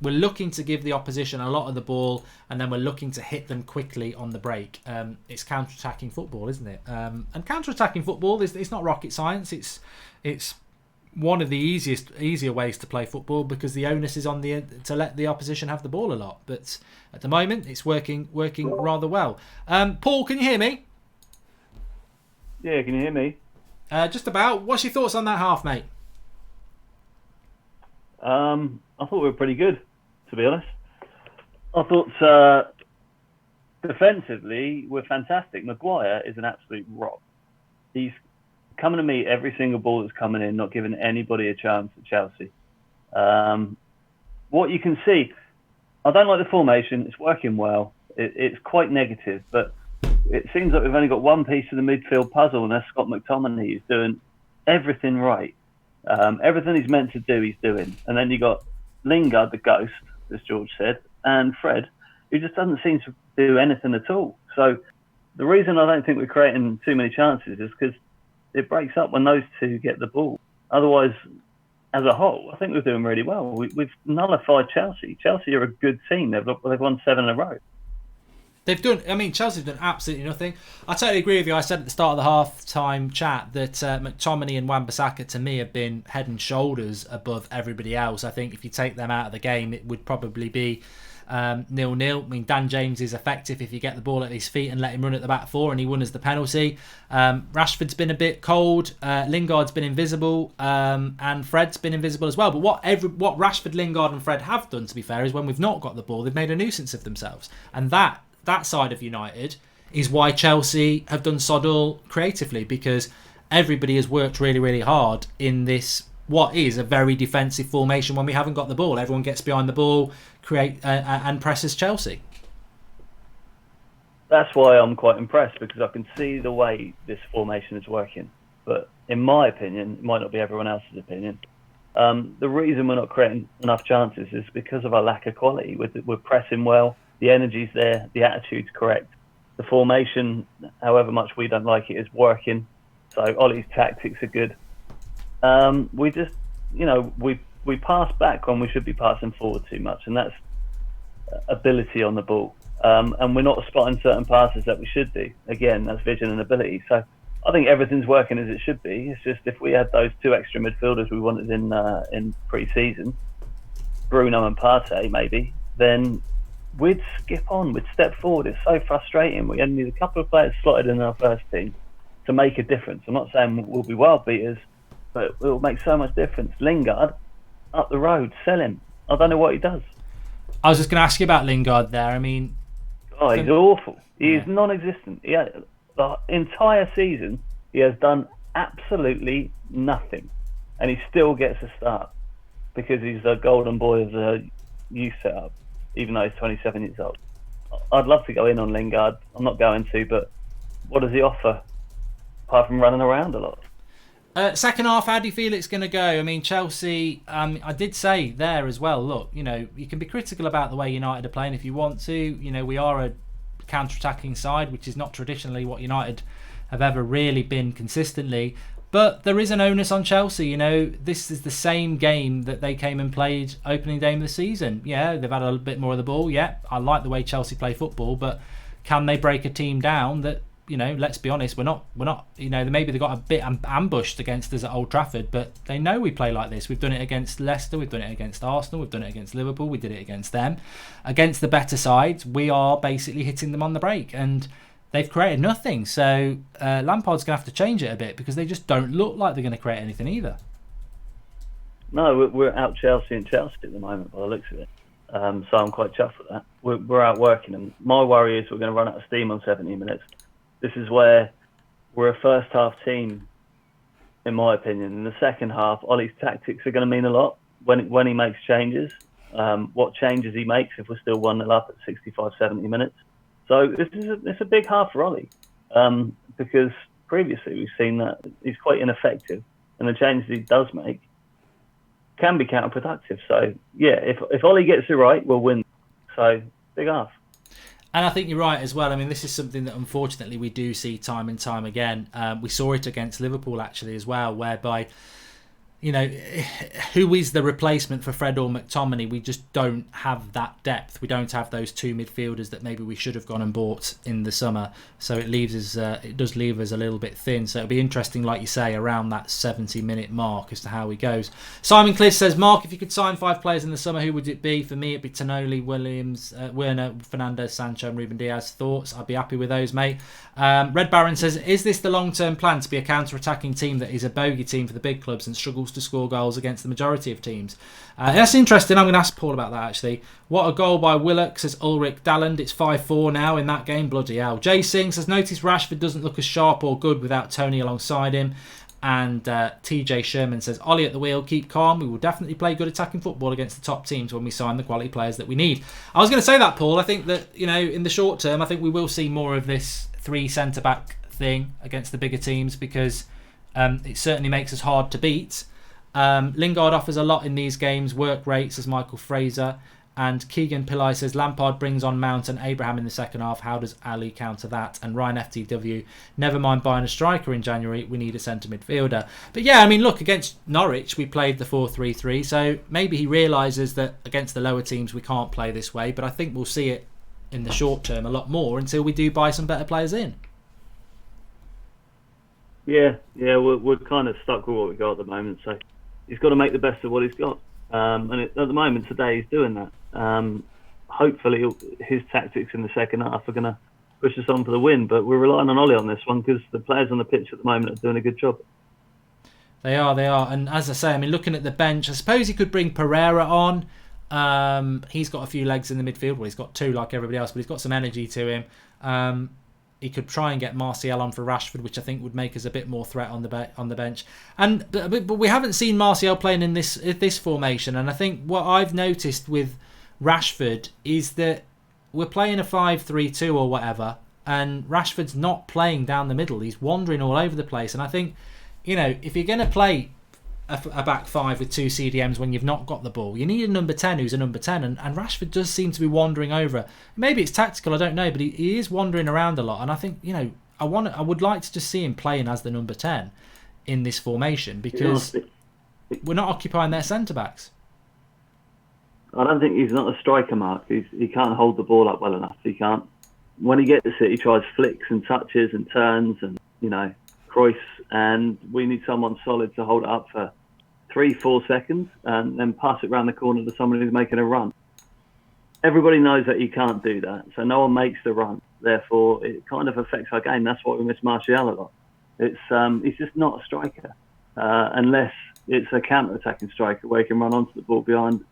we're looking to give the opposition a lot of the ball, and then we're looking to hit them quickly on the break. It's counter-attacking football, isn't it? And counter-attacking football it's not rocket science. It's one of the easier ways to play football, because the onus is on to let the opposition have the ball a lot. But at the moment, it's working rather well. Paul, can you hear me? Yeah, can you hear me? Just about. What's your thoughts on that half, mate? I thought we were pretty good, to be honest. I thought defensively we're fantastic. Maguire is an absolute rock. He's coming to meet every single ball that's coming in, not giving anybody a chance at Chelsea. What you can see, I don't like the formation. It's working well. It's quite negative, but it seems like we've only got one piece of the midfield puzzle, and that's Scott McTominay. He's doing everything right. Everything he's meant to do, he's doing. And then you got Lingard, the ghost, as George said, and Fred, who just doesn't seem to do anything at all. So the reason I don't think we're creating too many chances is because it breaks up when those two get the ball. Otherwise, as a whole, I think we're doing really well. We've nullified Chelsea. Chelsea are a good team. They've won 7 in a row. Chelsea's done absolutely nothing. I totally agree with you. I said at the start of the half-time chat that McTominay and Wan-Bissaka, to me, have been head and shoulders above everybody else. I think if you take them out of the game, it would probably be 0-0. I mean, Dan James is effective if you get the ball at his feet and let him run at the back four, and he won as the penalty. Rashford's been a bit cold. Lingard's been invisible, and Fred's been invisible as well. But what Rashford, Lingard, and Fred have done, to be fair, is when we've not got the ball, they've made a nuisance of themselves, and that side of United is why Chelsea have done sod all creatively, because everybody has worked really, really hard in this, what is a very defensive formation when we haven't got the ball. Everyone gets behind the ball, and presses Chelsea. That's why I'm quite impressed, because I can see the way this formation is working. But in my opinion, it might not be everyone else's opinion, the reason we're not creating enough chances is because of our lack of quality. We're pressing well. The energy's there, the attitude's correct. The formation, however much we don't like it, is working. So Ollie's tactics are good. We just, we pass back when we should be passing forward too much, and that's ability on the ball. And we're not spotting certain passes that we should do. Again, that's vision and ability. So I think everything's working as it should be. It's just if we had those 2 extra midfielders we wanted in pre-season, Bruno and Partey maybe, then we'd skip on, we'd step forward. It's so frustrating. We only need a couple of players slotted in our first team to make a difference. I'm not saying we'll be world beaters, but it will make so much difference. Lingard, up the road, sell him. I don't know what he does. I was just going to ask you about Lingard there. I mean, he's awful. He is non-existent. The entire season, he has done absolutely nothing, and he still gets a start because he's the golden boy of the youth setup, even though he's 27 years old. I'd love to go in on Lingard. I'm not going to, but what does he offer apart from running around a lot? Second half, how do you feel it's going to go? I mean, Chelsea, I did say there as well, look, you can be critical about the way United are playing if you want to. We are a counter-attacking side, which is not traditionally what United have ever really been consistently. But there is an onus on Chelsea. This is the same game that they came and played opening day of the season. Yeah, they've had a bit more of the ball. Yeah, I like the way Chelsea play football, but can they break a team down that, let's be honest, we're not, maybe they got a bit ambushed against us at Old Trafford, but they know we play like this. We've done it against Leicester, we've done it against Arsenal, we've done it against Liverpool, we did it against them. Against the better sides, we are basically hitting them on the break, and they've created nothing. So Lampard's going to have to change it a bit, because they just don't look like they're going to create anything either. No, we're out Chelsea and Chelsea at the moment by the looks of it. So I'm quite chuffed with that. We're out working them. My worry is we're going to run out of steam on 70 minutes. This is where we're a first half team, in my opinion. In the second half, Ollie's tactics are going to mean a lot when he makes changes. What changes he makes if we're still 1-0 up at 65, 70 minutes. So it's a big half for Ollie, because previously we've seen that he's quite ineffective, and the changes he does make can be counterproductive. So yeah, if Ollie gets it right, we'll win. So big half. And I think you're right as well. I mean, this is something that unfortunately we do see time and time again. We saw it against Liverpool actually as well, whereby who is the replacement for Fred or McTominay? We just don't have that depth. We don't have those two midfielders that maybe we should have gone and bought in the summer. So it does leave us a little bit thin. So it'll be interesting, like you say, around that 70-minute mark as to how he goes. Simon Cliff says, Mark, if you could sign 5 players in the summer, who would it be? For me, it'd be Tonoli, Williams, Werner, Fernandes, Sancho and Ruben Diaz. Thoughts? I'd be happy with those, mate. Red Baron says, is this the long-term plan, to be a counter-attacking team that is a bogey team for the big clubs and struggles to score goals against the majority of teams? That's interesting. I'm going to ask Paul about that, actually. What a goal by Willock, says Ulrich Dalland. It's 5-4 now in that game. Bloody hell. Jay Singh says, notice Rashford doesn't look as sharp or good without Tony alongside him. And TJ Sherman says, Ollie at the wheel, keep calm. We will definitely play good attacking football against the top teams when we sign the quality players that we need. I was going to say that, Paul. I think that, in the short term, I think we will see more of this 3 centre-back thing against the bigger teams, because it certainly makes us hard to beat. Lingard offers a lot in these games. Work rates, as Michael Fraser. And Keegan Pillai says, Lampard brings on Mount and Abraham in the second half. How does Ali counter that? And Ryan FTW, never mind buying a striker in January. We need a centre midfielder. But yeah, look, against Norwich, we played the 4-3-3. So maybe he realises that against the lower teams, we can't play this way. But I think we'll see it in the short term a lot more until we do buy some better players in. Yeah, we're kind of stuck with what we got at the moment. So he's got to make the best of what he's got. At the moment today, he's doing that. Hopefully, his tactics in the second half are going to push us on for the win. But we're relying on Ollie on this one, because the players on the pitch at the moment are doing a good job. They are. And as I say, looking at the bench, I suppose he could bring Pereira on. He's got a few legs in the midfield. Well, he's got 2 like everybody else, but he's got some energy to him. He could try and get Martial on for Rashford, which I think would make us a bit more threat on the bench. But we haven't seen Martial playing in this formation, and I think what I've noticed with Rashford is that we're playing a 5-3-2 or whatever, and Rashford's not playing down the middle. He's wandering all over the place, and I think, if you're going to play a back 5 with 2 CDMs when you've not got the ball, you need a number 10 who's a number 10, and Rashford does seem to be wandering over. Maybe it's tactical, I don't know, but he is wandering around a lot, and I think I would like to just see him playing as the number 10 in this formation, because we're not occupying their centre backs. I don't think he's not a striker, Mark. He can't hold the ball up well enough. He can't. When he gets it, he tries flicks and touches and turns and Croyce, and we need someone solid to hold it up for 3-4 seconds and then pass it around the corner to someone who's making a run. Everybody knows that he can't do that, so no one makes the run. Therefore, it kind of affects our game. That's why we miss Martial a lot. He's just not a striker, unless it's a counter-attacking striker where he can run onto the ball behind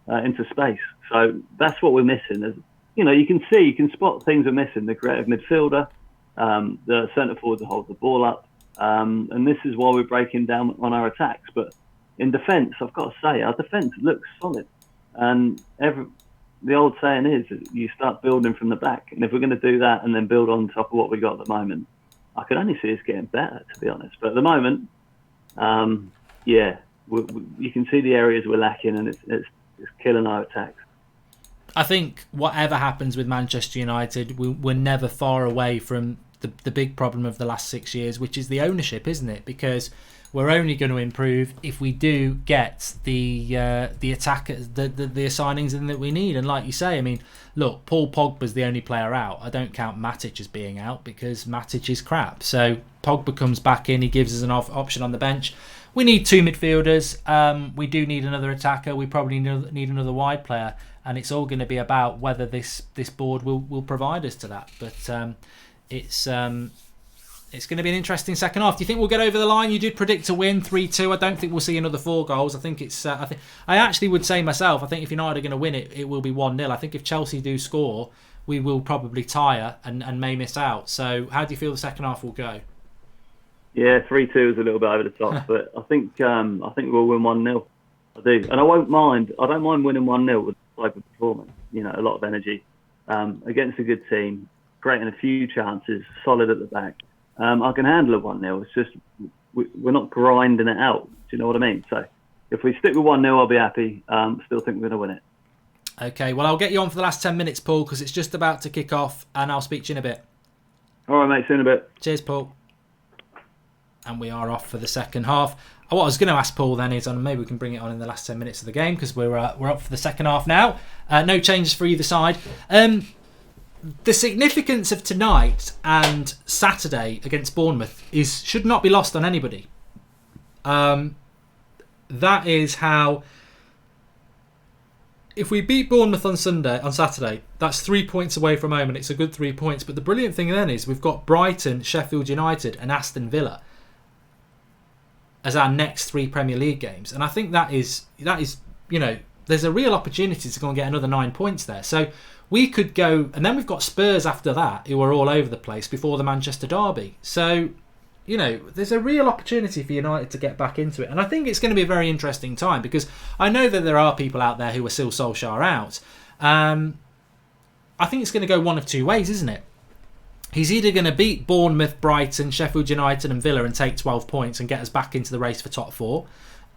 into space. So that's what we're missing. You can spot things we're missing. The creative midfielder, the centre forward to hold the ball up. And this is why we're breaking down on our attacks. But in defence, I've got to say, our defence looks solid. And the old saying is, you start building from the back. And if we're going to do that and then build on top of what we got at the moment, I could only see us getting better, to be honest. But at the moment, you can see the areas we're lacking, and it's killing our attacks. I think whatever happens with Manchester United, we're never far away from the big problem of the last 6 years, which is the ownership, isn't it? Because we're only going to improve if we do get the attackers, the signings in that we need. And like you say, look, Paul Pogba's the only player out. I don't count Matic as being out, because Matic is crap. So Pogba comes back in, he gives us an option on the bench. We need 2 midfielders. We do need another attacker. We probably need another wide player, and it's all going to be about whether this board will provide us to that. But it's going to be an interesting second half. Do you think we'll get over the line? You did predict a win 3-2. I don't think we'll see another 4 goals. I think it's. I actually would say myself, I think if United are going to win it, it will be 1-0. I think if Chelsea do score, we will probably tire and may miss out. So how do you feel the second half will go? Yeah, 3-2 is a little bit over the top, but I think we'll win 1-0. I do, and I don't mind winning 1-0 with the type of performance. A lot of energy against a good team, creating a few chances, solid at the back. I can handle a 1-0. It's just we're not grinding it out. Do you know what I mean? So if we stick with 1-0, I'll be happy. Still think we're going to win it. Okay, well, I'll get you on for the last 10 minutes, Paul, because it's just about to kick off, and I'll speak to you in a bit. All right, mate. See you in a bit. Cheers, Paul. And we are off for the second half. What I was going to ask Paul then is, and maybe we can bring it on in the last 10 minutes of the game because we're up for the second half now. No changes for either side. The significance of tonight and Saturday against Bournemouth should not be lost on anybody. That is how, if we beat Bournemouth on Saturday, that's 3 points away from home, and it's a good 3 points. But the brilliant thing then is we've got Brighton, Sheffield United, and Aston Villa as our next 3 Premier League games, and I think that is there's a real opportunity to go and get another 9 points there. So we could go, and then we've got Spurs after that, who are all over the place before the Manchester derby. So there's a real opportunity for United to get back into it, and I think it's going to be a very interesting time because I know that there are people out there who are still Solskjaer out. I think it's going to go one of two ways, isn't it? He's either going to beat Bournemouth, Brighton, Sheffield United and Villa and take 12 points and get us back into the race for top 4,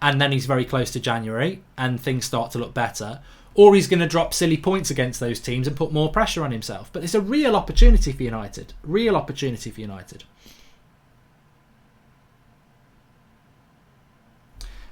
and then he's very close to January and things start to look better, or he's going to drop silly points against those teams and put more pressure on himself. But it's a real opportunity for United. Real opportunity for United.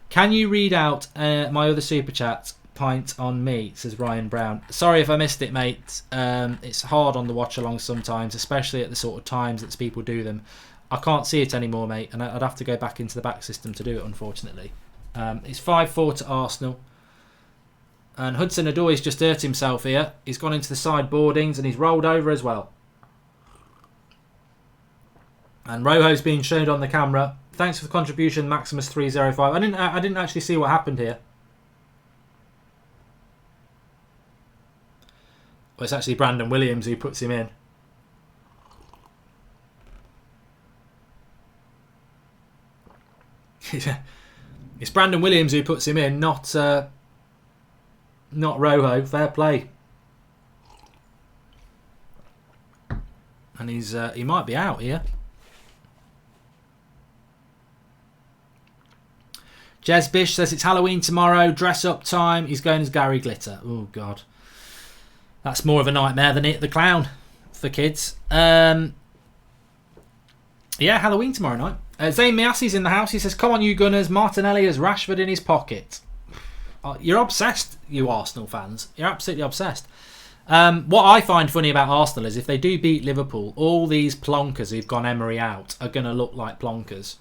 Can you read out my other super chat? Pint on me, says Ryan Brown. Sorry if I missed it, mate. It's hard on the watch along sometimes, especially at the sort of times that people do them. I can't see it anymore, mate, and I'd have to go back into the back system to do it, unfortunately. It's 5-4 to Arsenal. And Hudson-Odoi's just hurt himself here. He's gone into the side boardings and he's rolled over as well. And Rojo's being shown on the camera. Thanks for the contribution, Maximus305. I didn't actually see what happened here. Well, it's actually Brandon Williams who puts him in. It's Brandon Williams who puts him in, not Rojo. Fair play. And he might be out here. Jez Bish says it's Halloween tomorrow. Dress up time. He's going as Gary Glitter. Oh God. That's more of a nightmare than It the Clown for kids. Yeah, Halloween tomorrow night. Zayn Miasi's in the house. He says, come on, you Gunners. Martinelli has Rashford in his pocket. You're obsessed, you Arsenal fans. You're absolutely obsessed. What I find funny about Arsenal is if they do beat Liverpool, all these plonkers who've gone Emery out are going to look like plonkers.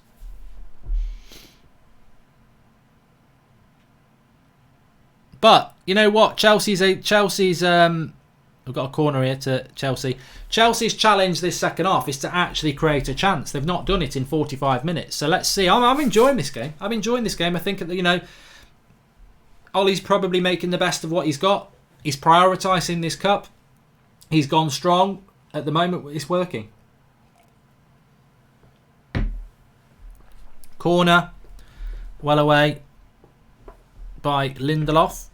But you know what? Chelsea's we've got a corner here to Chelsea. Chelsea's challenge this second half is to actually create a chance. They've not done it in 45 minutes. So let's see. I'm enjoying this game. I think that, Ollie's probably making the best of what he's got. He's prioritising this cup. He's gone strong. At the moment, it's working. Corner. Well away by Lindelof.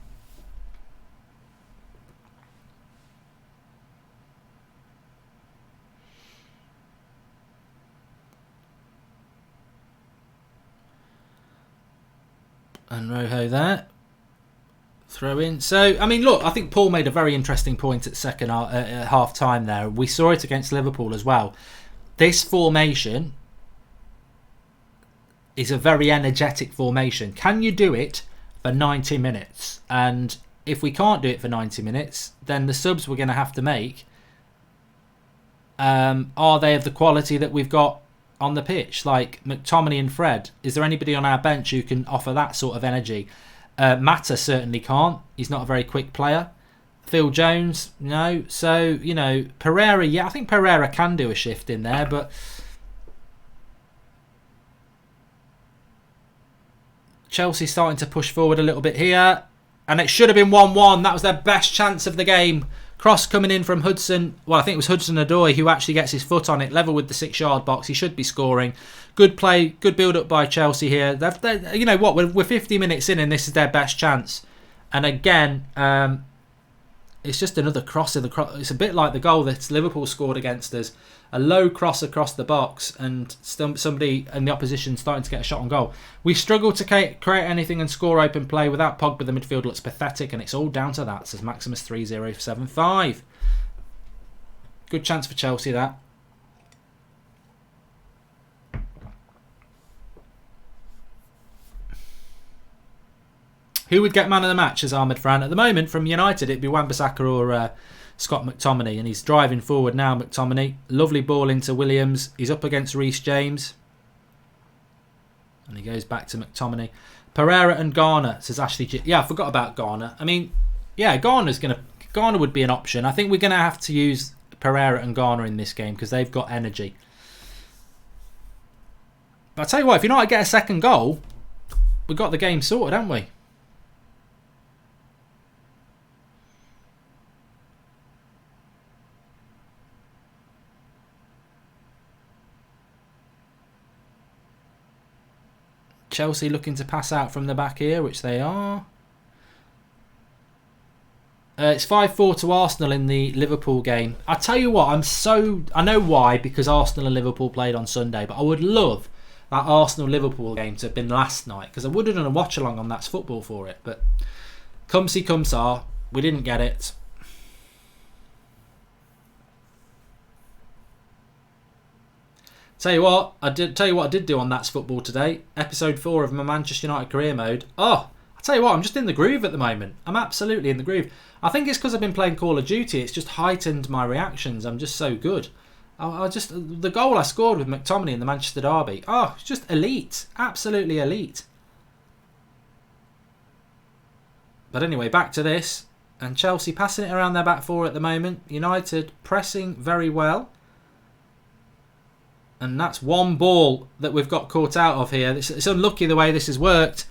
And Rojo there. Throw in. So, I mean, look, I think Paul made a very interesting point at second half time there. We saw it against Liverpool as well. This formation is a very energetic formation. Can you do it for 90 minutes? And if we can't do it for 90 minutes, then the subs we're going to have to make, are they of the quality that we've got on the pitch? Like McTominay and Fred. Is there anybody on our bench who can offer that sort of energy? Mata certainly can't. He's not a very quick player. Phil Jones, no. So, Pereira, yeah, I think Pereira can do a shift in there, but Chelsea starting to push forward a little bit here. And it should have been 1-1. That was their best chance of the game. Cross coming in from Hudson. Well, I think it was Hudson-Odoi who actually gets his foot on it, level with the 6-yard box. He should be scoring. Good play, good build-up by Chelsea here. You know what? We're 50 minutes in and this is their best chance. And again, it's just another cross in the cross. It's a bit like the goal that Liverpool scored against us. A low cross across the box and somebody in the opposition starting to get a shot on goal. We struggle to create anything and score open play. Without Pogba, the midfield looks pathetic, and it's all down to that, says Maximus3075. Good chance for Chelsea, that. Who would get man of the match as Ahmed Fran? At the moment, from United, it'd be Wan-Bissaka or Scott McTominay, and he's driving forward now, McTominay. Lovely ball into Williams. He's up against Reece James. And he goes back to McTominay. Pereira and Garner, says Ashley G. Yeah, I forgot about Garner. I mean, yeah, Garner would be an option. I think we're going to have to use Pereira and Garner in this game because they've got energy. But I'll tell you what, if United get a second goal, we've got the game sorted, haven't we? Chelsea looking to pass out from the back here, which they are. It's 5-4 to Arsenal in the Liverpool game. I tell you what, I know why, because Arsenal and Liverpool played on Sunday, but I would love that Arsenal-Liverpool game to have been last night, because I would have done a watch-along on That's Football for it, but come see, come saw, we didn't get it. Tell you what I did do on That's Football today. Episode 4 of my Manchester United career mode. Oh, I tell you what, I'm just in the groove at the moment. I'm absolutely in the groove. I think it's because I've been playing Call of Duty. It's just heightened my reactions. I'm just so good. The goal I scored with McTominay in the Manchester derby. Oh, it's just elite. Absolutely elite. But anyway, back to this. And Chelsea passing it around their back four at the moment. United pressing very well. And that's one ball that we've got caught out of here. It's unlucky the way this has worked.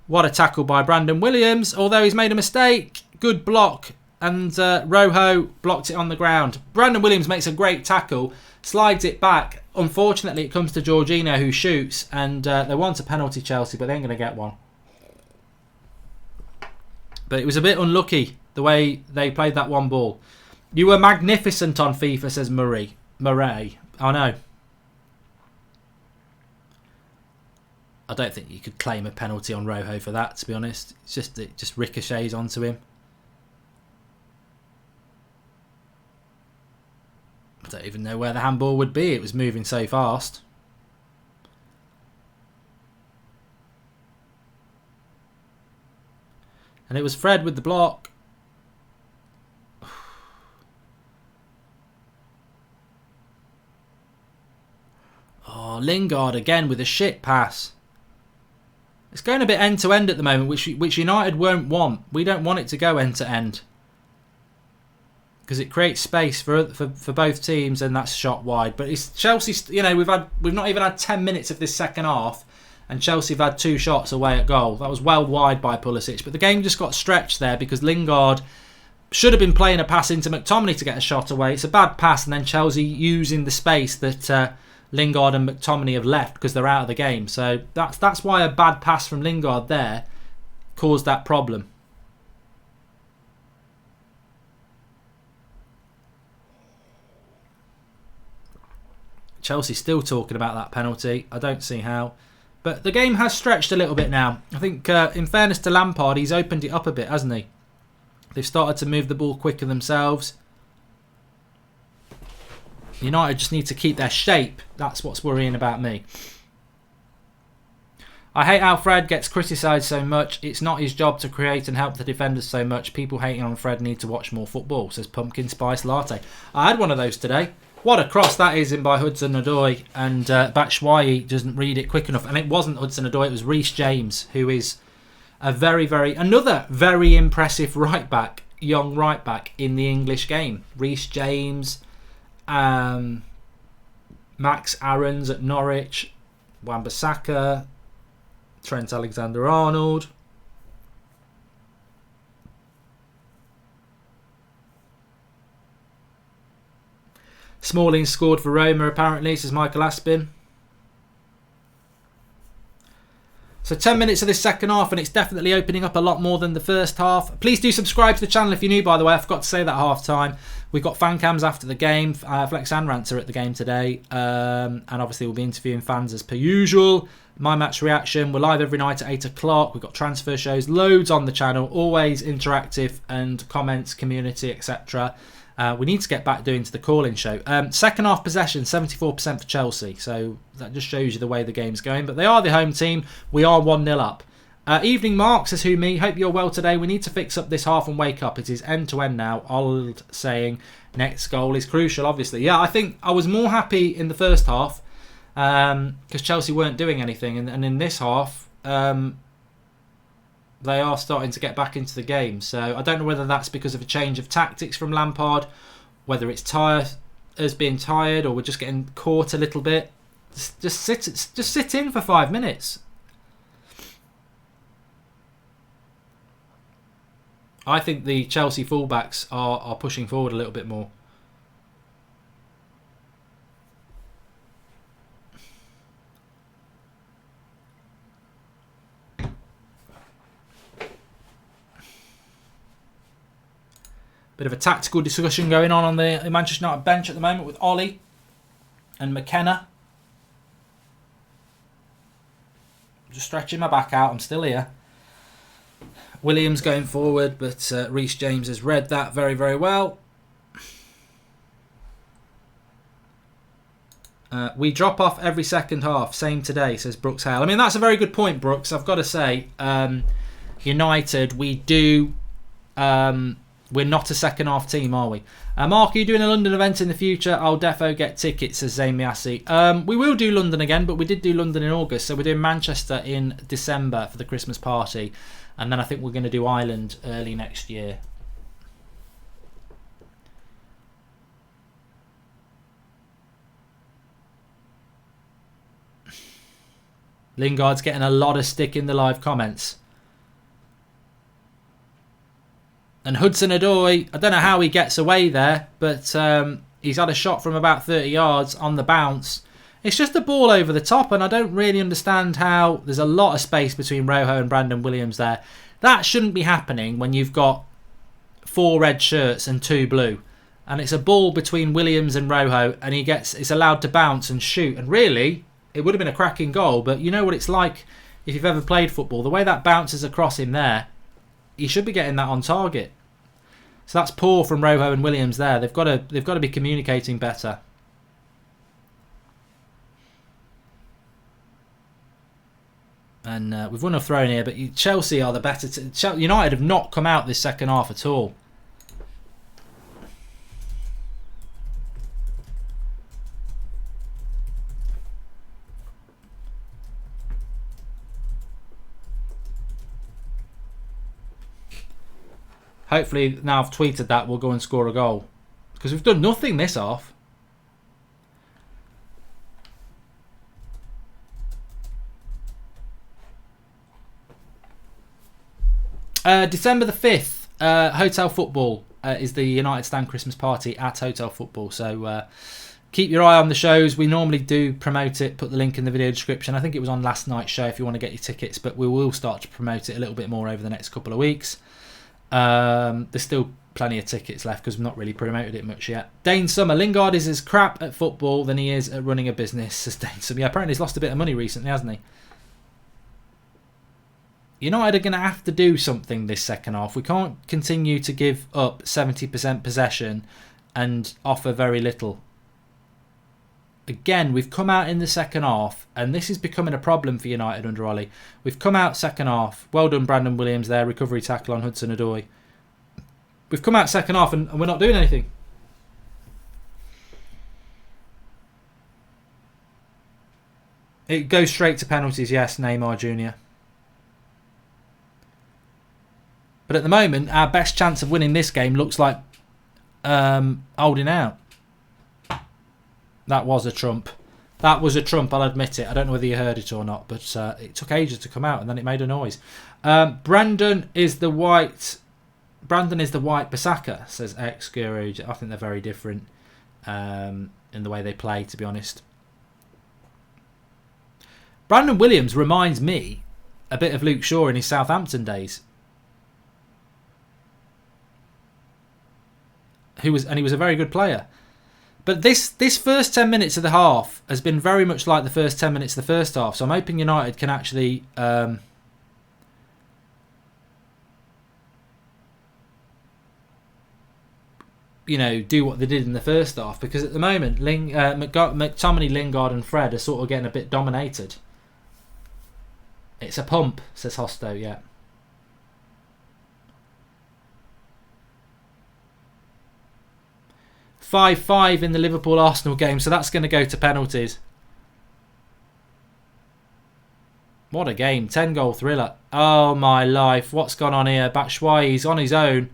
What a tackle by Brandon Williams. Although he's made a mistake. Good block. And Rojo blocked it on the ground. Brandon Williams makes a great tackle. Slides it back. Unfortunately, it comes to Jorginho, who shoots. And they want a penalty, Chelsea, but they ain't going to get one. But it was a bit unlucky the way they played that one ball. You were magnificent on FIFA, says Murray. I know. I don't think you could claim a penalty on Rojo for that, to be honest. It just ricochets onto him. I don't even know where the handball would be. It was moving so fast. And it was Fred with the block. Oh, Lingard again with a shit pass. It's going a bit end-to-end at the moment, which United won't want. We don't want it to go end-to-end. Because it creates space for both teams, and that's shot wide. But it's Chelsea, you know, we've not even had 10 minutes of this second half, and Chelsea have had 2 shots away at goal. That was well wide by Pulisic. But the game just got stretched there because Lingard should have been playing a pass into McTominay to get a shot away. It's a bad pass, and then Chelsea using the space that Lingard and McTominay have left because they're out of the game. So that's why a bad pass from Lingard there caused that problem. Chelsea still talking about that penalty. I don't see how. But the game has stretched a little bit now. I think in fairness to Lampard, he's opened it up a bit, hasn't he? They've started to move the ball quicker themselves. United just need to keep their shape. That's what's worrying about me. I hate how Fred gets criticised so much. It's not his job to create and help the defenders so much. People hating on Fred need to watch more football, says Pumpkin Spice Latte. I had one of those today. What a cross that is in by Hudson-Odoi, and Batshuayi doesn't read it quick enough. And it wasn't Hudson-Odoi, it was Reece James, who is another very impressive young right back in the English game. Reece James, Max Aarons at Norwich, Wan-Bissaka, Trent Alexander-Arnold. Smalling scored for Roma apparently, says Michael Aspin. So 10 minutes of this second half, and it's definitely opening up a lot more than the first half. Please do subscribe to the channel if you're new, by the way. I forgot to say that at half time. We've got fan cams after the game. Flex and Rants are at the game today. And obviously we'll be interviewing fans as per usual. My Match Reaction. We're live every night at 8 o'clock. We've got transfer shows. Loads on the channel. Always interactive and comments, community, etc. We need to get back doing to the call-in show. Second half possession, 74% for Chelsea. So that just shows you the way the game's going. But they are the home team. We are 1-0 up. Evening Mark says, who me? Hope you're well today. We need to fix up this half and wake up. It is end to end now. Old saying, next goal is crucial, obviously. Yeah, I think I was more happy in the first half because Chelsea weren't doing anything. And in this half, they are starting to get back into the game. So I don't know whether that's because of a change of tactics from Lampard, whether it's us being tired or we're just getting caught a little bit. Just sit in for 5 minutes. I think the Chelsea fullbacks are pushing forward a little bit more. Bit of a tactical discussion going on the Manchester United bench at the moment with Ollie and McKenna. Just stretching my back out. I'm still here. Williams going forward, but Reece James has read that very, very well. We drop off every second half. Same today, says Brooks Hale. I mean, that's a very good point, Brooks. I've got to say, United, we do... we're not a second half team, are we? Mark, are you doing a London event in the future? I'll defo get tickets, says Zayn Miassi. We will do London again, but we did do London in August. So we're doing Manchester in December for the Christmas party. And then I think we're going to do Ireland early next year. Lingard's getting a lot of stick in the live comments. And Hudson-Odoi, I don't know how he gets away there, but he's had a shot from about 30 yards on the bounce. It's just a ball over the top, and I don't really understand how there's a lot of space between Rojo and Brandon Williams there. That shouldn't be happening when you've got 4 red shirts and 2 blue. And it's a ball between Williams and Rojo, and it's allowed to bounce and shoot. And really, it would have been a cracking goal, but you know what it's like if you've ever played football. The way that bounces across him there, he should be getting that on target. So that's poor from Rojo and Williams there. They've got to be communicating better. And we've won a throw in here, but Chelsea are the better. United have not come out this second half at all. Hopefully, now I've tweeted that, we'll go and score a goal. Because we've done nothing this half. December the 5th, Hotel Football is the United Stand Christmas party at Hotel Football. So keep your eye on the shows. We normally do promote it, put the link in the video description. I think it was on last night's show if you want to get your tickets. But we will start to promote it a little bit more over the next couple of weeks. There's still plenty of tickets left because we've not really promoted it much yet. Dane Summer, Lingard is as crap at football than he is at running a business, says Dane Summer. Yeah, apparently he's lost a bit of money recently, hasn't he? United are going to have to do something this second half. We can't continue to give up 70% possession and offer very little. Again, we've come out in the second half, and this is becoming a problem for United under Ollie. We've come out second half. Well done, Brandon Williams there. Recovery tackle on Hudson-Odoi. We've come out second half, and we're not doing anything. It goes straight to penalties, yes, Neymar Jr. But at the moment, our best chance of winning this game looks like holding out. That was a trump. That was a trump, I'll admit it. I don't know whether you heard it or not, but it took ages to come out and then it made a noise. Brandon is the white Basaka, says ex-Guru. I think they're very different in the way they play, to be honest. Brandon Williams reminds me a bit of Luke Shaw in his Southampton days. He was a very good player. But this first 10 minutes of the half has been very much like the first 10 minutes of the first half. So I'm hoping United can actually do what they did in the first half. Because at the moment, McTominay, Lingard and Fred are sort of getting a bit dominated. It's a pump, says Hosto, yeah. "5-5 in the Liverpool-Arsenal game, so that's going to go to penalties." What a game. 10-goal thriller. Oh, my life. What's gone on here? Batshuayi's on his own.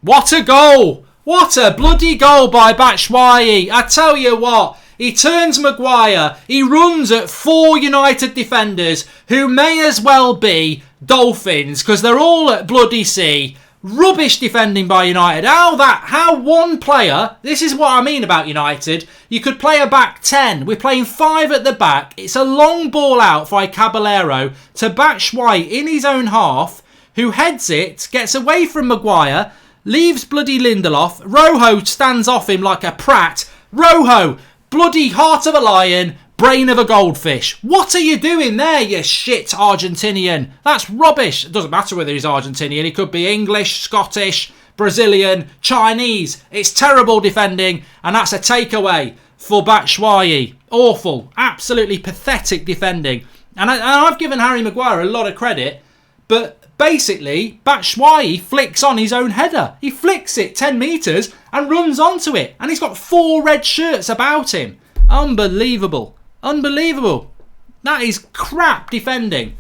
What a goal! What a bloody goal by Batshuayi. I tell you what. He turns Maguire. He runs at 4 United defenders who may as well be dolphins because they're all at bloody sea. Rubbish defending by United. How one player, this is what I mean about United, you could play a back 10. We're playing 5 at the back. It's a long ball out by Caballero to Batshuayi in his own half, who heads it, gets away from Maguire, leaves bloody Lindelof. Rojo stands off him like a prat. Rojo, bloody heart of a lion, brain of a goldfish. What are you doing there, you shit Argentinian? That's rubbish. It doesn't matter whether he's Argentinian. He could be English, Scottish, Brazilian, Chinese. It's terrible defending, and that's a takeaway for Batshuayi. Awful. Absolutely pathetic defending. And I've given Harry Maguire a lot of credit, but basically, Batshuayi flicks on his own header. He flicks it 10 metres and runs onto it. And he's got 4 red shirts about him. Unbelievable. Unbelievable. That is crap defending.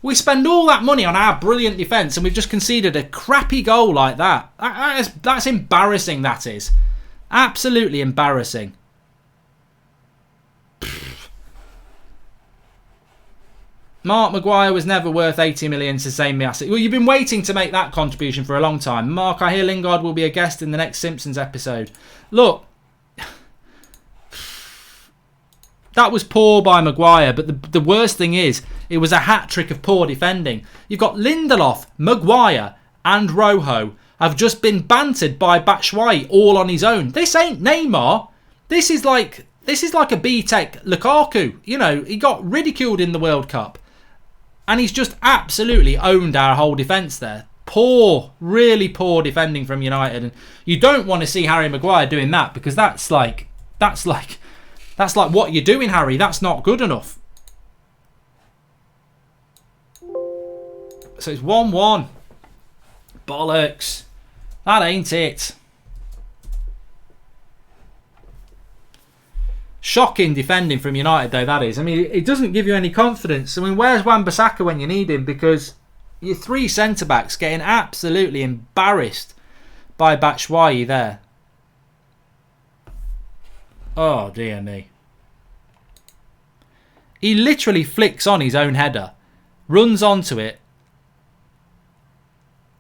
We spend all that money on our brilliant defence and we've just conceded a crappy goal like that. That's embarrassing, that is. Absolutely embarrassing. Mark Maguire was never worth 80 million to say Miasi. Well, you've been waiting to make that contribution for a long time. Mark, I hear Lingard will be a guest in the next Simpsons episode. Look, that was poor by Maguire, but the worst thing is, it was a hat-trick of poor defending. You've got Lindelof, Maguire and Rojo have just been bantered by Batshuayi all on his own. This ain't Neymar. This is like a B-Tech Lukaku. You know, he got ridiculed in the World Cup. And he's just absolutely owned our whole defence there. Poor, really poor defending from United. And you don't want to see Harry Maguire doing that because that's like what you're doing, Harry. That's not good enough. So it's 1-1. Bollocks. That ain't it. Shocking defending from United, though, that is. I mean, it doesn't give you any confidence. I mean, where's Wan-Bissaka when you need him? Because your 3 centre-backs getting absolutely embarrassed by Batshuayi there. Oh, dear me. He literally flicks on his own header. Runs onto it.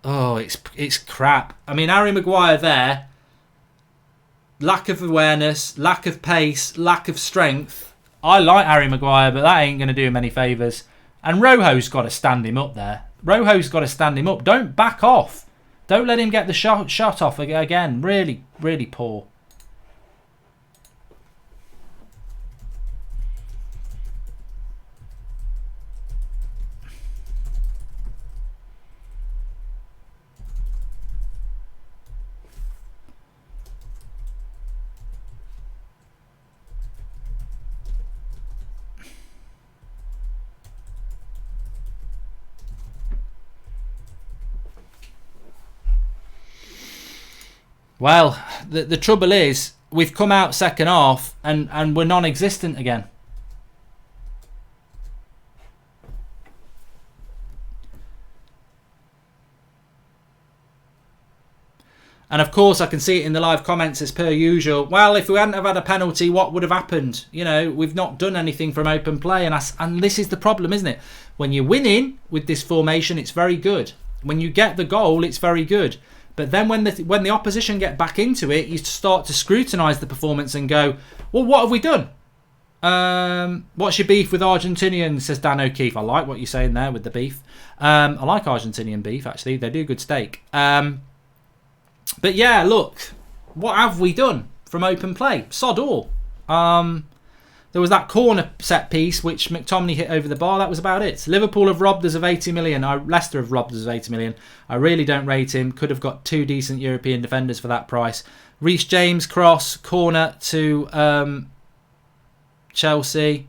Oh, it's crap. I mean, Harry Maguire there. Lack of awareness, lack of pace, lack of strength. I like Harry Maguire, but that ain't going to do him any favours. And Rojo's got to stand him up there. Rojo's got to stand him up. Don't back off. Don't let him get the shot off again. Really, really poor. Well, the trouble is, we've come out second half and we're non-existent again. And of course, I can see it in the live comments as per usual. Well, if we hadn't have had a penalty, what would have happened? You know, we've not done anything from open play. And this is the problem, isn't it? When you're winning with this formation, it's very good. When you get the goal, it's very good. But then when the opposition get back into it, you start to scrutinise the performance and go, well, what have we done? What's your beef with Argentinians, says Dan O'Keefe. I like what you're saying there with the beef. I like Argentinian beef, actually. They do good steak. But yeah, look, what have we done from open play? Sod all. There was that corner set piece which McTominay hit over the bar. That was about it. Liverpool have robbed us of 80 million. Leicester have robbed us of 80 million. I really don't rate him. Could have got 2 decent European defenders for that price. Reece James cross corner to Chelsea.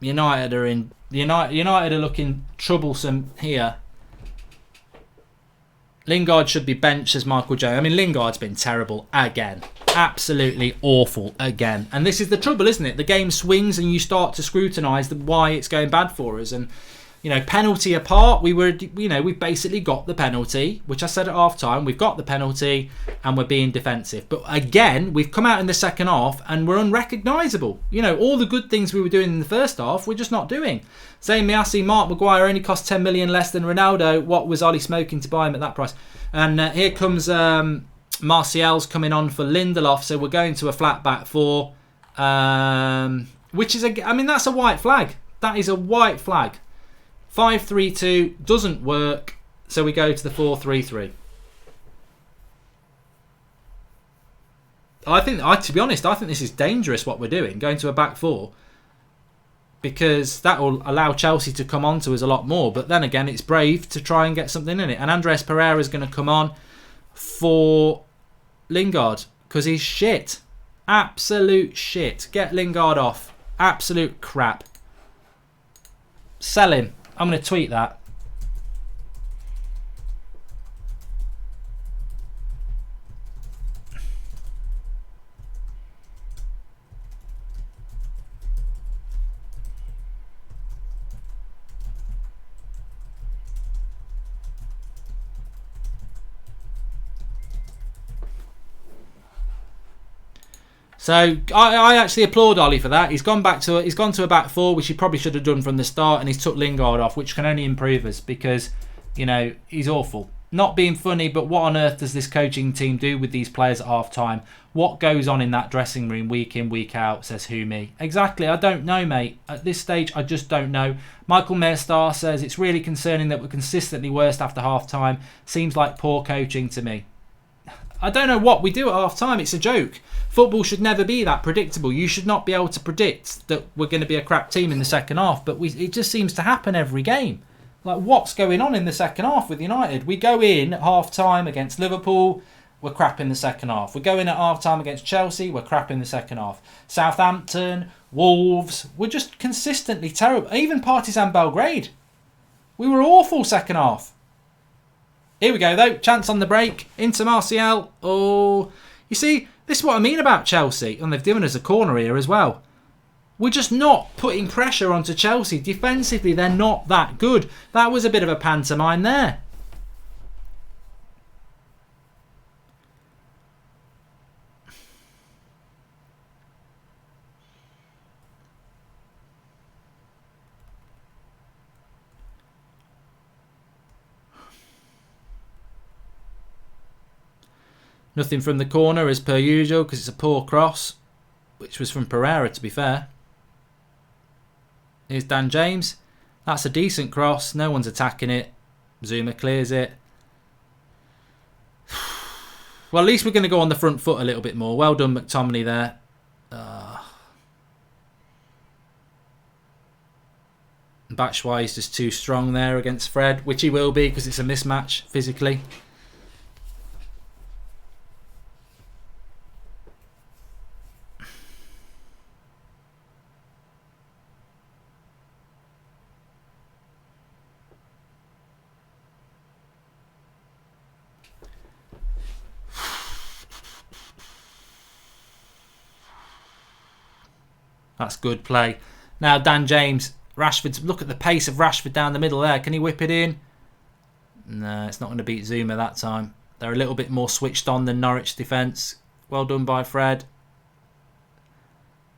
United are looking troublesome here. Lingard should be benched as Michael Jones. I mean, Lingard's been terrible again. Absolutely awful again. And this is the trouble, isn't it? The game swings and you start to scrutinise why it's going bad for us. And, penalty apart, we've basically got the penalty, which I said at half time. We've got the penalty and we're being defensive. But again, we've come out in the second half and we're unrecognisable. All the good things we were doing in the first half, we're just not doing. Saying Miasi, Mark Maguire only cost 10 million less than Ronaldo. What was Ollie smoking to buy him at that price? And here comes Martial's coming on for Lindelof. So we're going to a flat back four, which is that's a white flag. That is a white flag. 5-3-2 doesn't work, so we go to the 4-3-3. To be honest, I think this is dangerous what we're doing, going to a back four, because that will allow Chelsea to come on to us a lot more. But then again, it's brave to try and get something in it. And Andres Pereira is going to come on for Lingard because he's shit. Absolute shit. Get Lingard off. Absolute crap. Sell him. I'm going to tweet that. So I actually applaud Ollie for that. He's gone to a back four, which he probably should have done from the start, and he's took Lingard off, which can only improve us because, he's awful. Not being funny, but what on earth does this coaching team do with these players at half time? What goes on in that dressing room week in, week out, says me. Exactly, I don't know, mate. At this stage, I just don't know. Michael Mairstar says it's really concerning that we're consistently worst after half time. Seems like poor coaching to me. I don't know what we do at half time. It's a joke. Football should never be that predictable. You should not be able to predict that we're going to be a crap team in the second half, but it just seems to happen every game. Like, what's going on in the second half with United? We go in at half time against Liverpool, we're crap in the second half. We go in at half time against Chelsea, we're crap in the second half. Southampton, Wolves, we're just consistently terrible. Even Partizan Belgrade, we were awful second half. Here we go, though. Chance on the break. Into Martial. Oh, you see, this is what I mean about Chelsea. And they've given us a corner here as well. We're just not putting pressure onto Chelsea. Defensively, they're not that good. That was a bit of a pantomime there. Nothing from the corner as per usual because it's a poor cross, which was from Pereira, to be fair. Here's Dan James. That's a decent cross. No one's attacking it. Zuma clears it. Well, at least we're going to go on the front foot a little bit more. Well done, McTominay there. Batshuayi is just too strong there against Fred, which he will be because it's a mismatch physically. That's good play. Now Dan James, Rashford, look at the pace of Rashford down the middle there. Can he whip it in? No, it's not going to beat Zuma that time. They're a little bit more switched on than Norwich defence. Well done by Fred.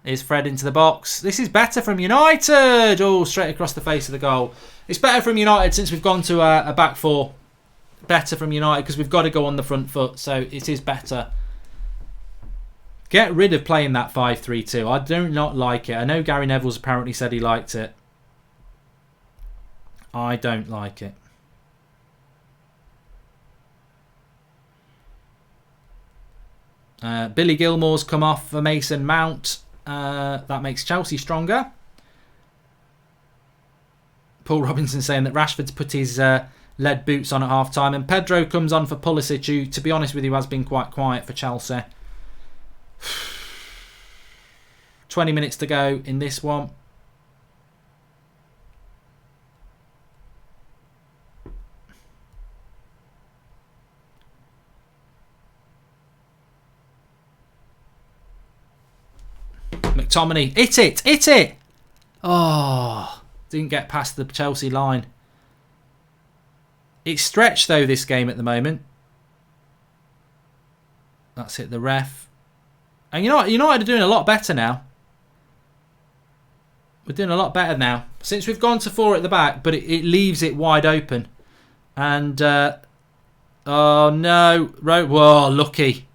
Here's Fred into the box. This is better from United. Oh, straight across the face of the goal. It's better from United since we've gone to a back four. Better from United because we've got to go on the front foot. So it is better. Get rid of playing that 5-3-2. I do not like it. I know Gary Neville's apparently said he liked it. I don't like it. Billy Gilmore's come off for Mason Mount. That makes Chelsea stronger. Paul Robinson saying that Rashford's put his lead boots on at half time. And Pedro comes on for Pulisic, who, to be honest with you, has been quite quiet for Chelsea. 20 minutes to go in this one. McTominay. Hit it. Hit it. Oh, didn't get past the Chelsea line. It's stretched, though, this game at the moment. That's it, the ref. And United are doing a lot better now. We're doing a lot better now. Since we've gone to 4 at the back, but it leaves it wide open. And, oh no. Whoa, lucky.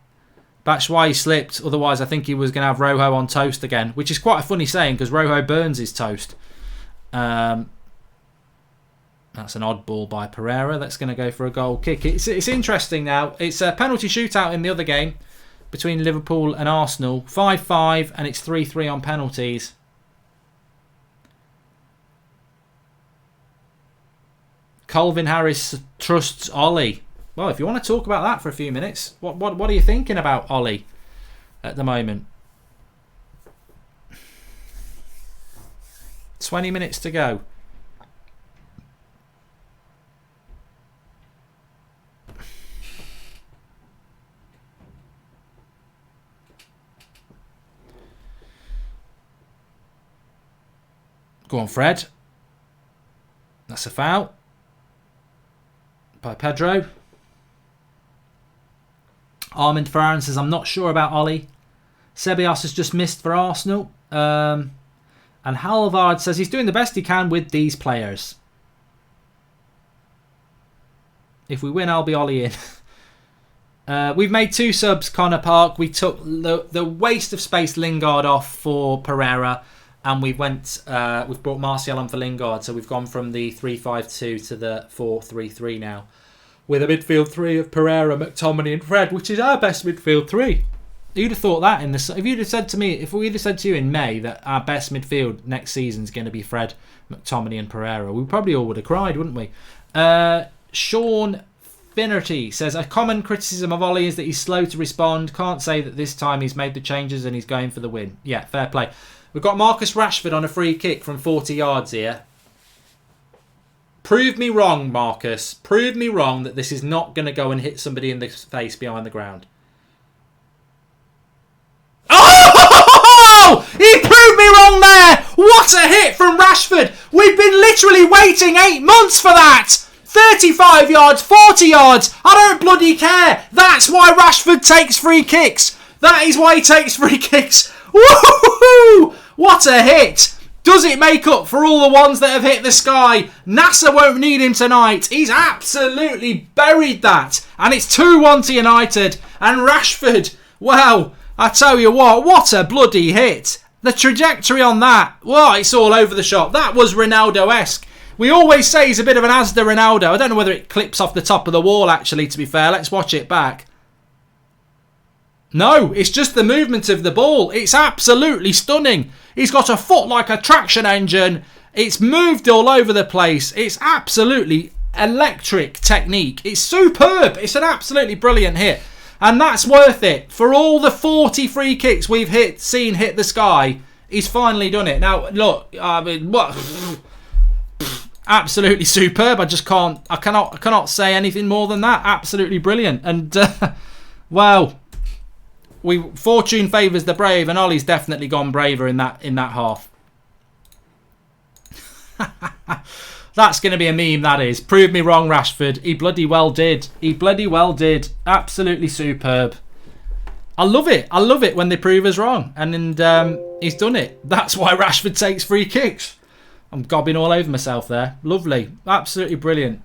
That's why he slipped. Otherwise, I think he was going to have Rojo on toast again. Which is quite a funny saying, because Rojo burns his toast. That's an odd ball by Pereira. That's going to go for a goal kick. It's interesting now. It's a penalty shootout in the other game between Liverpool and Arsenal. 5-5, and it's 3-3 on penalties. Colvin Harris trusts Ollie. Well, if you want to talk about that for a few minutes, what are you thinking about Ollie at the moment? 20 minutes to go. Go on, Fred. That's a foul by Pedro. Armand Farran says, I'm not sure about Ollie. Sebios has just missed for Arsenal. And Halvard says he's doing the best he can with these players. If we win, I'll be Ollie in. We've made 2 subs, Connor Park. We took the waste of space Lingard off for Pereira. And we've brought Martial on for Lingard. So we've gone from the 3-5-2 to the 4-3-3 now. With a midfield 3 of Pereira, McTominay and Fred, which is our best midfield 3. You'd have thought that if we'd have said to you in May that our best midfield next season is going to be Fred, McTominay and Pereira, we probably all would have cried, wouldn't we? Sean Finnerty says, a common criticism of Ollie is that he's slow to respond. Can't say that this time he's made the changes and he's going for the win. Yeah, fair play. We've got Marcus Rashford on a free kick from 40 yards here. Prove me wrong, Marcus. Prove me wrong that this is not going to go and hit somebody in the face behind the ground. Oh! He proved me wrong there! What a hit from Rashford! We've been literally waiting 8 months for that! 35 yards, 40 yards, I don't bloody care! That's why Rashford takes free kicks! That is why he takes free kicks! Woohoo! What a hit! Does it make up for all the ones that have hit the sky? NASA won't need him tonight. He's absolutely buried that. And it's 2-1 to United. And Rashford, well, I tell you what a bloody hit. The trajectory on that, well, it's all over the shop. That was Ronaldo-esque. We always say he's a bit of an Asda Ronaldo. I don't know whether it clips off the top of the wall, actually, to be fair. Let's watch it back. No, it's just the movement of the ball. It's absolutely stunning. He's got a foot like a traction engine. It's moved all over the place. It's absolutely electric technique. It's superb. It's an absolutely brilliant hit. And that's worth it. For all the 40 free kicks we've seen hit the sky, he's finally done it. Now, look, I mean, what? Absolutely superb. I cannot say anything more than that. Absolutely brilliant. And, well, fortune favours the brave, and Ollie's definitely gone braver in that half. That's going to be a meme, that is. Prove me wrong, Rashford. He bloody well did. He bloody well did. Absolutely superb. I love it. I love it when they prove us wrong. And he's done it. That's why Rashford takes free kicks. I'm gobbing all over myself there. Lovely. Absolutely brilliant.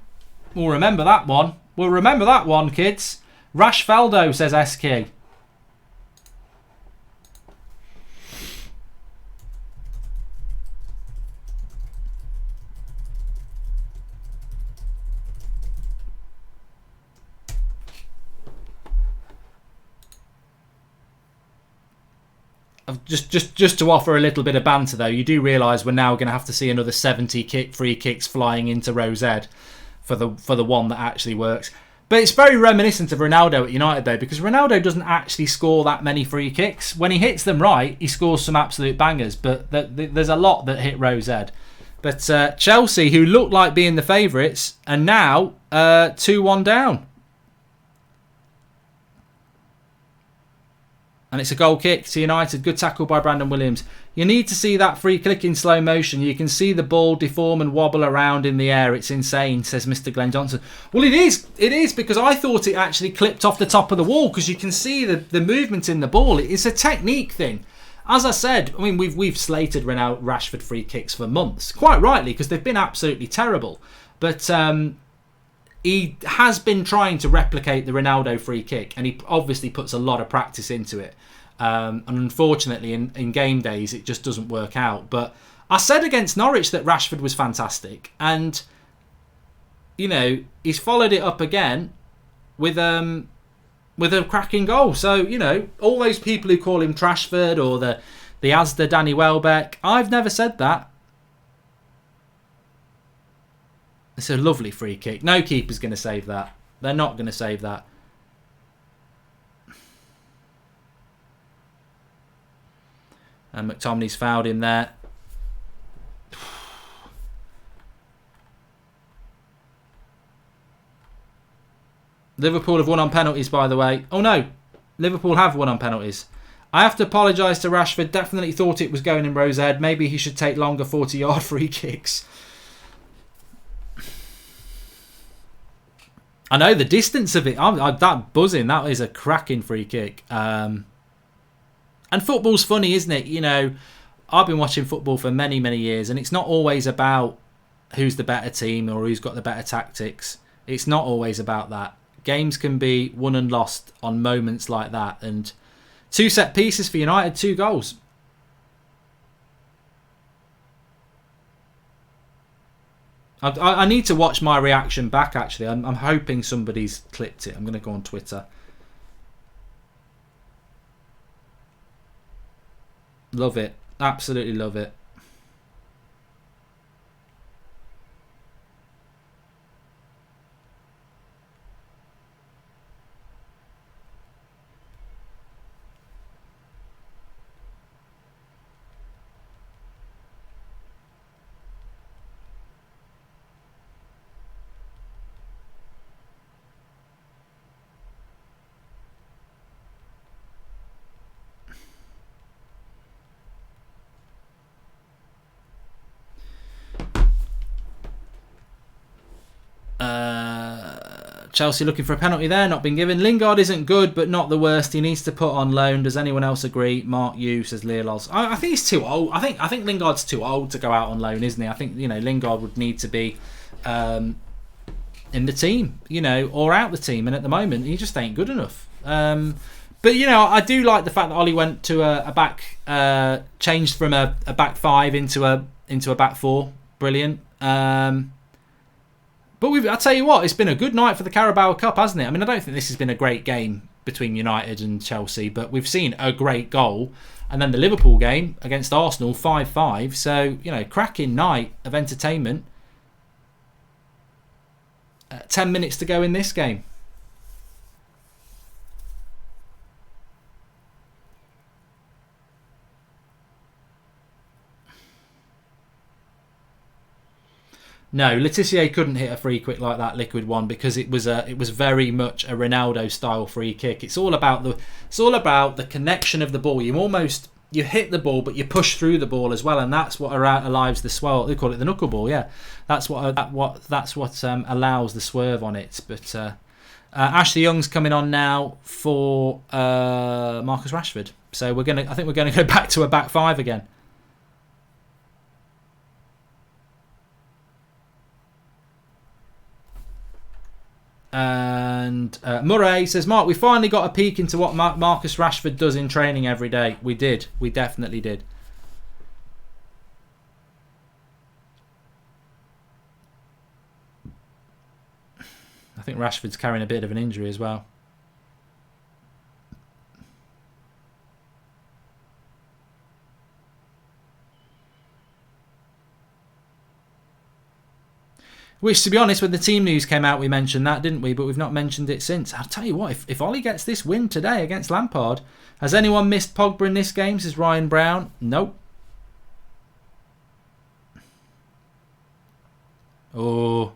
We'll remember that one. We'll remember that one, kids. Rashfaldo, says SK. Just to offer a little bit of banter, though, you do realise we're now going to have to see another 70 free kicks flying into Rose Ed for the one that actually works. But it's very reminiscent of Ronaldo at United, though, because Ronaldo doesn't actually score that many free kicks. When he hits them right, he scores some absolute bangers, but there's a lot that hit Rose Ed. But Chelsea, who looked like being the favourites, are now 2-1 down. And it's a goal kick to United. Good tackle by Brandon Williams. You need to see that free kick in slow motion. You can see the ball deform and wobble around in the air. It's insane, says Mr. Glenn Johnson. Well, it is. It is, because I thought it actually clipped off the top of the wall, because you can see the movement in the ball. It's a technique thing. As I said, I mean, we've slated Rashford free kicks for months. Quite rightly, because they've been absolutely terrible. But he has been trying to replicate the Ronaldo free kick, and he obviously puts a lot of practice into it. And unfortunately, in game days, it just doesn't work out. But I said against Norwich that Rashford was fantastic, and you know, he's followed it up again with a cracking goal. So you know, all those people who call him Trashford or the Asda Danny Welbeck, I've never said that. It's a lovely free kick. No keeper's going to save that. They're not going to save that. And McTominay's fouled him there. Liverpool have won on penalties, by the way. Oh no, Liverpool have won on penalties. I have to apologise to Rashford. Definitely thought it was going in Rose's head. Maybe he should take longer 40-yard free kicks. I know the distance of it. That buzzing, that is a cracking free kick. And football's funny, isn't it? You know, I've been watching football for many, many years, and it's not always about who's the better team or who's got the better tactics. It's not always about that. Games can be won and lost on moments like that. And 2 set pieces for United, 2 goals. I need to watch my reaction back, actually. I'm hoping somebody's clipped it. I'm going to go on Twitter. Love it. Absolutely love it. Chelsea looking for a penalty there, not been given. Lingard isn't good, but not the worst. He needs to put on loan. Does anyone else agree? Mark Yu says Leolos. I think he's too old. I think Lingard's too old to go out on loan, isn't he? I think, you know, Lingard would need to be in the team, you know, or out the team. And at the moment, he just ain't good enough. But you know, I do like the fact that Ollie went to a back, changed from a back 5 into a back 4. Brilliant. But I'll tell you what, it's been a good night for the Carabao Cup, hasn't it? I mean, I don't think this has been a great game between United and Chelsea, but we've seen a great goal. And then the Liverpool game against Arsenal, 5-5. So, you know, cracking night of entertainment. 10 minutes to go in this game. No, Letitia couldn't hit a free kick like that, Liquid one, because it was very much a Ronaldo style free kick. It's all about the connection of the ball. You hit the ball, but you push through the ball as well, and that's what allows the swirl. They call it the knuckleball, yeah. That's what allows the swerve on it. But Ashley Young's coming on now for Marcus Rashford. So I think we're gonna go back to a back 5 again. And Murray says, Mark, we finally got a peek into what Marcus Rashford does in training every day. We did. We definitely did. I think Rashford's carrying a bit of an injury as well. Which, to be honest, when the team news came out, we mentioned that, didn't we? But we've not mentioned it since. I'll tell you what, if Ollie gets this win today against Lampard, has anyone missed Pogba in this game, says Ryan Brown? Nope. Oh,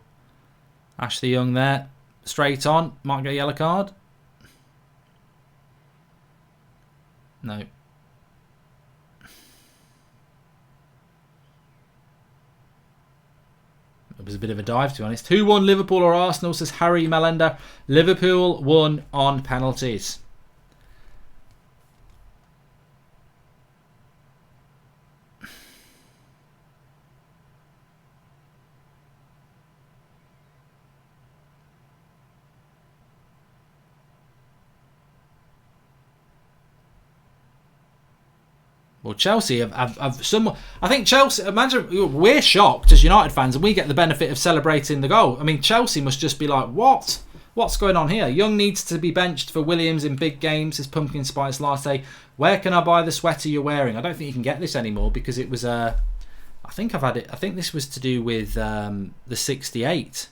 Ashley Young there. Straight on. Might get a yellow card. No. It was a bit of a dive, to be honest. Who won, Liverpool or Arsenal, says Harry Melender. Liverpool won on penalties. Well, Chelsea have some. I think Chelsea. Imagine we're shocked as United fans, and we get the benefit of celebrating the goal. I mean, Chelsea must just be like, what? What's going on here? Young needs to be benched for Williams in big games. His pumpkin spice latte. Where can I buy the sweater you're wearing? I don't think you can get this anymore because it was. I think I've had it. I think this was to do with the 68.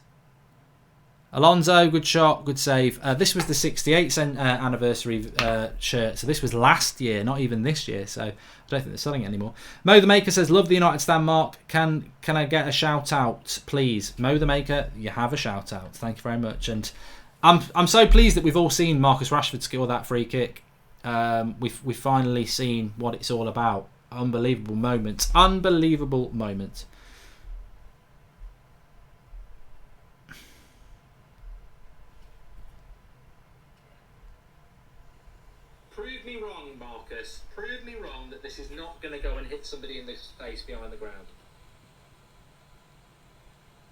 Alonso, good shot, good save. This was the 68th anniversary shirt, so this was last year, not even this year, so I don't think they're selling it anymore. Mo the Maker says, love the United stand, Mark. Can I get a shout out, please? Mo the Maker, you have a shout out. Thank you very much. And I'm so pleased that we've all seen Marcus Rashford score that free kick. We've finally seen what it's all about. Unbelievable moment. Unbelievable moment. Prove me wrong, Marcus. Prove me wrong that this is not going to go and hit somebody in the face behind the ground.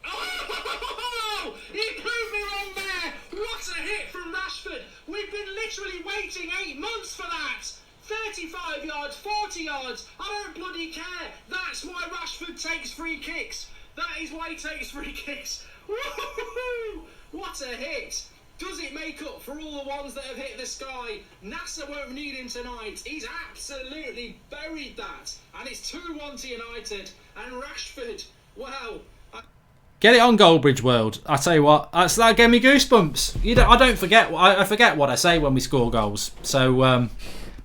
Oh! He proved me wrong there! What a hit from Rashford! We've been literally waiting 8 months for that! 35 yards, 40 yards, I don't bloody care! That's why Rashford takes free kicks! That is why he takes free kicks! Woo-hoo-hoo! What a hit! Does it make up for all the ones that have hit the sky? NASA won't need him tonight. He's absolutely buried that. And it's 2-1 to United. And Rashford, wow. Get it on Goldbridge World. I tell you what, that gave me goosebumps. I don't forget. I forget what I say when we score goals. So,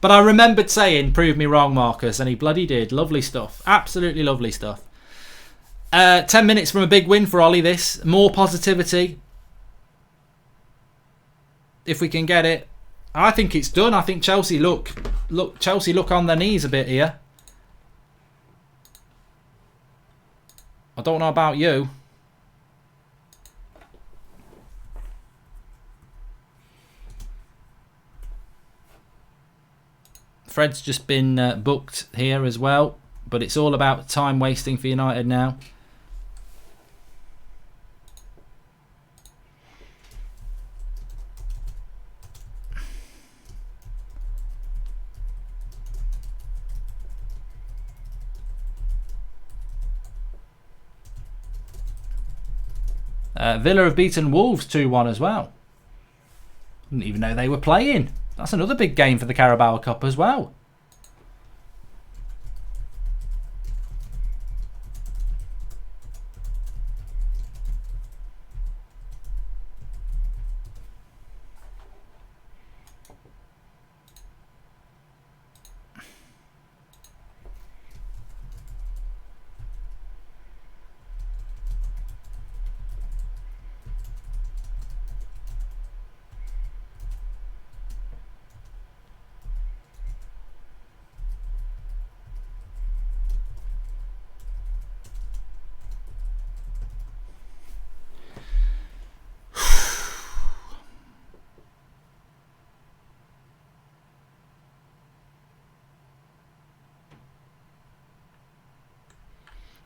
but I remembered saying, "Prove me wrong, Marcus," and he bloody did. Lovely stuff. Absolutely lovely stuff. 10 minutes from a big win for Ollie. This more positivity. If we can get it, I think it's done. I think Chelsea look on their knees a bit here. I don't know about you. Fred's just been booked here as well, but it's all about time wasting for United now. Villa have beaten Wolves 2-1 as well. Didn't even know they were playing. That's another big game for the Carabao Cup as well.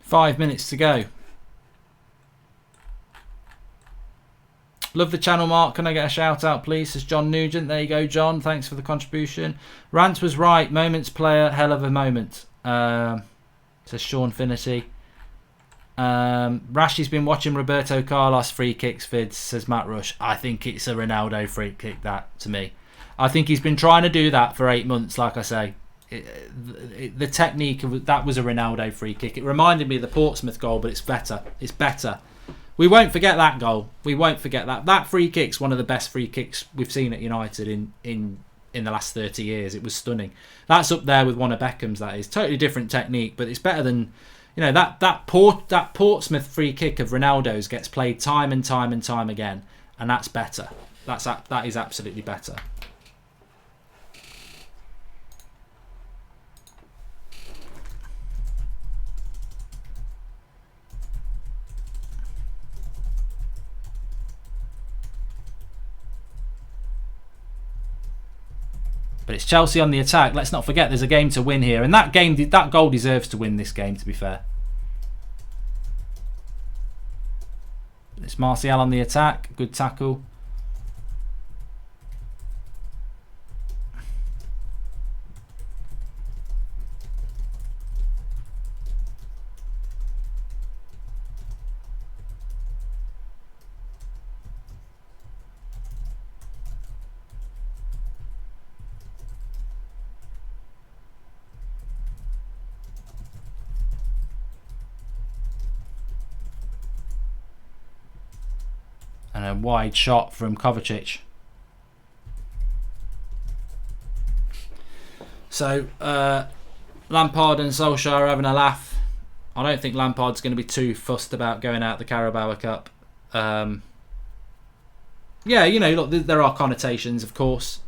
Five minutes to go. Love the channel, Mark. Can I get a shout out, please? Says John Nugent. There you go, John. Thanks for the contribution. Rant was right. Moments player. Hell of a moment. Says Sean Finity. Rashi's been watching Roberto Carlos free kicks vids, says Matt Rush. I think it's a Ronaldo free kick, that, to me. I think he's been trying to do that for 8 months, like I say. The technique, that was a Ronaldo free kick. It reminded me of the Portsmouth goal, but it's better. It's better. We won't forget that goal. We won't forget that. That free kick's one of the best free kicks we've seen at United in the last 30 years. It was stunning. That's up there with one of Beckham's, that is. Totally different technique, but it's better than, that Portsmouth free kick of Ronaldo's gets played time and time and time again, and that's better. That is absolutely better. But it's Chelsea on the attack. Let's not forget there's a game to win here. And that goal deserves to win this game, to be fair. It's Martial on the attack. Good tackle. And a wide shot from Kovacic. So Lampard and Solskjaer are having a laugh. I don't think Lampard's going to be too fussed about going out the Carabao Cup. Yeah, you know, look, there are connotations, of course.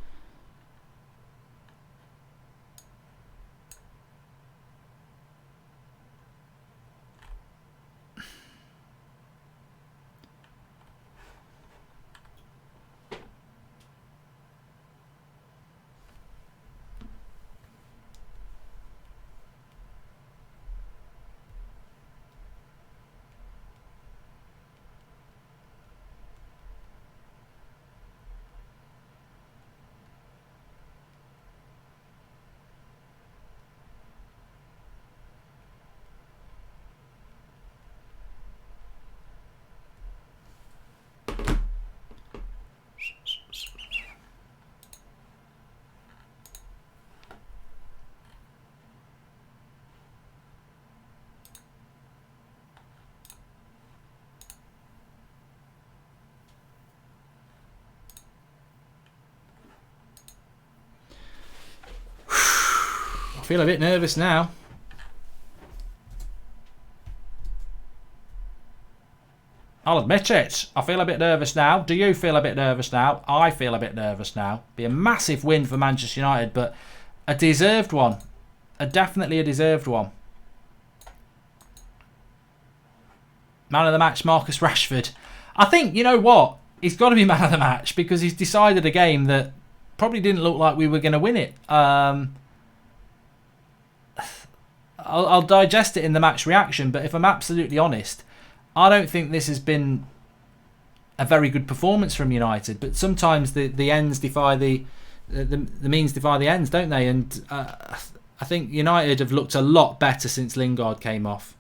I feel a bit nervous now. I'll admit it. I feel a bit nervous now. Do you feel a bit nervous now? I feel a bit nervous now. Be a massive win for Manchester United, but a deserved one. Definitely a deserved one. Man of the match, Marcus Rashford. I think, you know what? He's got to be man of the match because he's decided a game that probably didn't look like we were going to win it. I'll digest it in the match reaction, but if I'm absolutely honest, I don't think this has been a very good performance from United. But sometimes the ends defy the means defy the ends, don't they? And I think United have looked a lot better since Lingard came off.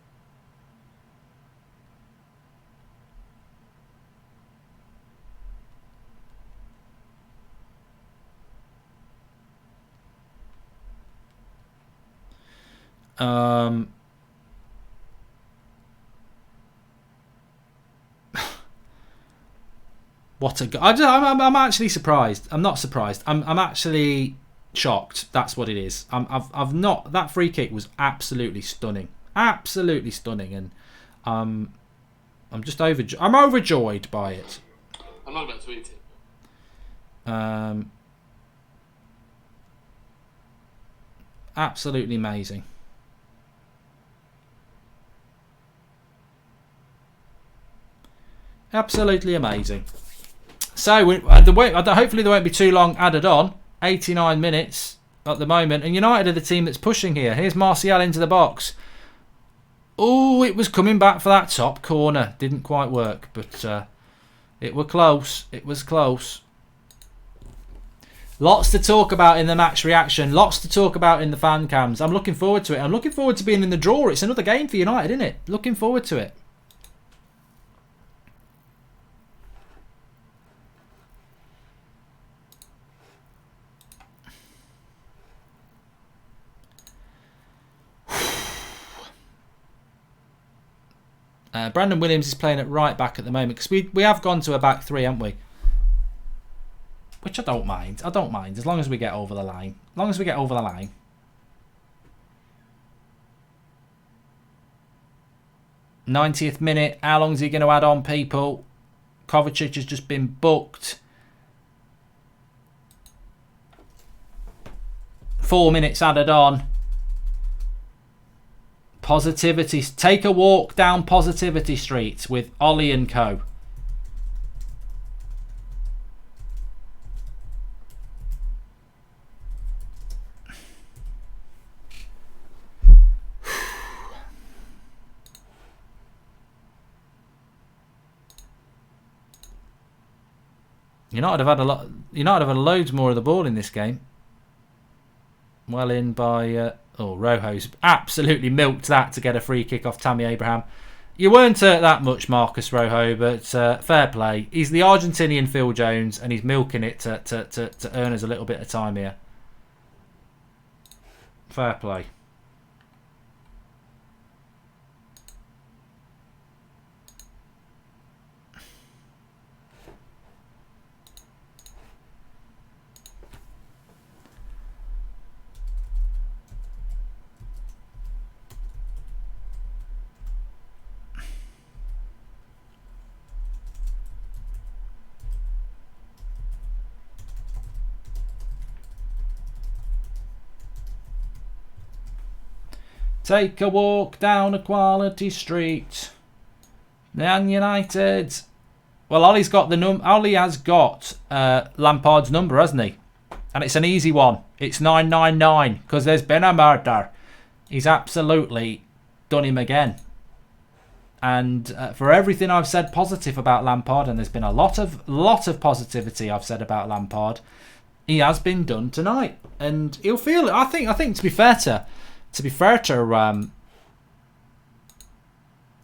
What a I'm actually surprised. I'm not surprised. I'm actually shocked. That's what it is. I've not. That free kick was absolutely stunning. Absolutely stunning, and I'm just overjoyed. I'm overjoyed by it. I'm not about to eat it. Absolutely amazing. Absolutely amazing. So hopefully there won't be too long added on. 89 minutes at the moment, and United are the team that's pushing here. Here's Martial into the box. Oh, it was coming back for that top corner. Didn't quite work, but it were close. It was close. Lots to talk about in the match reaction. Lots to talk about in the fan cams. I'm looking forward to it. I'm looking forward to being in the draw. It's another game for United, isn't it? Looking forward to it. Brandon Williams is playing at right back at the moment because we have gone to a back three, haven't we? Which I don't mind. I don't mind as long as we get over the line. As long as we get over the line. '90th minute. How long is he going to add on, people? Kovacic has just been booked. 4 minutes added on. Positivity. Take a walk down Positivity Street with Ollie and co. United have had a lot. United have had loads more of the ball in this game. Well in by Rojo's absolutely milked that to get a free kick off Tammy Abraham. You weren't that much, Marcus Rojo, but fair play. He's the Argentinian Phil Jones, and he's milking it to earn us a little bit of time here. Fair play. Take a walk down a quality street. Man United. Well, Ollie's got Ollie has got Lampard's number, hasn't he? And it's an easy one. It's 999 because there's been a murder. He's absolutely done him again. And for everything I've said positive about Lampard, and there's been a lot of positivity I've said about Lampard, he has been done tonight, and he'll feel it. I think to be fair to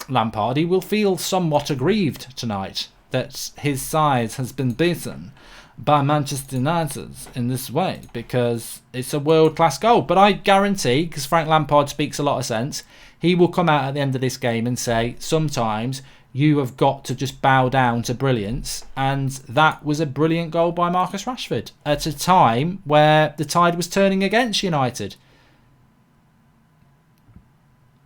Lampard, he will feel somewhat aggrieved tonight that his side has been beaten by Manchester United in this way, because it's a world-class goal. But I guarantee, because Frank Lampard speaks a lot of sense, he will come out at the end of this game and say, sometimes you have got to just bow down to brilliance. And that was a brilliant goal by Marcus Rashford at a time where the tide was turning against United.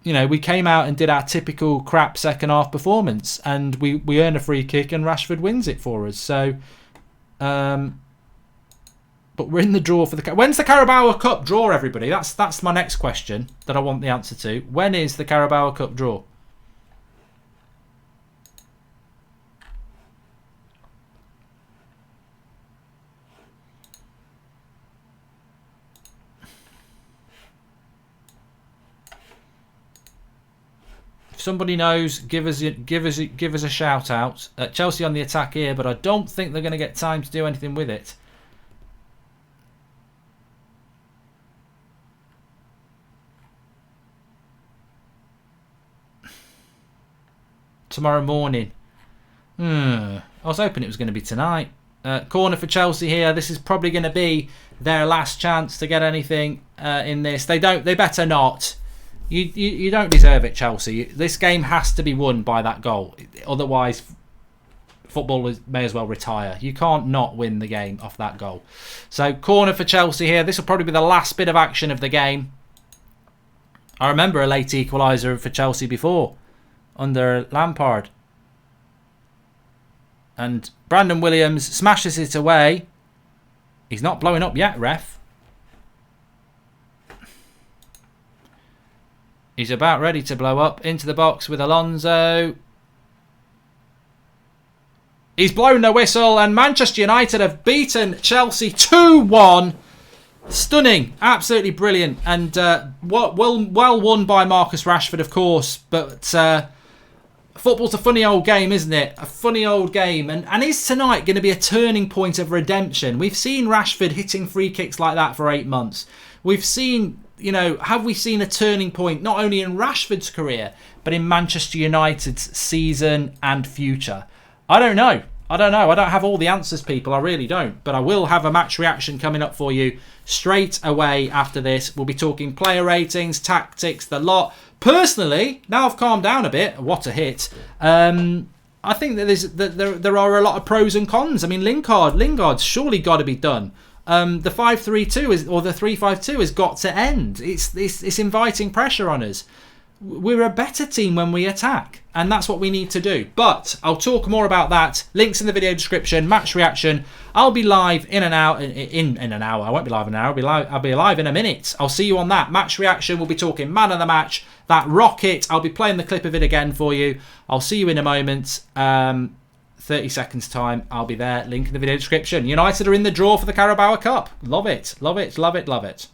You know, we came out and did our typical crap second half performance, and we earn a free kick and Rashford wins it for us. So, but we're in the draw for the... When's the Carabao Cup draw, everybody? That's my next question that I want the answer to. When is the Carabao Cup draw? Somebody knows, give us a shout out. Chelsea on the attack here, but I don't think they're going to get time to do anything with it. Tomorrow morning. I was hoping it was going to be tonight. Corner for Chelsea here. This is probably going to be their last chance to get anything in this. They better not. You don't deserve it, Chelsea. This game has to be won by that goal. Otherwise, football may as well retire. You can't not win the game off that goal. So, corner for Chelsea here. This will probably be the last bit of action of the game. I remember a late equaliser for Chelsea before, under Lampard. And Brandon Williams smashes it away. He's not blowing up yet, ref. He's about ready to blow up into the box with Alonso. He's blown the whistle, and Manchester United have beaten Chelsea 2-1. Stunning, absolutely brilliant, and well won by Marcus Rashford, of course. But football's a funny old game, isn't it? A funny old game, and is tonight going to be a turning point of redemption? We've seen Rashford hitting free kicks like that for 8 months. We've seen... You know, have we seen a turning point not only in Rashford's career, but in Manchester United's season and future? I don't know. I don't have all the answers, people. I really don't. But I will have a match reaction coming up for you straight away after this. We'll be talking player ratings, tactics, the lot. Personally, now I've calmed down a bit. What a hit. I think that there are a lot of pros and cons. I mean, Lingard's surely got to be done. The 5-3-2 or the 3-5-2 has got to end. It's inviting pressure on us. We're a better team when we attack, and that's what we need to do. But I'll talk more about that. Links in the video description. Match reaction. I'll be live in an hour. In an hour. I won't be live in an hour. I'll be live in a minute. I'll see you on that match reaction. We'll be talking man of the match. That rocket. I'll be playing the clip of it again for you. I'll see you in a moment. 30 seconds time, I'll be there. Link in the video description. United are in the draw for the Carabao Cup. Love it, love it, love it, love it.